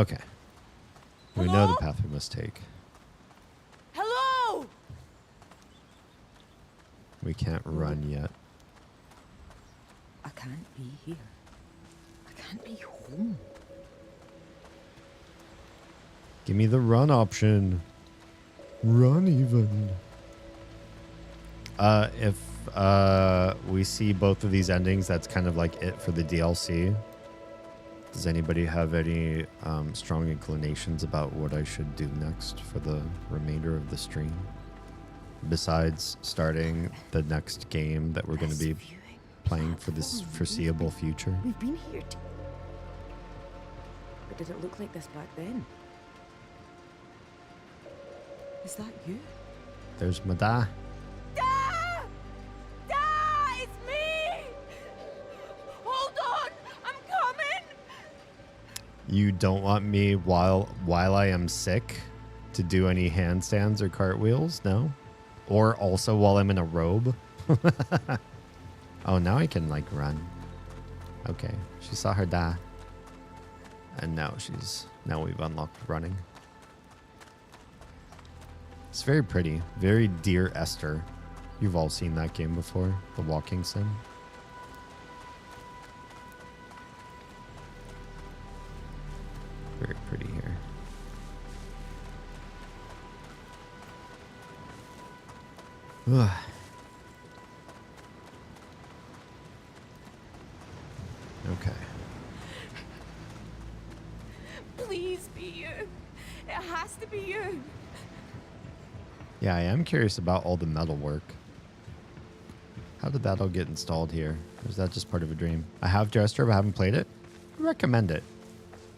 Okay. We know the path we must take.
Hello?
We can't run yet.
I can't be here. I can't be home.
Give me the run option. Run even. If we see both of these endings, that's kind of like it for the DLC. Does anybody have any strong inclinations about what I should do next for the remainder of the stream? Besides starting the next game that we're going to be playing for this foreseeable future.
We've been here. But did it look like this back then? Is that you?
There's Mada.
Da! Da! It's me! Hold on! I'm coming!
You don't want me while I am sick to do any handstands or cartwheels? No? Or also while I'm in a robe? Oh, now I can like run. Okay. She saw her die. And now we've unlocked running. It's very pretty. Very Dear Esther. You've all seen that game before. The walking sim. Very pretty here. Ugh. Okay.
Please be you. It has to be you.
Yeah, I am curious about all the metal work. How did that all get installed here? Or is that just part of a dream? I have Jester, but I haven't played it. I recommend it.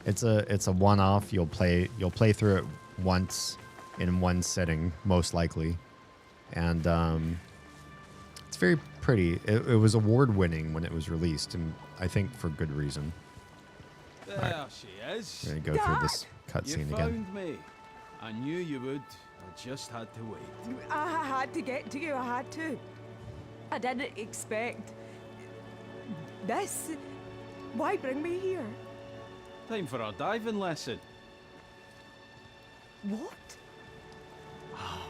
It's a one-off. You'll play through it once in one sitting, most likely. And it's very pretty. It was award-winning when it was released, and I think for good reason.
There she is.
We're gonna go through this cutscene
You
again.
found me. I knew you would. I just had to wait.
I had to get to you. I had to. I didn't expect this. Why bring me here?
Time for a diving lesson.
What?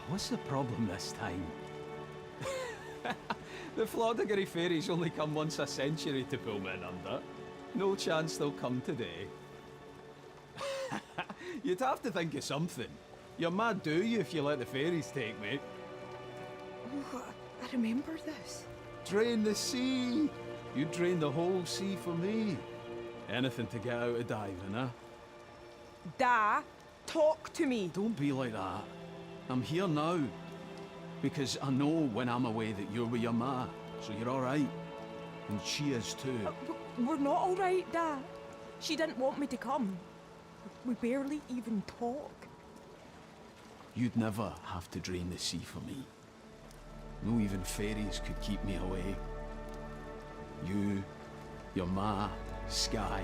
What's the problem this time? The Floddigary fairies only come once a century to pull men under. No chance they'll come today. You'd have to think of something. You're mad, do you, if you let the fairies take me?
Oh, I remember this.
Drain the sea. You drain the whole sea for me. Anything to get out of diving, huh?
Da, talk to me.
Don't be like that. I'm here now. Because I know when I'm away that you're with your ma, so you're alright. And she is too.
We're not all right, Dad. She didn't want me to come. We barely even talk.
You'd never have to drain the sea for me. No even fairies could keep me away. You, your ma, Sky,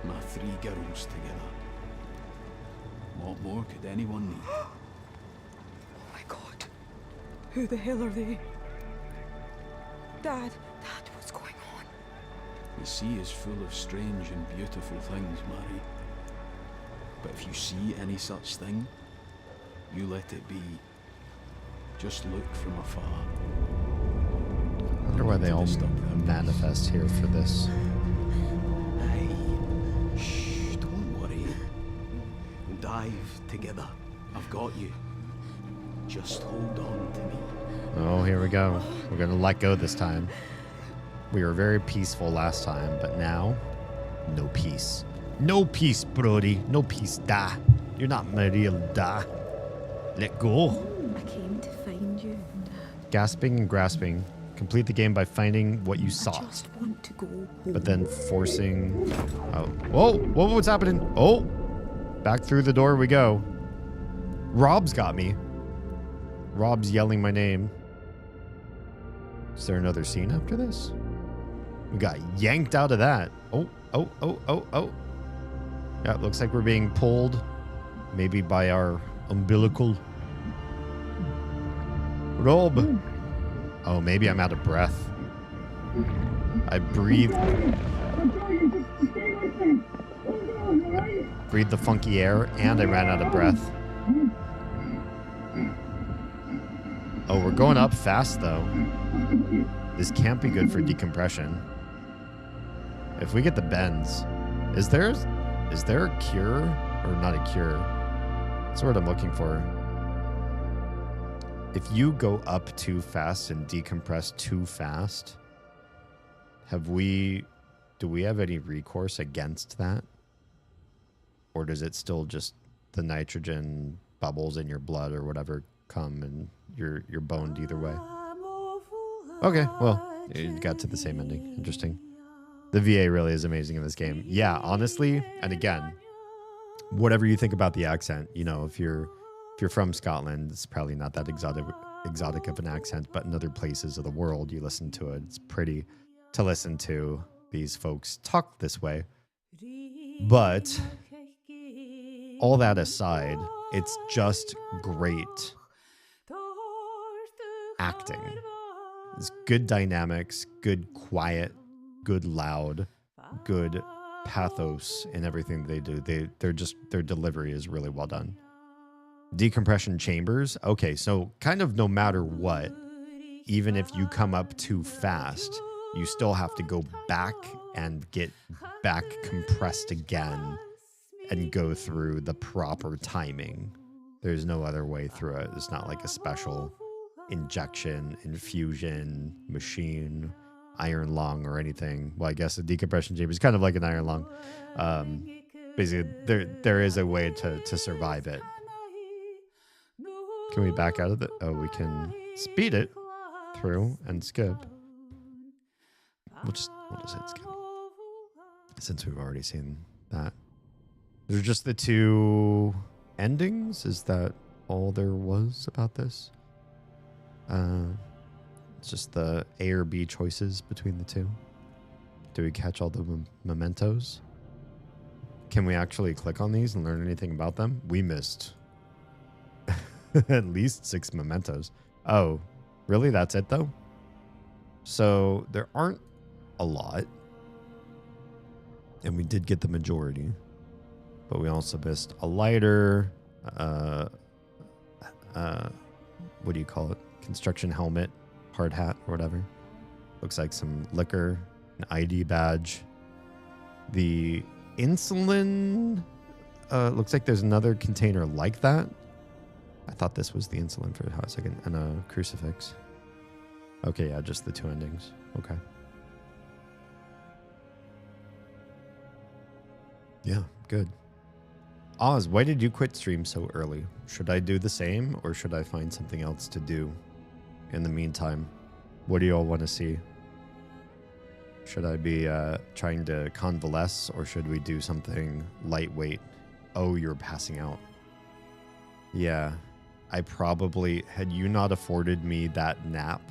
my 3 girls together. What more could anyone need?
Oh my God. Who the hell are they? Dad, what's going on?
The sea is full of strange and beautiful things, Mary. But if you see any such thing, you let it be. Just look from afar.
I wonder why they all manifest here for this.
Hey, shh, don't worry. We'll dive together. I've got you. Just hold on to me.
Oh, here we go. We're going to let go this time. We were very peaceful last time, but now, no peace. No peace, Brody. No peace, da. You're not my real da. Let go.
I came to find you.
Gasping and grasping. Complete the game by finding what you sought.
I just want to go home.
But then forcing... Oh. Whoa! Whoa, what's happening? Oh! Back through the door we go. Rob's got me. Rob's yelling my name. Is there another scene after this? We got yanked out of that. Oh. Yeah, it looks like we're being pulled. Maybe by our umbilical. Rob. Oh, maybe I'm out of breath. I breathed the funky air and I ran out of breath. Oh, we're going up fast though. This can't be good for decompression. If we get the bends, is there a cure or not a cure? That's what I'm looking for. If you go up too fast and decompress too fast, do we have any recourse against that? Or does it still just the nitrogen bubbles in your blood or whatever come and you're boned either way? Okay, well, you got to the same ending. Interesting. The VA really is amazing in this game. Yeah, honestly, and again, whatever you think about the accent, you know, if you're from Scotland, it's probably not that exotic of an accent, but in other places of the world, you listen to it. It's pretty to listen to these folks talk this way. But all that aside, it's just great acting. It's good dynamics, good quiet, good loud, good pathos in everything they do. Their delivery is really well done. Decompression chambers. Okay, so kind of no matter what, even if you come up too fast, you still have to go back and get back compressed again and go through the proper timing. There's no other way through it. It's not like a special injection, infusion, machine, iron lung or anything. Well, I guess a decompression chamber is kind of like an iron lung. Basically, there is a way to survive it. Can we back out of it? Oh, we can speed it through and skip. We'll just hit skip. Since we've already seen that. There's just the 2 endings? Is that all there was about this? It's just the A or B choices between the 2. Do we catch all the mementos? Can we actually click on these and learn anything about them? We missed at least 6 mementos. Oh, really? That's it though? So there aren't a lot. And we did get the majority. But we also missed a lighter, what do you call it? Construction helmet, hard hat or whatever. Looks like some liquor, an ID badge. The insulin, looks like there's another container like that. I thought this was the insulin for a hot second, and a crucifix. Okay, yeah, just the two endings. Okay. Yeah, good. Oz, why did you quit stream so early? Should I do the same, or should I find something else to do in the meantime? What do you all want to see? Should I be trying to convalesce, or should we do something lightweight? Oh, you're passing out. Yeah, I probably, had you not afforded me that nap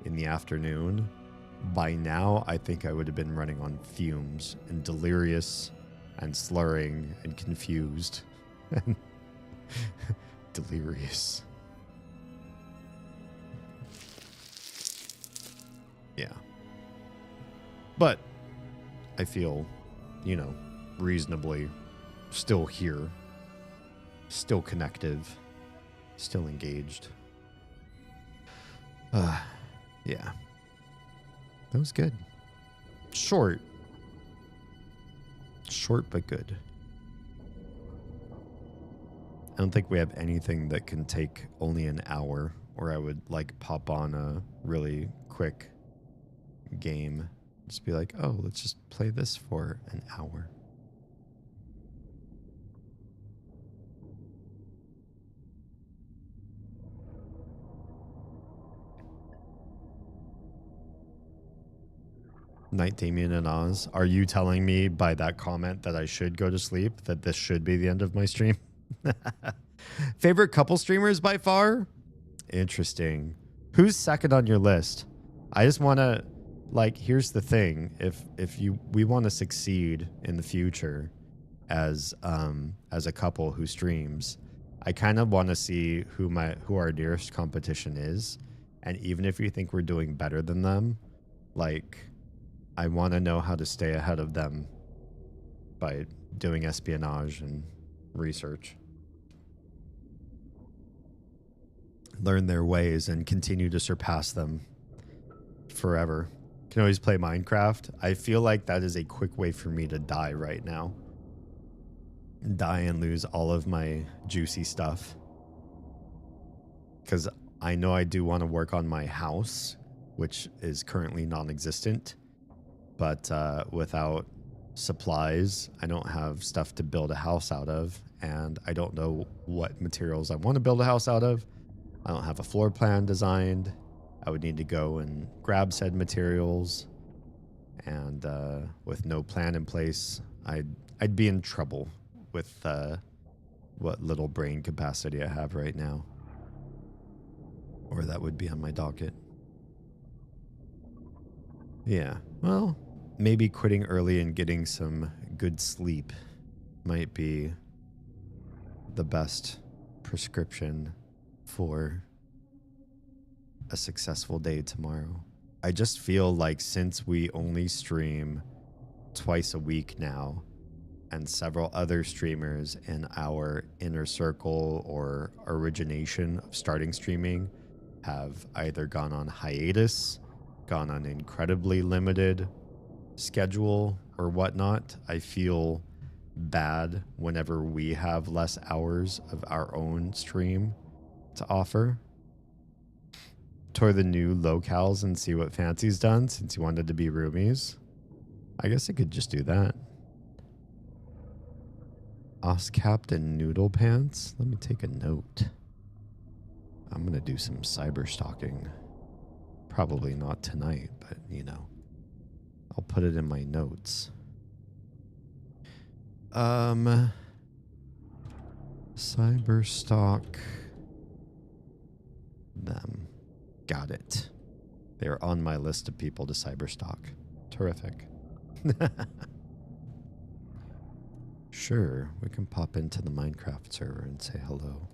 in the afternoon, by now I think I would have been running on fumes and delirious and slurring and confused and delirious. Yeah. But I feel, you know, reasonably still here, still connective, still engaged. Yeah. That was good. Short. Short but good. I don't think we have anything that can take only an hour, or I would like pop on a really quick game. Just be like, oh, let's just play this for an hour. Night, Damien and Oz. Are you telling me by that comment that I should go to sleep, that this should be the end of my stream? Favorite couple streamers by far? Interesting. Who's second on your list? I just want to, like, here's the thing. If we want to succeed in the future as a couple who streams, I kind of want to see who our nearest competition is. And even if you think we're doing better than them, like, I want to know how to stay ahead of them by doing espionage and research. Learn their ways and continue to surpass them forever. Can always play Minecraft. I feel like that is a quick way for me to die right now. Die and lose all of my juicy stuff. Because I know I do want to work on my house, which is currently non-existent. But without supplies, I don't have stuff to build a house out of, and I don't know what materials I want to build a house out of. I don't have a floor plan designed. I would need to go and grab said materials, and with no plan in place, I'd be in trouble with what little brain capacity I have right now, or that would be on my docket. Yeah, well, maybe quitting early and getting some good sleep might be the best prescription for a successful day tomorrow. I just feel like since we only stream twice a week now, and several other streamers in our inner circle or origination of starting streaming have either gone on hiatus, gone on incredibly limited schedule or whatnot, I feel bad whenever we have less hours of our own stream to offer. Tour the new locales and see what Fancy's done since you wanted to be roomies. I guess I could just do that. Oscapped and Noodle Pants. Let me take a note. I'm going to do some cyber stalking. Probably not tonight, but, you know, I'll put it in my notes. Cyber stalk them. Got it. They're on my list of people to cyber stalk. Terrific. Sure, we can pop into the Minecraft server and say hello.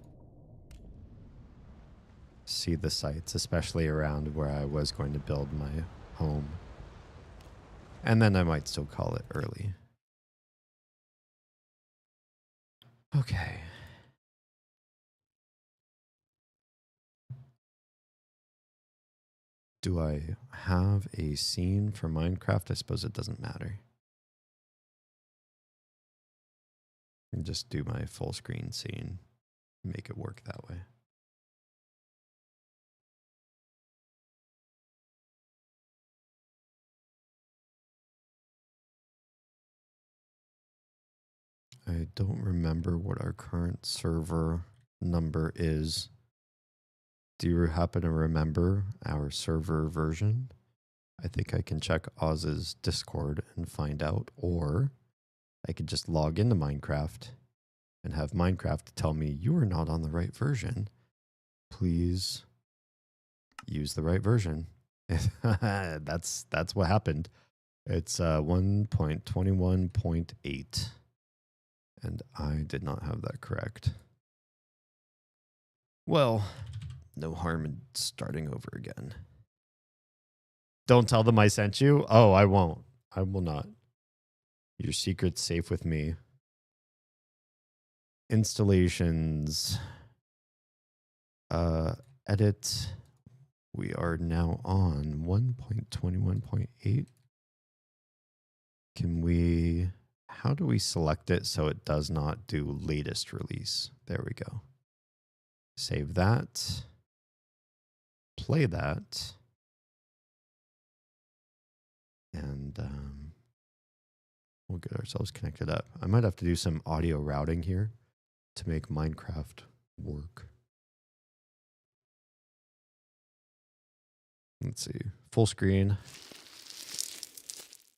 See the sights, especially around where I was going to build my home. And then I might still call it early. Okay. Do I have a scene for Minecraft? I suppose it doesn't matter. And just do my full screen scene. Make it work that way. I don't remember what our current server number is. Do you happen to remember our server version? I think I can check Oz's Discord and find out, or I could just log into Minecraft and have Minecraft tell me you are not on the right version. Please use the right version. That's what happened. It's 1.21.8. And I did not have that correct. Well, no harm in starting over again. Don't tell them I sent you. Oh, I won't. I will not. Your secret's safe with me. Installations. Edit. We are now on 1.21.8. Can we... How do we select it so it does not do latest release? There we go. Save that. Play that. And we'll get ourselves connected up. I might have to do some audio routing here to make Minecraft work. Let's see. Full screen.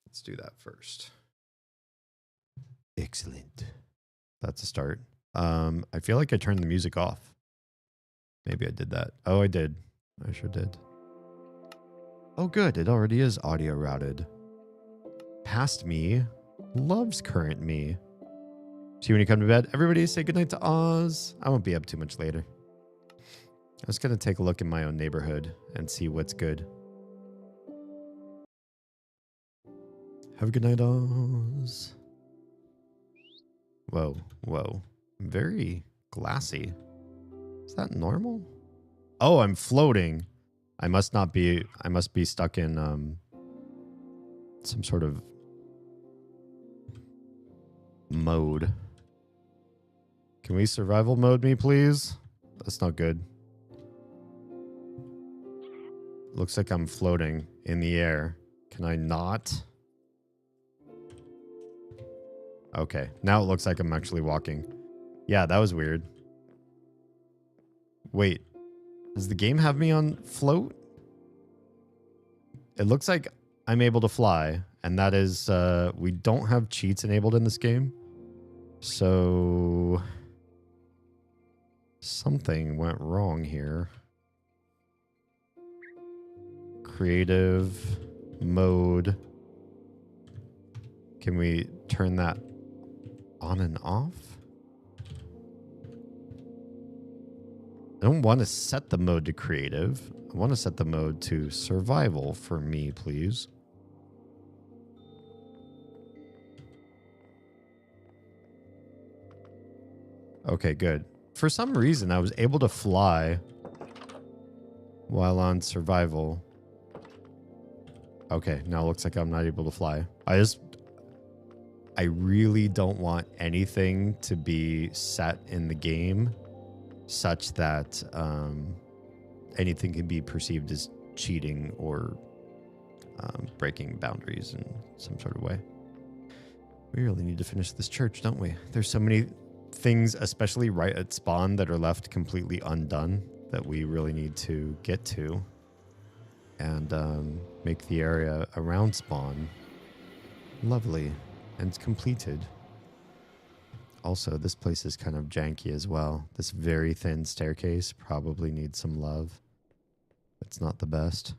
Let's do that first. Excellent. That's a start. I feel like I turned the music off. Maybe I did that. Oh, I did. I sure did. Oh, good. It already is audio routed. Past me loves current me. See you when you come to bed. Everybody say goodnight to Oz. I won't be up too much later. I was going to take a look in my own neighborhood and see what's good. Have a good night, Oz. Whoa, whoa. Very glassy. Is that normal? Oh, I'm floating. I must be stuck in some sort of mode. Can we survival mode me, please? That's not good. Looks like I'm floating in the air. Can I not? Okay, now it looks like I'm actually walking. Yeah, that was weird. Wait, does the game have me on float? It looks like I'm able to fly, and that is, we don't have cheats enabled in this game. So, something went wrong here. Creative mode. Can we turn that on and off? I don't want to set the mode to creative. I want to set the mode to survival for me, please. Okay, good. For some reason, I was able to fly while on survival. Okay, now it looks like I'm not able to fly. I really don't want anything to be set in the game such that anything can be perceived as cheating or breaking boundaries in some sort of way. We really need to finish this church, don't we? There's so many things, especially right at spawn, that are left completely undone that we really need to get to and make the area around spawn lovely and completed. Also, this place is kind of janky as well. This very thin staircase probably needs some love. It's not the best.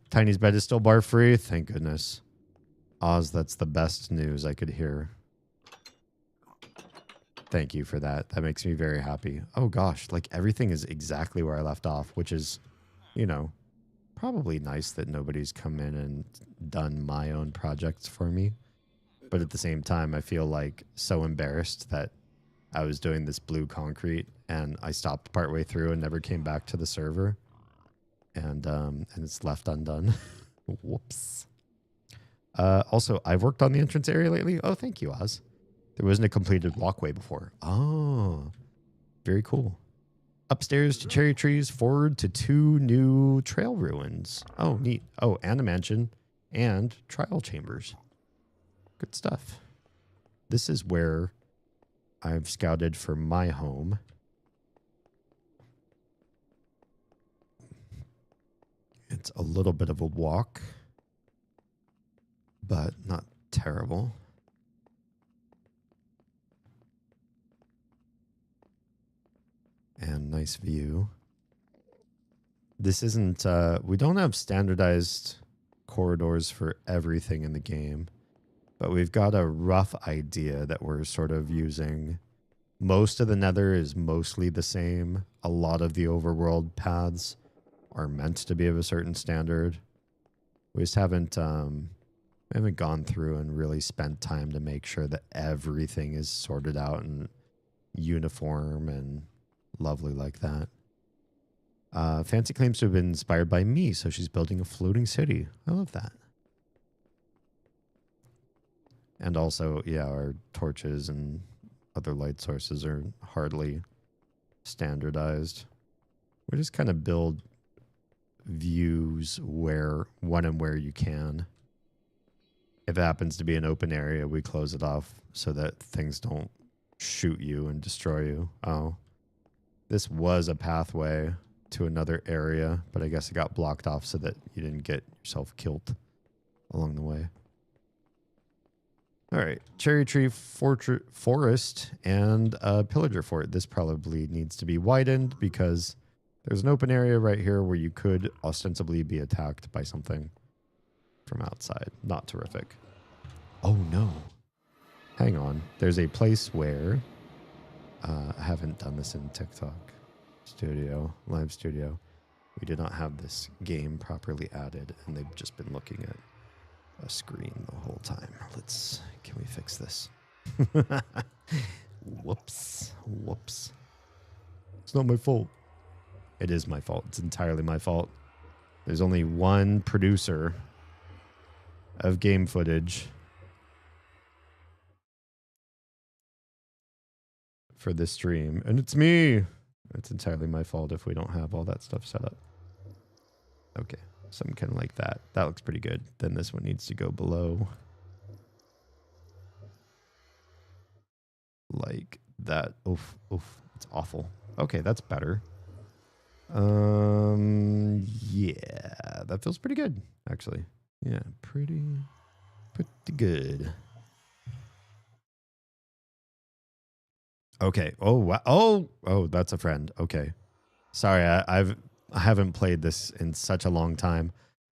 Tiny's bed is still bar free. Thank goodness. Oz, that's the best news I could hear. Thank you for that. That makes me very happy. Oh gosh, like everything is exactly where I left off, which is, you know, probably nice that nobody's come in and done my own projects for me. But at the same time, I feel like so embarrassed that I was doing this blue concrete and I stopped partway through and never came back to the server. and it's left undone. Whoops. Also, I've worked on the entrance area lately. Oh, thank you, Oz. There wasn't a completed walkway before. Oh, very cool. Upstairs to cherry trees, forward to 2 new trail ruins. Oh, neat. Oh, and a mansion and trial chambers. Good stuff. This is where I've scouted for my home. It's a little bit of a walk, but not terrible. And nice view. This isn't, we don't have standardized corridors for everything in the game, but we've got a rough idea that we're sort of using. Most of the Nether is mostly the same. A lot of the overworld paths are meant to be of a certain standard. We just haven't gone through and really spent time to make sure that everything is sorted out and uniform and lovely like that. Fancy claims to have been inspired by me, so she's building a floating city. I love that. And also, yeah, our torches and other light sources are hardly standardized. We just kind of build views when and where you can. If it happens to be an open area, we close it off so that things don't shoot you and destroy you. Oh, this was a pathway to another area, but I guess it got blocked off so that you didn't get yourself killed along the way. All right, cherry tree forest and pillager fort. This probably needs to be widened because there's an open area right here where you could ostensibly be attacked by something from outside. Not terrific. Oh no. Hang on. There's a place where I haven't done this in TikTok studio, live studio. We did not have this game properly added, and they've just been looking at a screen the whole time. Can we fix this? Whoops. It's not my fault. It is my fault. It's entirely my fault. There's only one producer of game footage for this stream, and it's me. It's entirely my fault if we don't have all that stuff set up. Okay, something kind of like that. That looks pretty good. Then this one needs to go below. Like that. Oof. It's awful. Okay, that's better. Yeah, that feels pretty good, actually. Yeah, pretty good. Okay. Oh, wow. Oh, that's a friend. Okay. Sorry, I haven't played this in such a long time.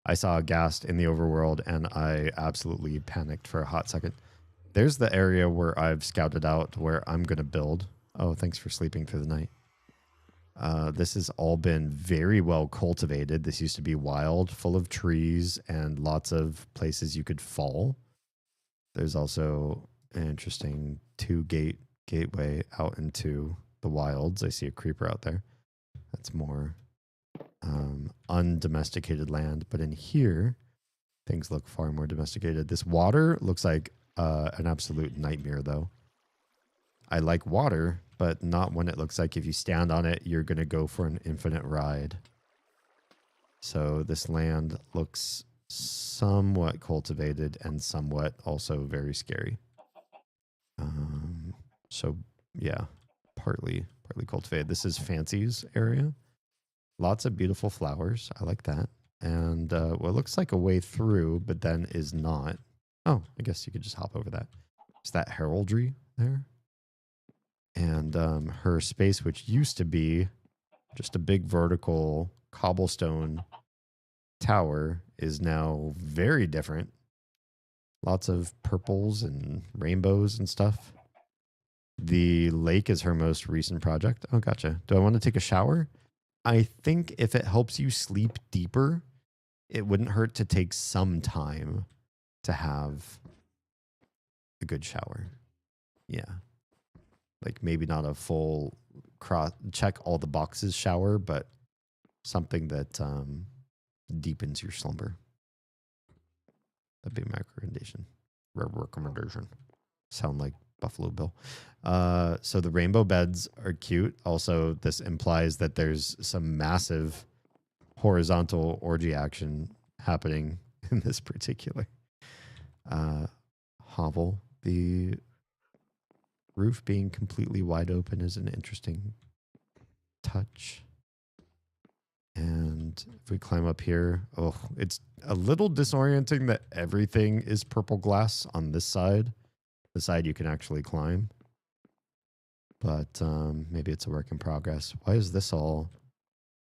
I saw a ghast in the overworld and I absolutely panicked for a hot second. There's the area where I've scouted out where I'm going to build. Oh, thanks for sleeping through the night. This has all been very well cultivated. This used to be wild, full of trees and lots of places you could fall. There's also an interesting gateway out into the wilds. I see a creeper out there. That's more undomesticated land. But in here, things look far more domesticated. This water looks like an absolute nightmare, though. I like water, but not when it looks like if you stand on it, you're going to go for an infinite ride. So this land looks somewhat cultivated and somewhat also very scary. So yeah, partly cultivated. This is Fancy's area. Lots of beautiful flowers. I like that. And what looks like a way through, but then is not. Oh, I guess you could just hop over that. Is that heraldry there? And her space, which used to be just a big vertical cobblestone tower, is now very different. Lots of purples and rainbows and stuff. The lake is her most recent project. Oh, gotcha. Do I want to take a shower? I think if it helps you sleep deeper, it wouldn't hurt to take some time to have a good shower. Yeah. Like maybe not a full check all the boxes shower, but something that deepens your slumber. That'd be my recommendation. Sound like Buffalo Bill. So the rainbow beds are cute. Also, this implies that there's some massive horizontal orgy action happening in this particular hovel. The roof being completely wide open is an interesting touch. And if we climb up here, oh, it's a little disorienting that everything is purple glass on this side, the side you can actually climb. But maybe it's a work in progress. Why is this all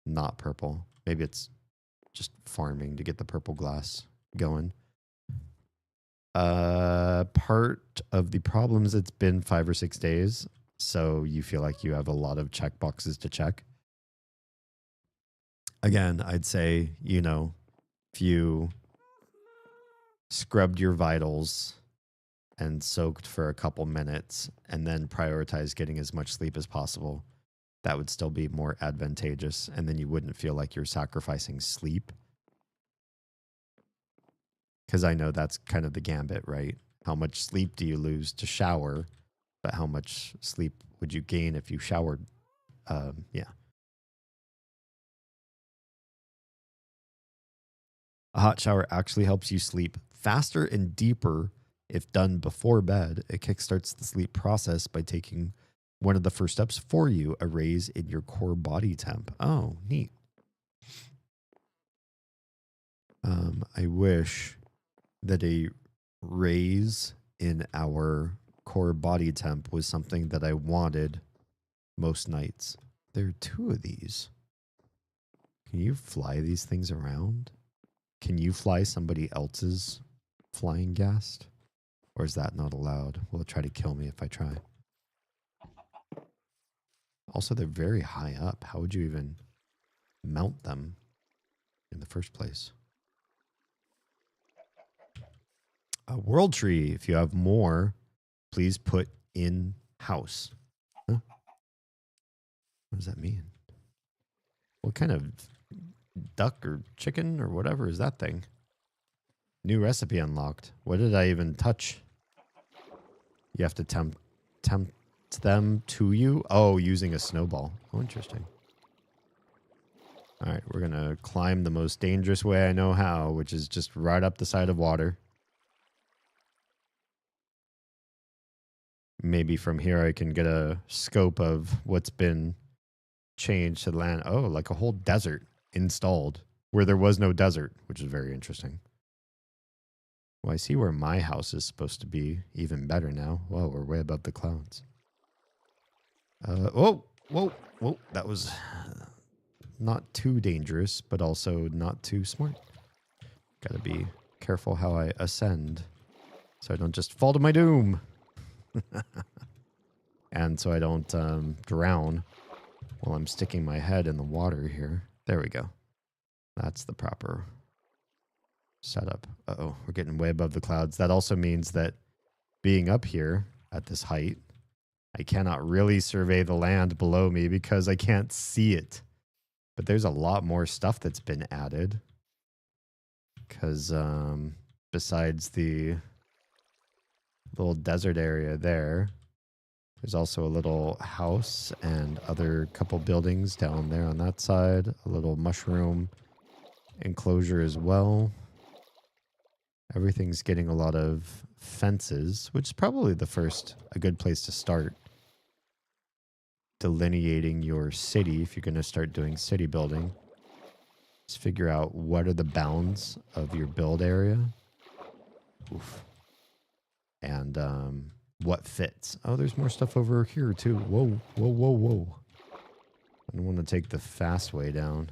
not purple? Maybe it's just farming to get the purple glass going. Part of the problem is it's been 5 or 6 days, so you feel like you have a lot of check boxes to check. Again, I'd say, you know, if you scrubbed your vitals and soaked for a couple minutes and then prioritized getting as much sleep as possible, that would still be more advantageous. And then you wouldn't feel like you're sacrificing sleep. Because I know that's kind of the gambit, right? How much sleep do you lose to shower? But how much sleep would you gain if you showered? Yeah. A hot shower actually helps you sleep faster and deeper if done before bed. It kickstarts the sleep process by taking one of the first steps for you, a raise in your core body temp. Oh, neat. I wish that a raise in our core body temp was something that I wanted most nights. There are 2 of these. Can you fly these things around? Can you fly somebody else's flying ghast? Or is that not allowed? Will it try to kill me if I try? Also, they're very high up. How would you even mount them in the first place? A world tree. If you have more, please put in house. Huh? What does that mean? What kind of duck or chicken or whatever is that thing? New recipe unlocked. What did I even touch? You have to tempt them to you? Oh, using a snowball. Oh, interesting. All right, we're going to climb the most dangerous way I know how, which is just right up the side of water. Maybe from here I can get a scope of what's been changed to the land. Oh, like a whole desert installed where there was no desert, which is very interesting. Well, I see where my house is supposed to be even better now. Whoa, we're way above the clouds. Whoa. That was not too dangerous, but also not too smart. Gotta be careful how I ascend so I don't just fall to my doom. And so I don't drown while I'm sticking my head in the water here. There we go. That's the proper setup. Uh-oh, we're getting way above the clouds. That also means that being up here at this height, I cannot really survey the land below me because I can't see it. But there's a lot more stuff that's been added. Because besides the little desert area there, there's also a little house and other couple buildings down there on that side. A little mushroom enclosure as well. Everything's getting a lot of fences, which is probably a good place to start delineating your city if you're going to start doing city building. Just figure out what are the bounds of your build area. Oof. And what fits. Oh, there's more stuff over here too. Whoa. I don't want to take the fast way down.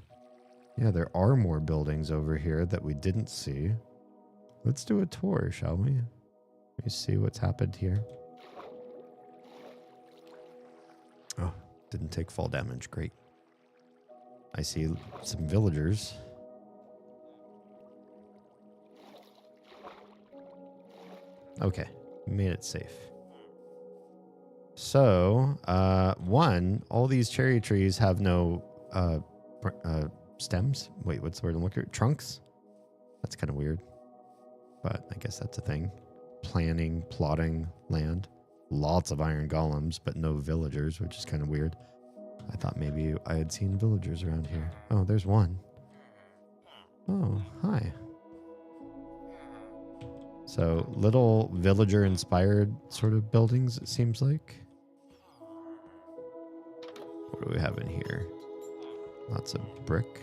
Yeah, there are more buildings over here that we didn't see. Let's do a tour, shall we? Let me see what's happened here. Oh, didn't take fall damage. Great. I see some villagers. Okay, made it safe. So, all these cherry trees have no stems. Wait, what's the word I'm looking for? Trunks? That's kind of weird. But I guess that's a thing. Planning, plotting land. Lots of iron golems, but no villagers, which is kind of weird. I thought maybe I had seen villagers around here. Oh, there's one. Oh, hi. So, little villager-inspired sort of buildings, it seems like. What do we have in here? Lots of brick.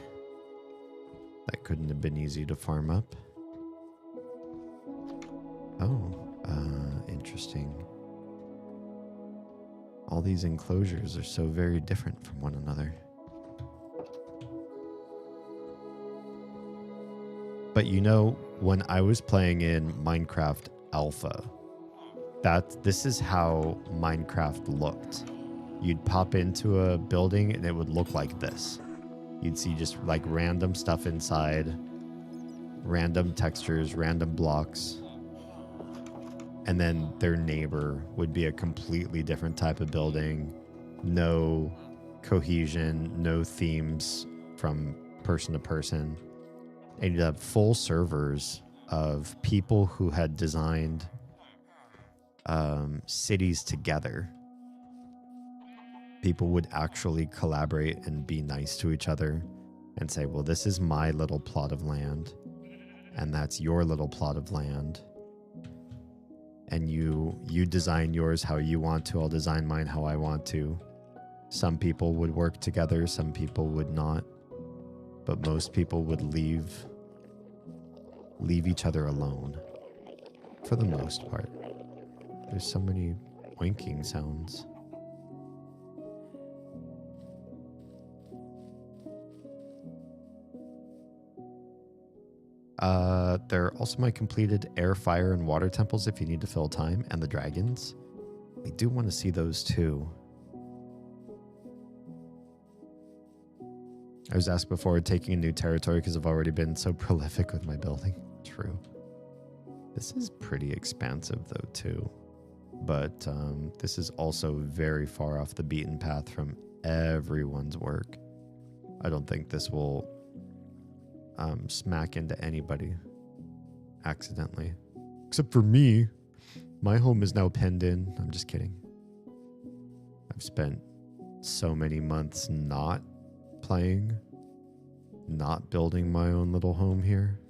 That couldn't have been easy to farm up. Oh, interesting. All these enclosures are so very different from one another. But you know, when I was playing in Minecraft Alpha, this is how Minecraft looked. You'd pop into a building and it would look like this. You'd see just like random stuff inside, random textures, random blocks. And then their neighbor would be a completely different type of building. No cohesion, no themes from person to person. And you'd have full servers of people who had designed cities together. People would actually collaborate and be nice to each other and say, well, this is my little plot of land, and that's your little plot of land. And you design yours how you want to, I'll design mine how I want to. Some people would work together, some people would not. But most people would leave each other alone, for the most part. There's so many winking sounds. There are also my completed air, fire, and water temples if you need to fill time, and the dragons. I do want to see those too. I was asked before taking a new territory because I've already been so prolific with my building. True. This is pretty expansive though too. But this is also very far off the beaten path from everyone's work. I don't think this will smack into anybody accidentally. Except for me. My home is now penned in. I'm just kidding. I've spent so many months not playing, not building my own little home here.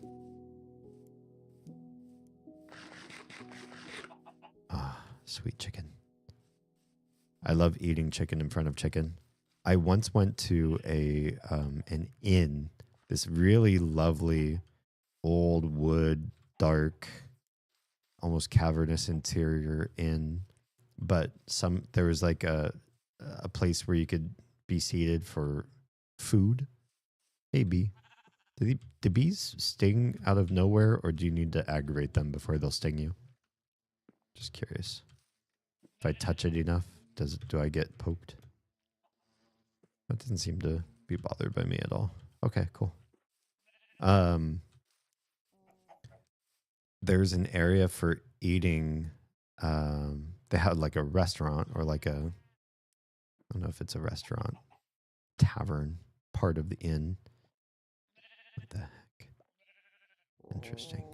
Ah, sweet chicken. I love eating chicken in front of chicken. I once went to an inn, this really lovely old wood, dark, almost cavernous interior inn, but there was like a place where you could be seated for food. Hey, bee. Do bees sting out of nowhere, or do you need to aggravate them before they'll sting you? Just curious. If I touch it enough, do I get poked? That doesn't seem to be bothered by me at all. Okay, cool. There's an area for eating. They had like a restaurant or like I don't know if it's a restaurant, tavern, part of the inn. What the heck? Interesting.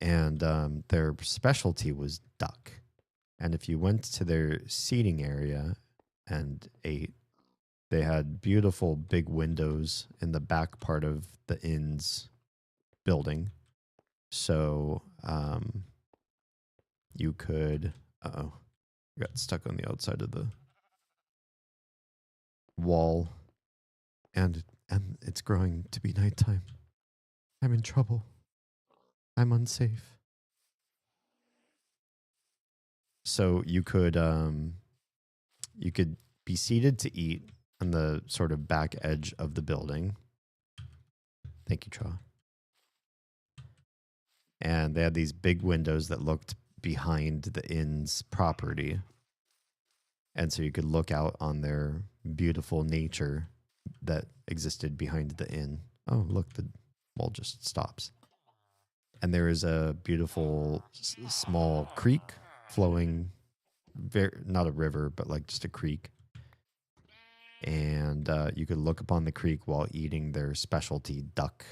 And their specialty was duck. And if you went to their seating area and ate, they had beautiful big windows in the back part of the inn's building. So you could... Uh-oh. I got stuck on the outside of the wall. And it's growing to be nighttime. I'm in trouble. I'm unsafe. So you could be seated to eat on the sort of back edge of the building. Thank you, Tra. And they had these big windows that looked behind the inn's property. And so you could look out on their beautiful nature that existed behind the inn. Oh, look, the wall just stops. And there is a beautiful small creek flowing, not a river, but like just a creek. and you could look upon the creek while eating their specialty duck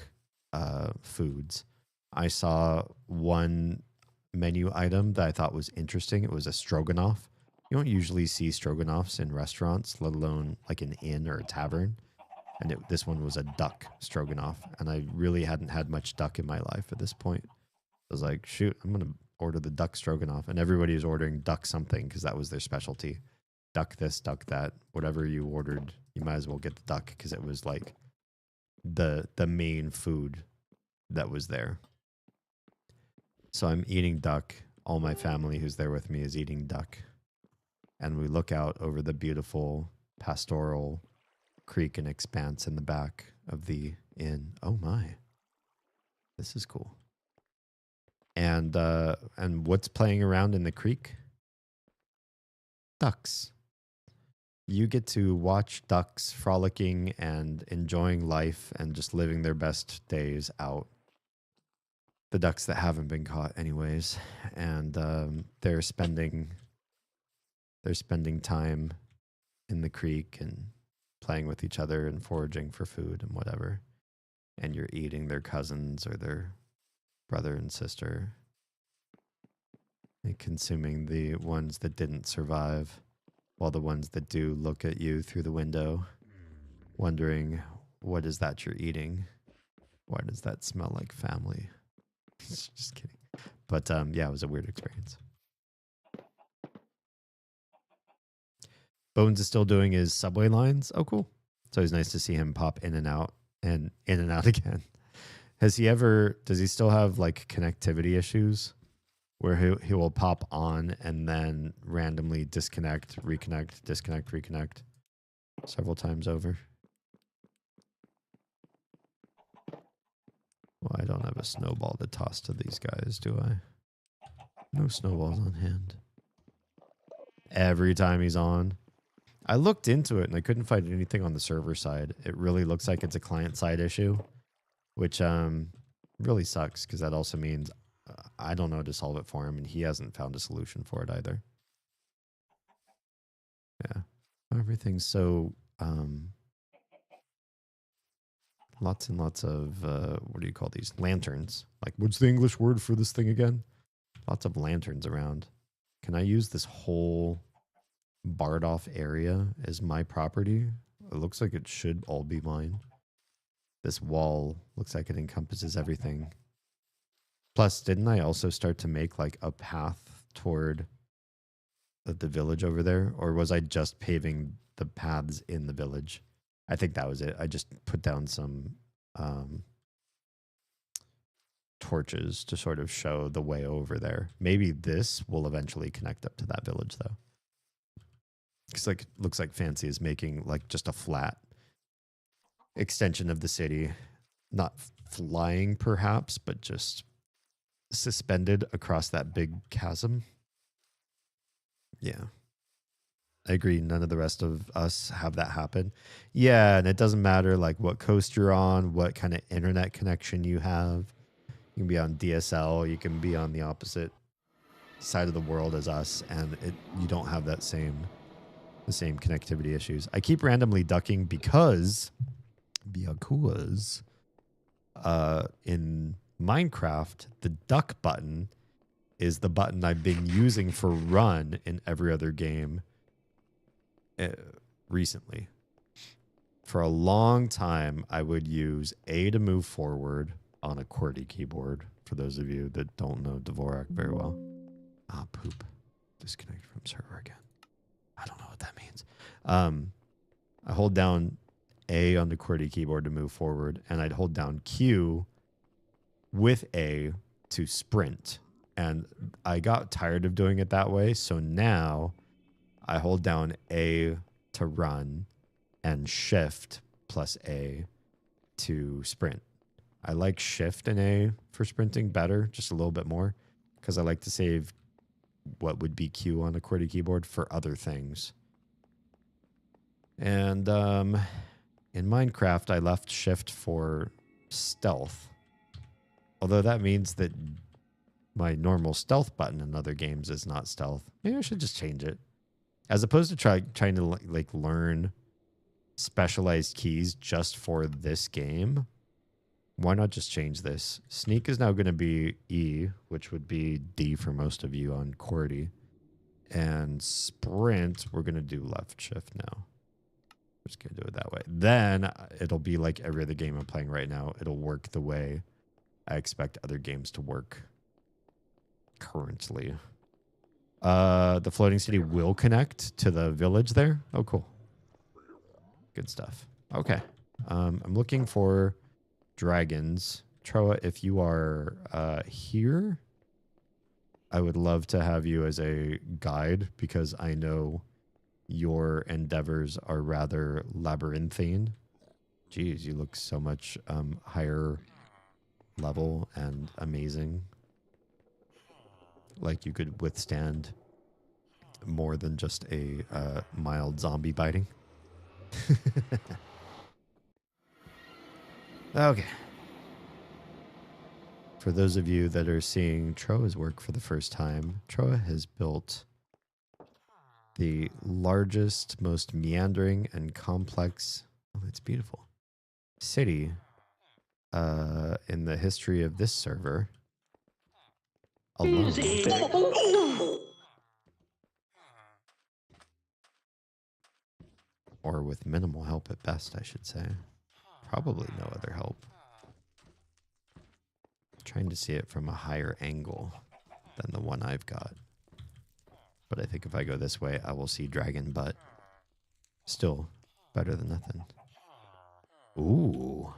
foods. I saw one menu item that I thought was interesting. It was a stroganoff. You don't usually see stroganoffs in restaurants, let alone like an inn or a tavern. And this one was a duck stroganoff. And I really hadn't had much duck in my life at this point. I was like, shoot, I'm going to order the duck stroganoff. And everybody was ordering duck something because that was their specialty. Duck this, duck that. Whatever you ordered, you might as well get the duck because it was like the main food that was there. So I'm eating duck. All my family who's there with me is eating duck. And we look out over the beautiful pastoral creek and expanse in the back of the inn. Oh my. This is cool. And what's playing around in the creek? Ducks. You get to watch ducks frolicking and enjoying life and just living their best days out. The ducks that haven't been caught anyways. And they're spending time in the creek and playing with each other and foraging for food and whatever. And you're eating their cousins or their brother and sister and consuming the ones that didn't survive, while the ones that do look at you through the window, wondering, what is that you're eating? Why does that smell like family? Just kidding. But yeah, it was a weird experience. Bones is still doing his subway lines. Oh, cool. It's always nice to see him pop in and out again. Does he still have like connectivity issues where he will pop on and then randomly disconnect, reconnect, disconnect, reconnect several times over? Well, I don't have a snowball to toss to these guys, do I? No snowballs on hand. Every time he's on. I looked into it and I couldn't find anything on the server side. It really looks like it's a client side issue, which really sucks because that also means I don't know how to solve it for him and he hasn't found a solution for it either. Yeah. Everything's so lots and lots of what do you call these? Lanterns. Like, what's the English word for this thing again? Lots of lanterns around. Can I use this whole barred off area as my property? It looks like it should all be mine. This wall looks like it encompasses everything. Plus, didn't I also start to make like a path toward the village over there? Or was I just paving the paths in the village? I think that was it. I just put down some torches to sort of show the way over there. Maybe this will eventually connect up to that village though. Because like looks like Fancy is making like just a flat extension of the city, not flying perhaps, but just suspended across that big chasm. Yeah. I agree. None of the rest of us have that happen. Yeah, and it doesn't matter like what coast you're on, what kind of internet connection you have. You can be on DSL, you can be on the opposite side of the world as us, and you don't have the same connectivity issues. I keep randomly ducking because in Minecraft, the duck button is the button I've been using for run in every other game recently. For a long time, I would use A to move forward on a QWERTY keyboard, for those of you that don't know Dvorak very well. Ah, poop. Disconnect from server again. I don't know what that means. I hold down A on the QWERTY keyboard to move forward, and I'd hold down Q with A to sprint. And I got tired of doing it that way, so now I hold down A to run and Shift plus A to sprint. I like Shift and A for sprinting better, just a little bit more, because I like to save what would be Q on a QWERTY keyboard for other things. And in Minecraft, I left Shift for stealth. Although that means that my normal stealth button in other games is not stealth. Maybe I should just change it. As opposed to trying to like learn specialized keys just for this game, why not just change this? Sneak is now going to be E, which would be D for most of you on QWERTY. And sprint, we're going to do left shift now. We're just going to do it that way. Then it'll be like every other game I'm playing right now. It'll work the way I expect other games to work currently. The floating city will connect to the village there. Oh, cool. Good stuff. Okay. I'm looking for dragons. Troa, if you are here, I would love to have you as a guide because I know your endeavors are rather labyrinthine. Geez, you look so much higher level and amazing. Like you could withstand more than just a mild zombie biting. Okay. For those of you that are seeing Troa's work for the first time, Troa has built the largest, most meandering and complex, oh, it's beautiful, city in the history of this server alone. Or with minimal help at best, I should say. Probably no other help. Trying to see it from a higher angle than the one I've got. But I think if I go this way, I will see dragon butt. Still better than nothing. Ooh.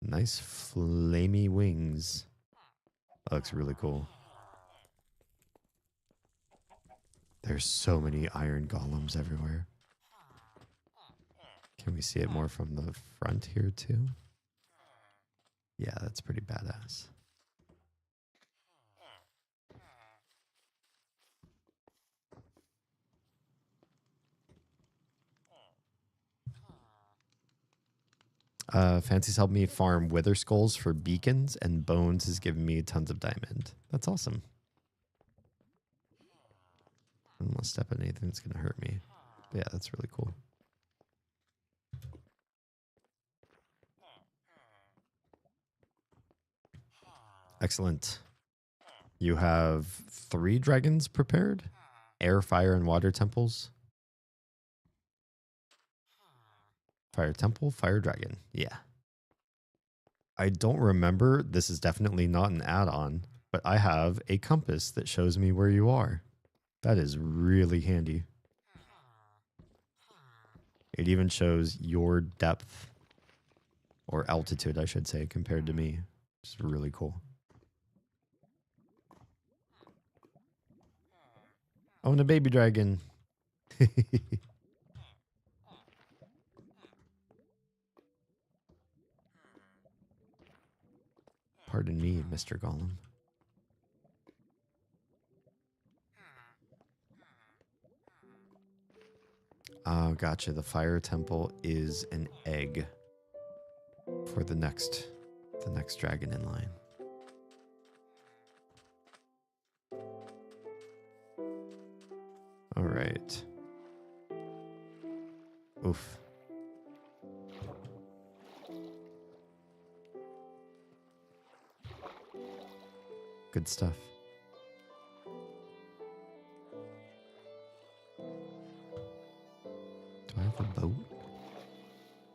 Nice flamey wings. That looks really cool. There's so many iron golems everywhere. Can we see it more from the front here too? Yeah, that's pretty badass. Fancy's helped me farm wither skulls for beacons, and Bones has given me tons of diamond. That's awesome. I don't want to step on anything that's going to hurt me. But yeah, that's really cool. Excellent. You have 3 dragons prepared? Air, fire, and water temples? Fire temple, fire dragon. Yeah. I don't remember. This is definitely not an add-on, but I have a compass that shows me where you are. That is really handy. It even shows your depth, or altitude, I should say, compared to me. It's really cool. Oh, and a baby dragon. Pardon me, Mr. Golem. Oh, gotcha. The fire temple is an egg for the next dragon in line. All right. Oof. Good stuff. Do I have a boat?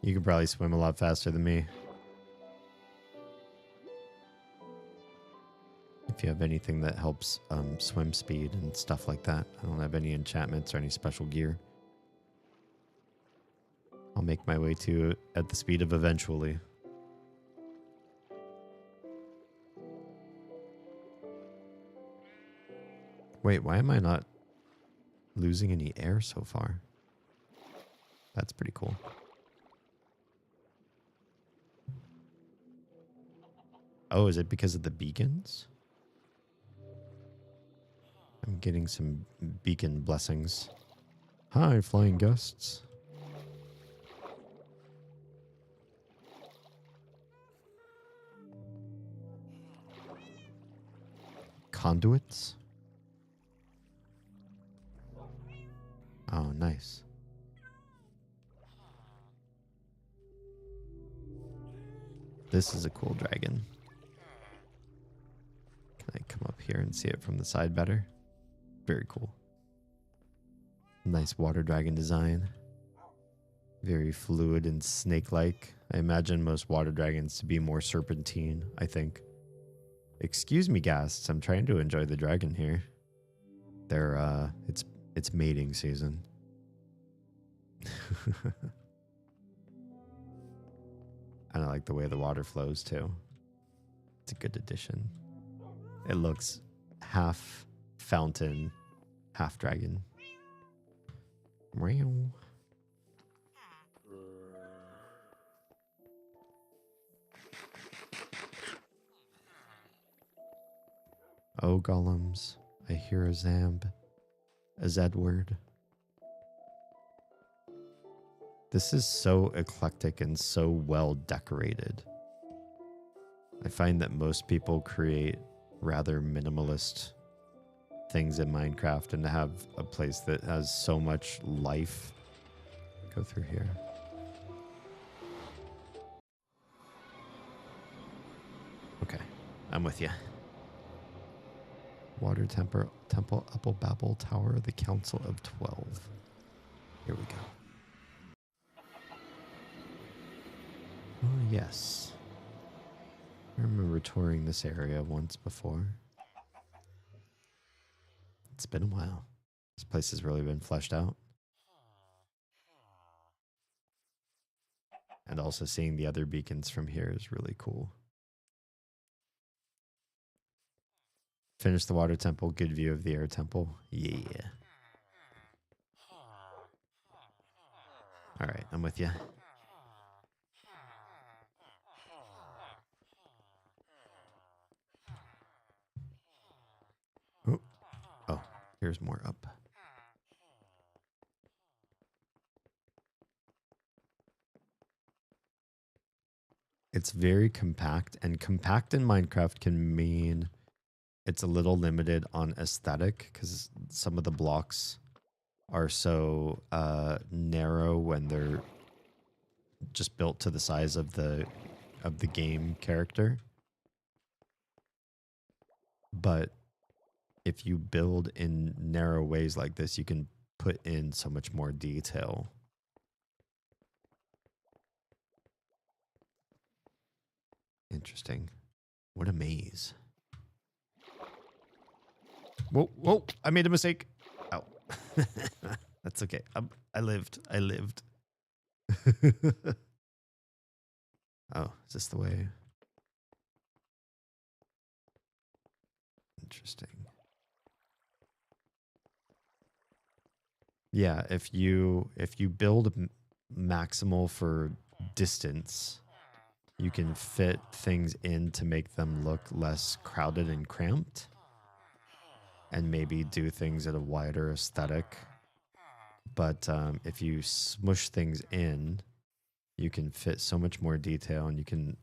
You could probably swim a lot faster than me. If you have anything that helps swim speed and stuff like that. I don't have any enchantments or any special gear. I'll make my way to it at the speed of eventually. Wait, why am I not losing any air so far? That's pretty cool. Oh, is it because of the beacons? I'm getting some beacon blessings. Hi, flying guests. Conduits? Oh, nice. This is a cool dragon. Can I come up here and see it from the side better? Very cool. Nice water dragon design. Very fluid and snake-like. I imagine most water dragons to be more serpentine, I think. Excuse me, ghasts. I'm trying to enjoy the dragon here. They're, it's mating season. And I like the way the water flows, too. It's a good addition. It looks half fountain, half dragon. Meow. Oh, golems, I hear a Zamb, a Zedward. This is so eclectic and so well decorated. I find that most people create rather minimalist things in Minecraft, and to have a place that has so much life. Go through here. Okay, I'm with you. Water Temple, Upple Babel Tower, the Council of 12. Here we go. Oh, yes. I remember touring this area once before. It's been a while. This place has really been fleshed out. And also seeing the other beacons from here is really cool. Finish the water temple, good view of the air temple. Yeah. All right, I'm with you. Oh, here's more up. It's very compact, and compact in Minecraft can mean it's a little limited on aesthetic because some of the blocks are so narrow when they're just built to the size of the game character. But if you build in narrow ways like this, you can put in so much more detail. Interesting. What a maze. Whoa, whoa, I made a mistake. Oh, that's okay. I lived. Oh, is this the way? Interesting. Yeah, if you build maximal for distance, you can fit things in to make them look less crowded and cramped, and maybe do things at a wider aesthetic. But if you smush things in, you can fit so much more detail, and you can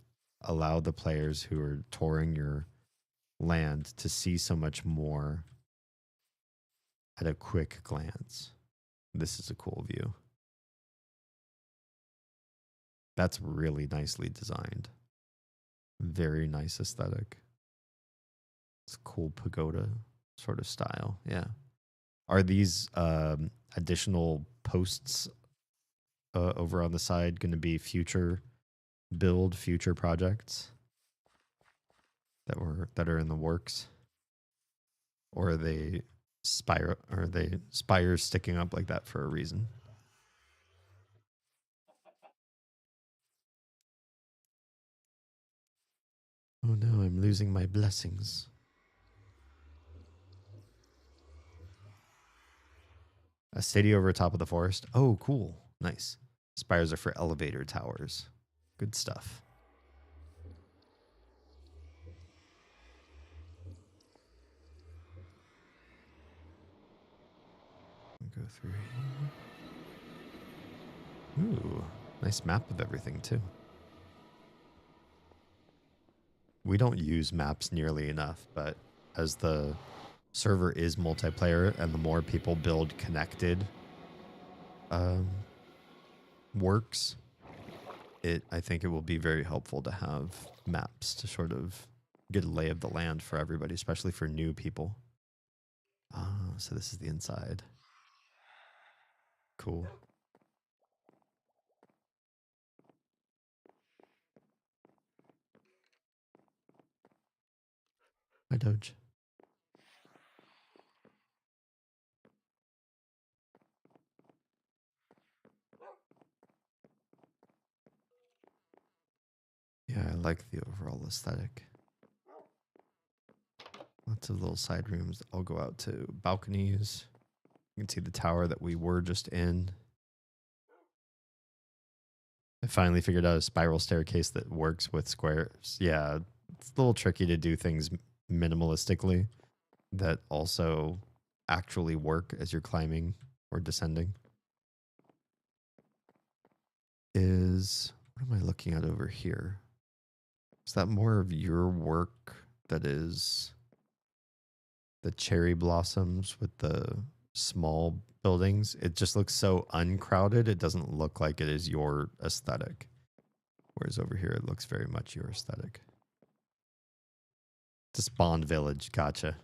allow the players who are touring your land to see so much more at a quick glance. This is a cool view. That's really nicely designed. Very nice aesthetic. It's a cool pagoda sort of style. Yeah. Are these additional posts over on the side going to be future projects that are in the works? Or are they spires sticking up like that for a reason? Oh no, I'm losing my blessings. A city over top of the forest. Oh, cool. Nice. Spires are for elevator towers. Good stuff. Go through here. Ooh, nice map of everything too. We don't use maps nearly enough, but as the server is multiplayer and the more people build connected works, I think it will be very helpful to have maps to sort of get a lay of the land for everybody, especially for new people. So this is the inside. Cool. Hi, Doge. Yeah, I like the overall aesthetic. Lots of little side rooms. I'll go out to balconies. You can see the tower that we were just in. I finally figured out a spiral staircase that works with squares. Yeah, it's a little tricky to do things minimalistically that also actually work as you're climbing or descending. What am I looking at over here? Is that more of your work that is the cherry blossoms with the small buildings? It just looks so uncrowded. It doesn't look like it is your aesthetic. Whereas over here, it looks very much your aesthetic. It's a spawned village. Gotcha.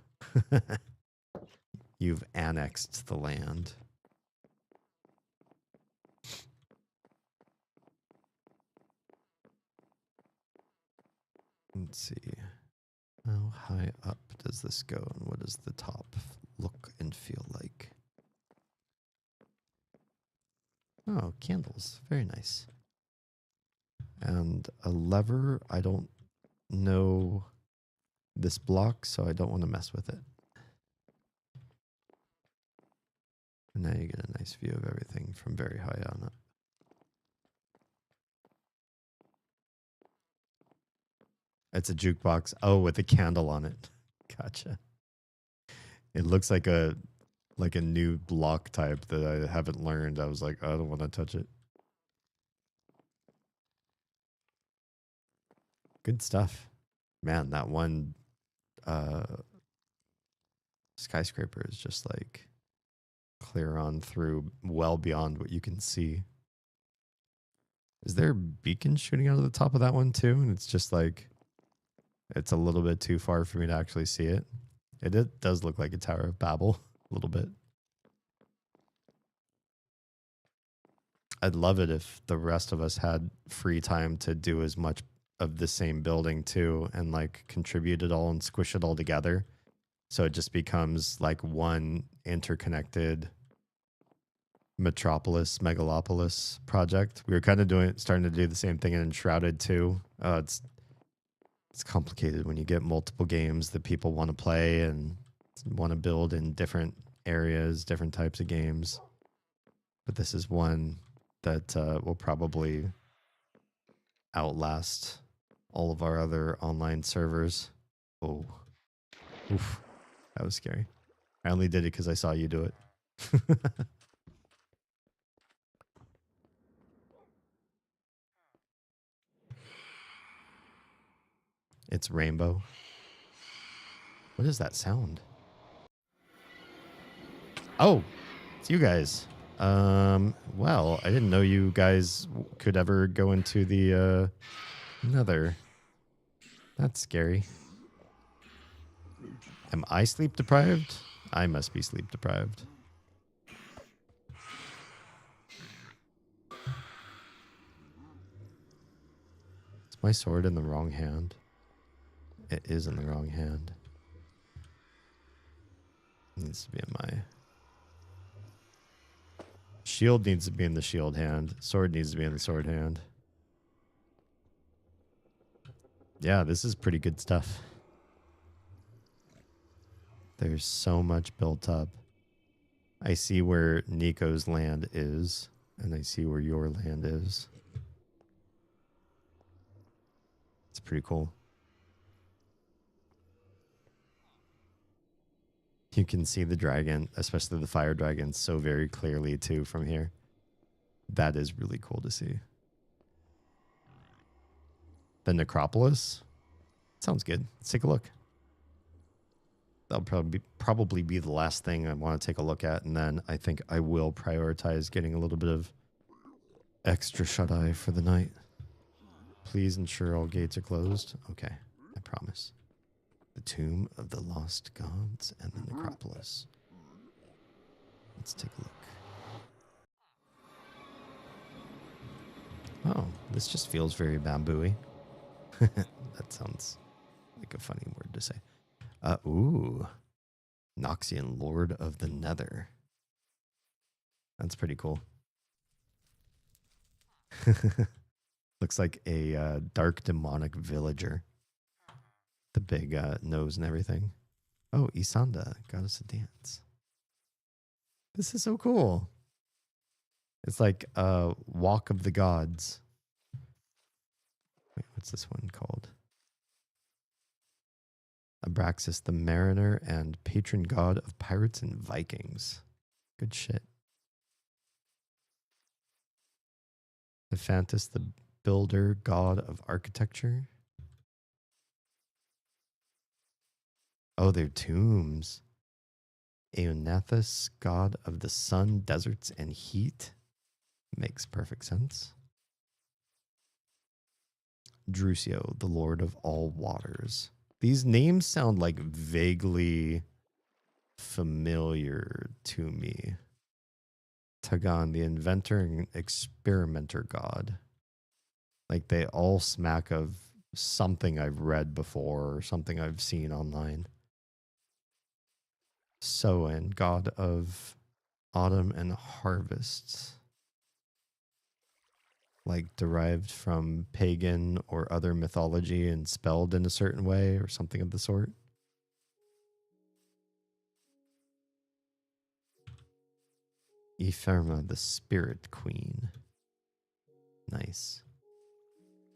You've annexed the land. Let's see. How high up does this go, and what does the top look and feel like? Oh, candles. Very nice. And a lever. I don't know this block, so I don't want to mess with it. And now you get a nice view of everything from very high on up. It's a jukebox. Oh, with a candle on it. Gotcha. It looks like a new block type that I haven't learned. I was like, I don't want to touch it. Good stuff. Man, that one skyscraper is just like clear on through, well beyond what you can see. Is there a beacon shooting out of the top of that one too? And it's just like, it's a little bit too far for me to actually see it. It does look like a Tower of Babel a little bit. I'd love it if the rest of us had free time to do as much of the same building too, and like contribute it all and squish it all together. So it just becomes like one interconnected metropolis, megalopolis project. We were kind of starting to do the same thing in Enshrouded too. It's complicated when you get multiple games that people want to play and want to build in different areas, different types of games. But this is one that will probably outlast all of our other online servers. Oh, oof, that was scary. I only did it because I saw you do it. It's rainbow. What is that sound? Oh, it's you guys. Well, I didn't know you guys could ever go into the nether. That's scary. Am I sleep deprived? I must be sleep deprived. Is my sword in the wrong hand? It is in the wrong hand. It needs to be in my... Shield needs to be in the shield hand. Sword needs to be in the sword hand. Yeah, this is pretty good stuff. There's so much built up. I see where Nico's land is, and I see where your land is. It's pretty cool. You can see the dragon, especially the fire dragon, so very clearly too from here. That is really cool to see. The necropolis? Sounds good. Let's take a look. That'll probably be the last thing I want to take a look at, and then I think I will prioritize getting a little bit of extra shut-eye for the night. Please ensure all gates are closed. Okay, I promise. The Tomb of the Lost Gods and the Necropolis. Let's take a look. Oh, this just feels very bamboo-y. That sounds like a funny word to say. Ooh. Noxian, Lord of the Nether. That's pretty cool. Looks like a dark demonic villager. The big nose and everything. Oh, Isanda, goddess of dance. This is so cool. It's like Walk of the Gods. Wait, what's this one called? Abraxas the Mariner and patron god of pirates and Vikings. Good shit. Nephantus the builder, god of architecture. Oh, they're tombs. Aeonathus, god of the sun, deserts, and heat. Makes perfect sense. Drusio, the lord of all waters. These names sound like vaguely familiar to me. Tagan, the inventor and experimenter god. Like they all smack of something I've read before or something I've seen online. Soen, god of autumn and harvests. Like derived from pagan or other mythology and spelled in a certain way or something of the sort. Epherma, the spirit queen. Nice.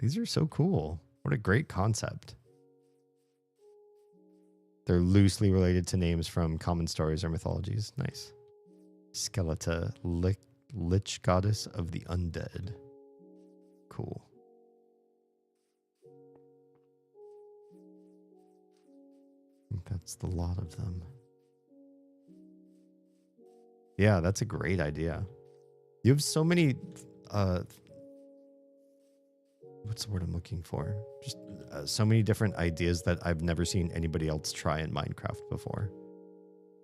These are so cool. What a great concept. They're loosely related to names from common stories or mythologies. Nice. Skeleta, lich goddess of the undead. Cool. I think that's the lot of them. Yeah, that's a great idea. You have so many what's the word I'm looking for? Just so many different ideas that I've never seen anybody else try in Minecraft before.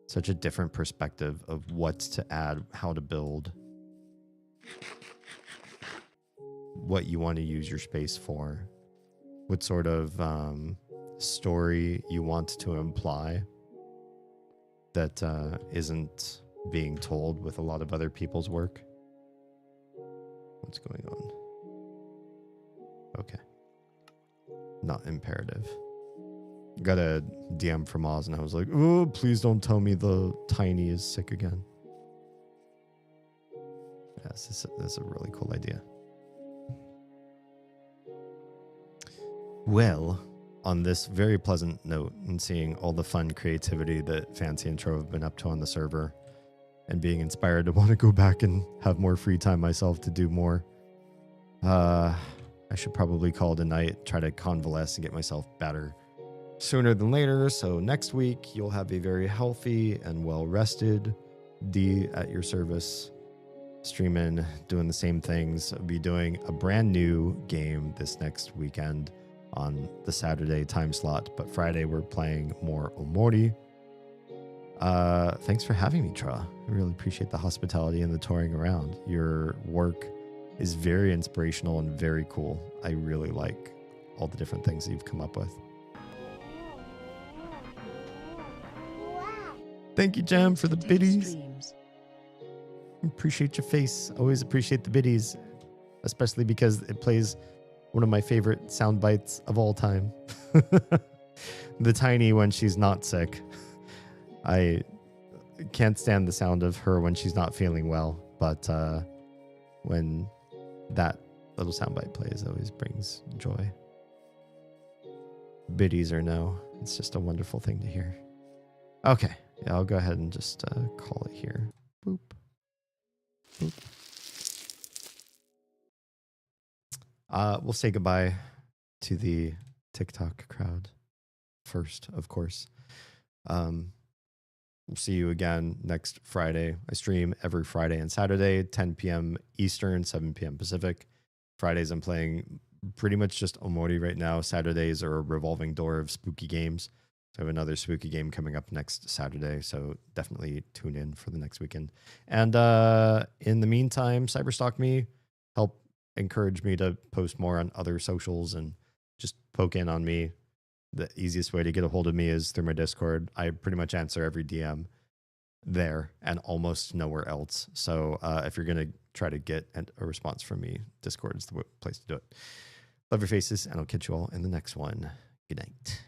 Such a different perspective of what to add, how to build, what you want to use your space for, what sort of story you want to imply that isn't being told with a lot of other people's work. What's going on? Okay. Not imperative. Got a DM from Oz and I was like, oh, please don't tell me the tiny is sick again. Yes, this is a really cool idea. Well, on this very pleasant note and seeing all the fun creativity that Fancy and Tro have been up to on the server and being inspired to want to go back and have more free time myself to do more, I should probably call it a night, try to convalesce and get myself better sooner than later. So next week, you'll have a very healthy and well-rested D at your service, streaming, doing the same things. I'll be doing a brand new game this next weekend on the Saturday time slot, but Friday we're playing more Omori. Thanks for having me, Tra. I really appreciate the hospitality and the touring around. Your work is very inspirational and very cool. I really like all the different things that you've come up with. Thank you, Jam, for the biddies. Appreciate your face. Always appreciate the biddies, especially because it plays one of my favorite sound bites of all time. The tiny when she's not sick. I can't stand the sound of her when she's not feeling well, but when that little soundbite plays, it always brings joy. Biddies or no, it's just a wonderful thing to hear. Okay, yeah, I'll go ahead and just call it here. Boop. Boop. We'll say goodbye to the TikTok crowd first, of course. We'll see you again next Friday. I stream every Friday and Saturday, 10 p.m. Eastern, 7 p.m. Pacific. Fridays I'm playing pretty much just Omori right now. Saturdays are a revolving door of spooky games. So I have another spooky game coming up next Saturday. So definitely tune in for the next weekend. And in the meantime, cyberstalk me, help encourage me to post more on other socials and just poke in on me. The easiest way to get a hold of me is through my Discord. I pretty much answer every DM there and almost nowhere else. So if you're going to try to get a response from me, Discord is the place to do it. Love your faces, and I'll catch you all in the next one. Good night.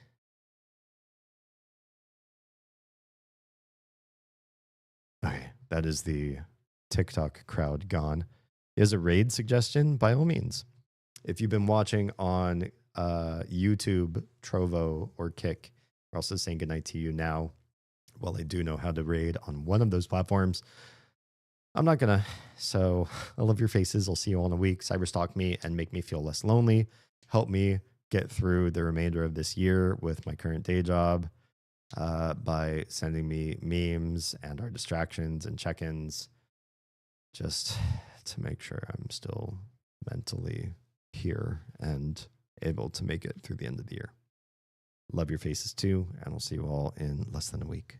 Okay, that is the TikTok crowd gone. Is a raid suggestion? By all means. If you've been watching on YouTube, Trovo, or Kick, we're also saying goodnight to you now. Well, I do know how to raid on one of those platforms. I'm not gonna. So I love your faces. I'll see you all in a week. Cyberstalk me and make me feel less lonely. Help me get through the remainder of this year with my current day job by sending me memes and our distractions and check-ins, just to make sure I'm still mentally here and able to make it through the end of the year. Love your faces too, and we'll see you all in less than a week.